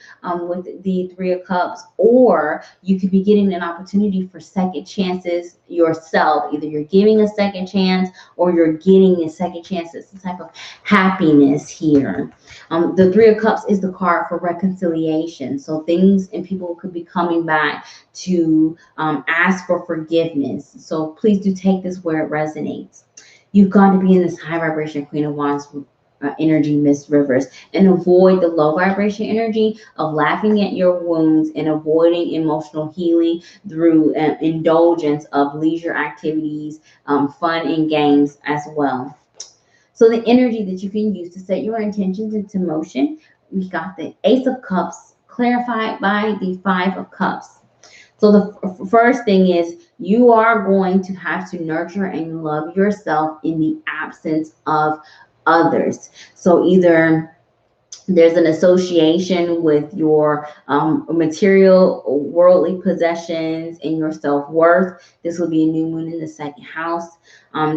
S1: with the Three of Cups. Or you could be getting an opportunity for second chances yourself. Either you're giving a second chance or you're getting a second chance. It's a type of happiness here. The Three of Cups is the card for reconciliation. So things and people could be coming back to ask for forgiveness. So please do take this where it resonates. You've got to be in this high vibration Queen of Wands energy, Miss Rivers, and avoid the low vibration energy of laughing at your wounds and avoiding emotional healing through indulgence of leisure activities, fun and games as well. So the energy that you can use to set your intentions into motion, we got the Ace of Cups clarified by the Five of Cups. So the first thing is you are going to have to nurture and love yourself in the absence of others. So either there's an association with your material, worldly possessions, and your self-worth. This will be a new moon in the 2nd house.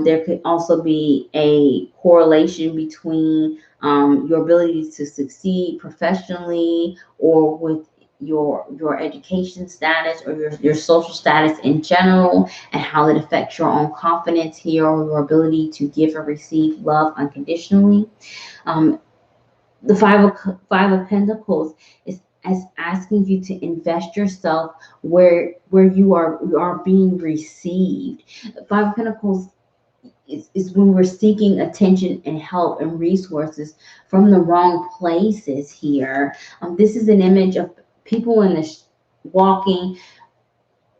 S1: There could also be a correlation between your ability to succeed professionally or with your education status or your social status in general, and how it affects your own confidence here or your ability to give or receive love unconditionally. The Five of Pentacles is as asking you to invest yourself where you are being received. Five of Pentacles is when we're seeking attention and help and resources from the wrong places here. This is an image of people in the walking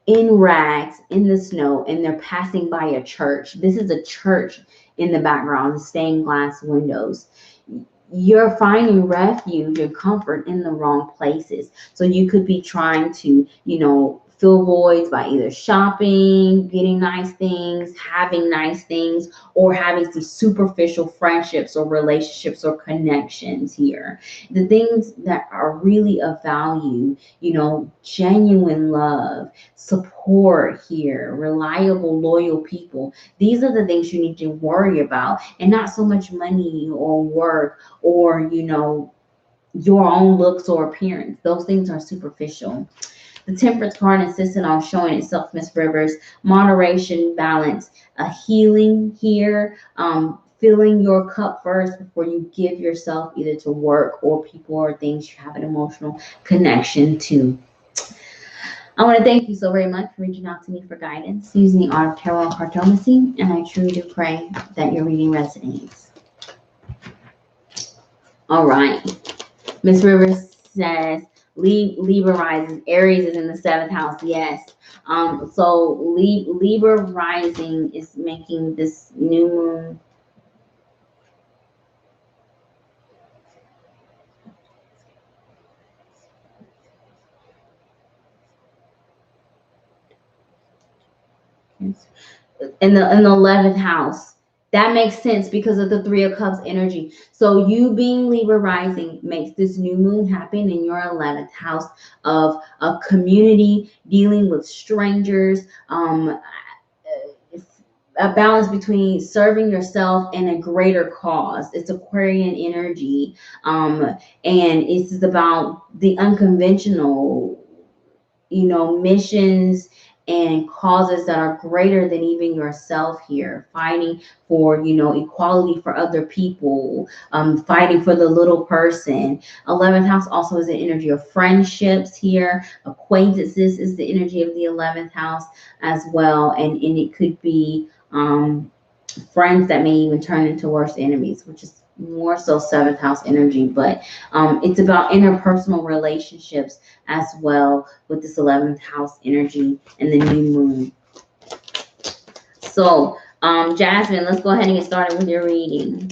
S1: in rags in the snow, and they're passing by a church. This is a church in the background, stained glass windows. You're finding refuge and comfort in the wrong places. So you could be trying to, fill voids by either shopping, getting nice things, having nice things, or having some superficial friendships or relationships or connections here. The things that are really of value, genuine love, support here, reliable, loyal people. These are the things you need to worry about, and not so much money or work or, your own looks or appearance. Those things are superficial. The Temperance card insisted on showing itself, Miss Rivers. Moderation, balance, a healing here, filling your cup first before you give yourself either to work or people or things you have an emotional connection to. I want to thank you so very much for reaching out to me for guidance using the art of tarot and cartomancy, and I truly do pray that your reading resonates. All right. Miss Rivers says, Libra rising. Aries is in the 7th house. Yes. So Libra rising is making this new moon. in the 11th house. That makes sense because of the 3 of Cups energy. So you being Libra rising makes this new moon happen in your 11th house of a community, dealing with strangers, a balance between serving yourself and a greater cause. It's Aquarian energy, and it's about the unconventional, missions and causes that are greater than even yourself here, fighting for, equality for other people, fighting for the little person. 11th house also is the energy of friendships here. Acquaintances is the energy of the 11th house as well. And it could be friends that may even turn into worse enemies, which is more so 7th house energy, but it's about interpersonal relationships as well with this 11th house energy and the new moon. So Jasmine, let's go ahead and get started with your reading.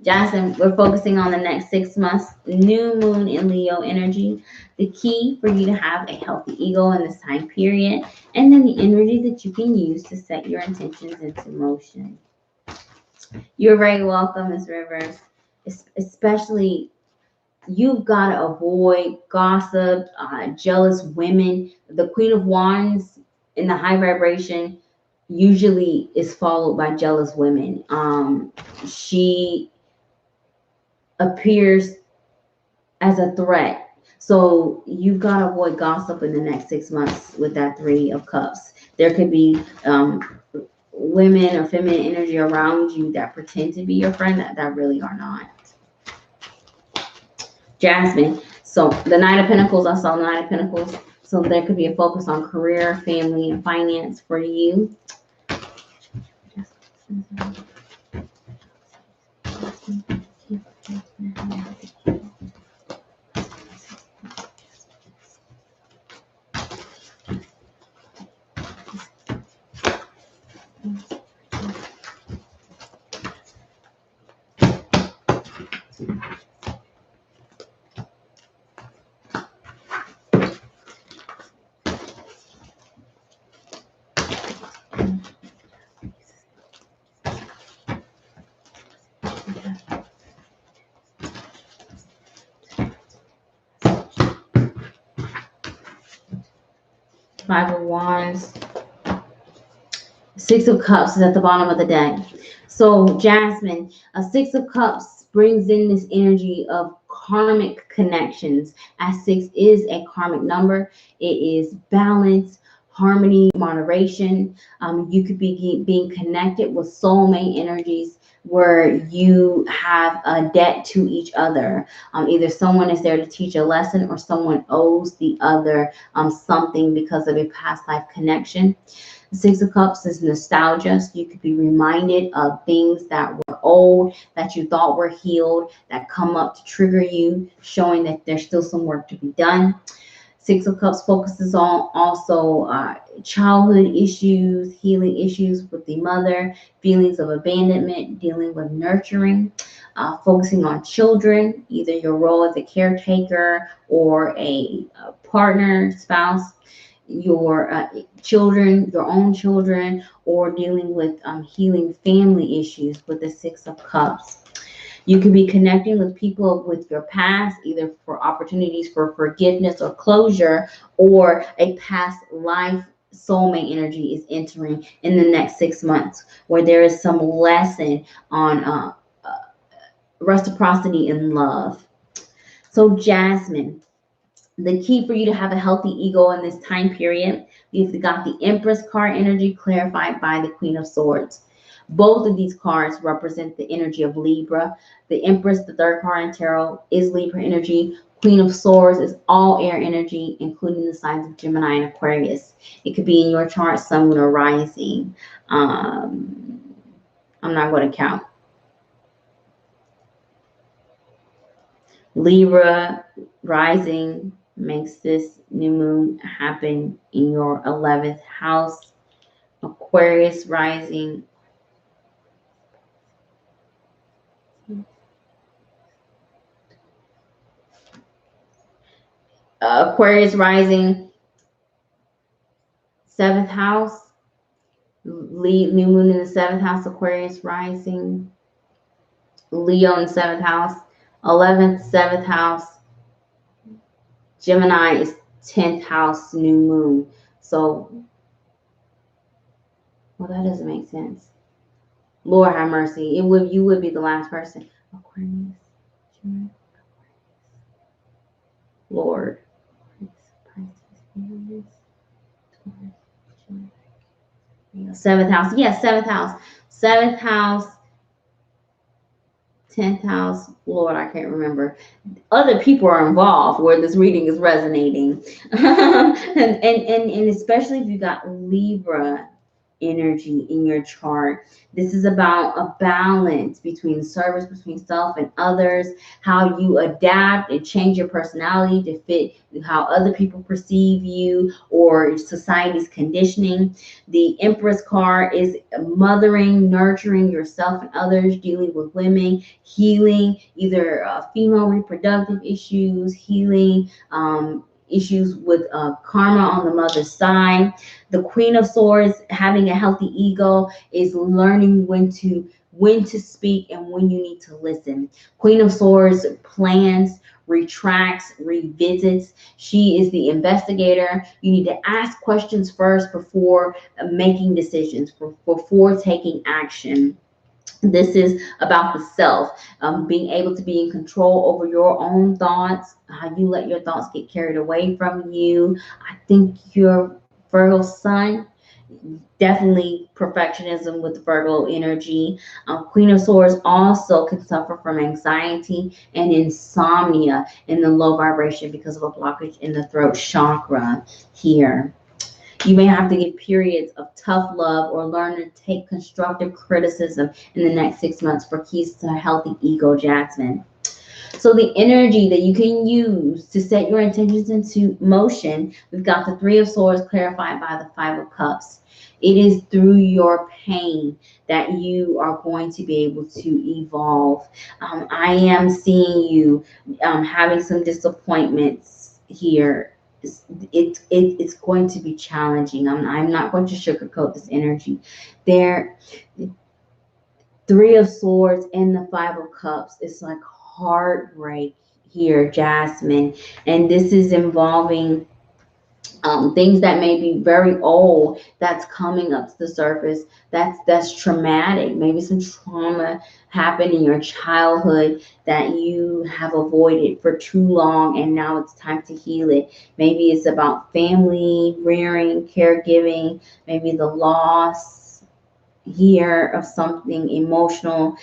S1: Jasmine, we're focusing on the next 6 months, new moon in Leo energy, the key for you to have a healthy ego in this time period, and then the energy that you can use to set your intentions into motion. You're very welcome, Ms. Rivers. Especially, you've got to avoid gossip, jealous women. The Queen of Wands in the high vibration usually is followed by jealous women. She appears as a threat. So you've got to avoid gossip in the next 6 months with that 3 of Cups. There could be women or feminine energy around you that pretend to be your friend that really are not. Jasmine, so the Knight of Pentacles, I saw the Knight of Pentacles. So there could be a focus on career, family, and finance for you. 5 of Wands. 6 of Cups is at the bottom of the deck. So Jasmine, a 6 of Cups brings in this energy of karmic connections, as 6 is a karmic number. It is balance, harmony, moderation. You could be being connected with soulmate energies where you have a debt to each other. Either someone is there to teach a lesson or someone owes the other something because of a past life connection. The 6 of Cups is nostalgia. So you could be reminded of things that were old, that you thought were healed, that come up to trigger you, showing that there's still some work to be done. 6 of Cups focuses on also childhood issues, healing issues with the mother, feelings of abandonment, dealing with nurturing, focusing on children, either your role as a caretaker or a partner, spouse, your children, your own children, or dealing with healing family issues with the 6 of Cups. You can be connecting with people with your past, either for opportunities for forgiveness or closure, or a past life soulmate energy is entering in the next 6 months, where there is some lesson on reciprocity and love. So Jasmine, the key for you to have a healthy ego in this time period, you've got the Empress card energy clarified by the Queen of Swords. Both of these cards represent the energy of Libra. The Empress, the 3rd card in tarot, is Libra energy. Queen of Swords is all air energy, including the signs of Gemini and Aquarius. It could be in your chart, Sun, Moon, or Rising. I'm not going to count. Libra rising makes this new moon happen in your 11th house. Aquarius rising. Aquarius rising 7th house, new moon in the 7th house, Aquarius rising, Leo in the 7th house, 11th, 7th house, Gemini is 10th house, new moon. So, well, that doesn't make sense. Lord have mercy. You would be the last person. Aquarius, Gemini, Lord. Seventh house. Yes, 7th house. 7th house, 10th house. Lord, I can't remember. Other people are involved where this reading is resonating. and especially if you got Libra energy in your chart. This is about a balance between service, between self and others, how you adapt and change your personality to fit how other people perceive you or society's conditioning. The Empress card is mothering, nurturing yourself and others, dealing with women, healing either female reproductive issues, healing issues with karma on the mother's side. The Queen of Swords, having a healthy ego, is learning when to speak and when you need to listen. Queen of Swords plans, retracts, revisits. She is the investigator. You need to ask questions first before making decisions, before taking action. This is about the self, being able to be in control over your own thoughts, how you let your thoughts get carried away from you. I think your Virgo sun, definitely perfectionism with Virgo energy. Queen of Swords also can suffer from anxiety and insomnia in the low vibration because of a blockage in the throat chakra here. You may have to give periods of tough love or learn to take constructive criticism in the next 6 months for keys to a healthy ego, Jasmine. So the energy that you can use to set your intentions into motion, we've got the 3 of Swords clarified by the 5 of Cups. It is through your pain that you are going to be able to evolve. I am seeing you having some disappointments here. It's going to be challenging. I'm not going to sugarcoat this energy. There, 3 of Swords and the 5 of Cups. It's like heartbreak here, Jasmine. And this is involving things that may be very old that's coming up to the surface. That's traumatic. Maybe some trauma happened in your childhood that you have avoided for too long, and now it's time to heal it. Maybe it's about family, rearing, caregiving, maybe the loss here of something emotional,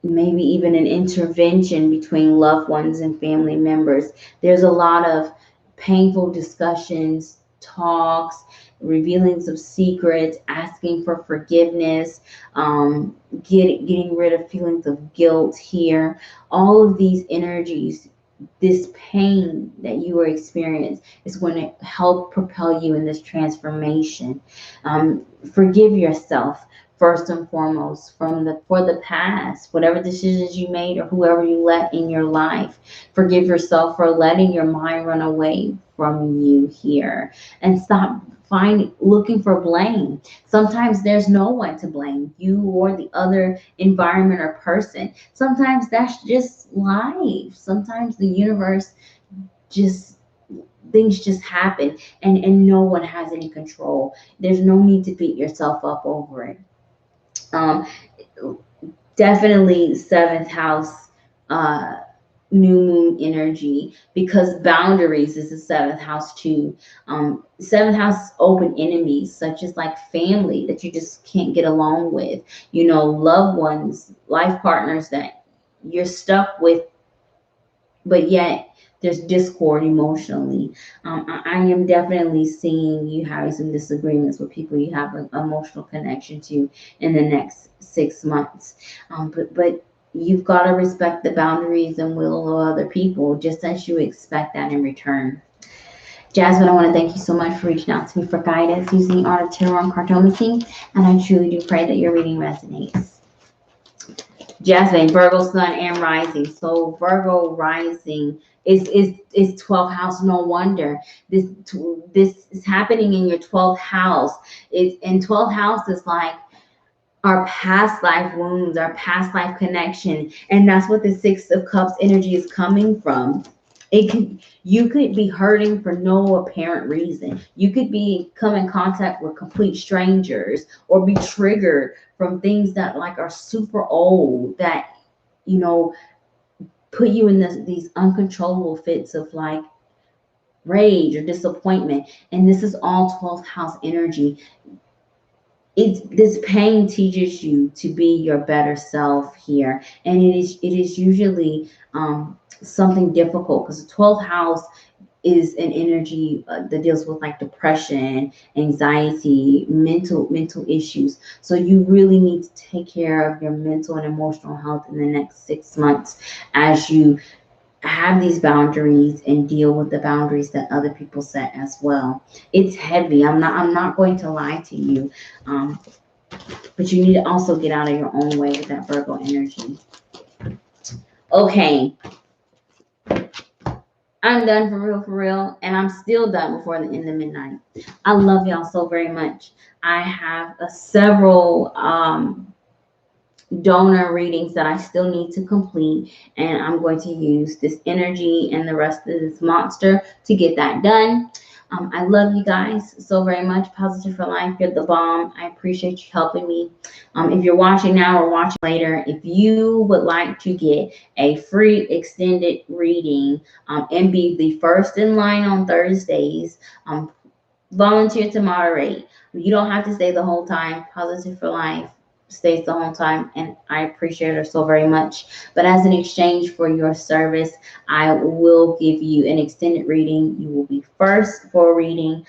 S1: maybe even an intervention between loved ones and family members. There's a lot of painful discussions, talks, revealings of secrets, asking for forgiveness, getting rid of feelings of guilt here. All of these energies, this pain that you are experiencing is going to help propel you in this transformation. Forgive yourself first and foremost for the past, whatever decisions you made or whoever you let in your life. Forgive yourself for letting your mind run away from you here, and stop looking for blame. Sometimes there's no one to blame, you or the other environment or person. Sometimes that's just life. Sometimes the universe things just happen, and no one has any control. There's no need to beat yourself up over it. Definitely 7th house new moon energy, because boundaries is the 7th house too. 7th house open enemies, such as like family that you just can't get along with, loved ones, life partners that you're stuck with, but yet there's discord emotionally. I am definitely seeing you having some disagreements with people you have an emotional connection to in the next 6 months. But you've got to respect the boundaries and will of other people, just as you expect that in return. Jasmine, I want to thank you so much for reaching out to me for guidance using the art of tarot and cartomancy, and I truly do pray that your reading resonates. Jasmine, Virgo sun and rising. So Virgo rising is 12th house. No wonder this is happening in your 12th house. It's in 12th house is like our past life wounds, our past life connection, and that's what the Six of Cups energy is coming from. You could be hurting for no apparent reason. You could be come in contact with complete strangers or be triggered from things that like are super old that put you in these uncontrollable fits of like rage or disappointment. And this is all 12th house energy. This pain teaches you to be your better self here, and it is usually something difficult because the 12th house is an energy that deals with like depression, anxiety, mental issues. So you really need to take care of your mental and emotional health in the next 6 months as you have these boundaries and deal with the boundaries that other people set as well. It's heavy. I'm not going to lie to you. But you need to also get out of your own way with that Virgo energy. Okay. I'm done for real. And I'm still done before the end of midnight. I love y'all so very much. I have several donor readings that I still need to complete. And I'm going to use this energy and the rest of this monster to get that done. I love you guys so very much. Positive for life. You're the bomb. I appreciate you helping me. If you're watching now or watching later, if you would like to get a free extended reading and be the first in line on Thursdays, volunteer to moderate. You don't have to stay the whole time. Positive for life stays the whole time, and I appreciate her so very much. But as an exchange for your service, I will give you an extended reading. You will be first for a reading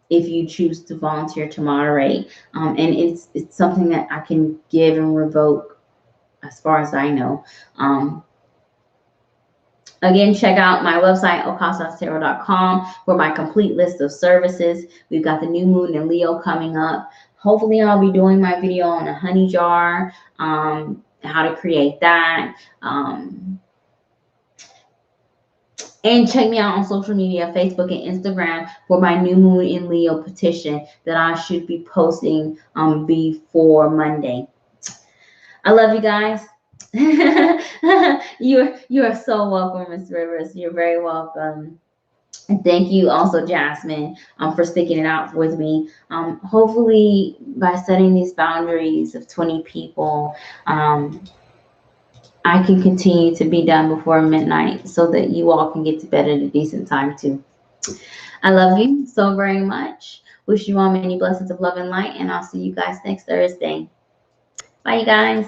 S1: if you choose to volunteer to moderate, and it's something that I can give and revoke as far as I know. Again, check out my website, okaasanstarot.com, for my complete list of services. We've got the new moon in Leo coming up. Hopefully, I'll be doing my video on a honey jar, how to create that. And check me out on social media, Facebook and Instagram, for my new moon in Leo petition that I should be posting before Monday. I love you guys. You are so welcome, Miss Rivers. You're very welcome. And thank you also, Jasmine, for sticking it out with me. Hopefully, by setting these boundaries of 20 people, I can continue to be done before midnight so that you all can get to bed at a decent time too. I love you so very much. Wish you all many blessings of love and light, and I'll see you guys next Thursday. Bye, you guys.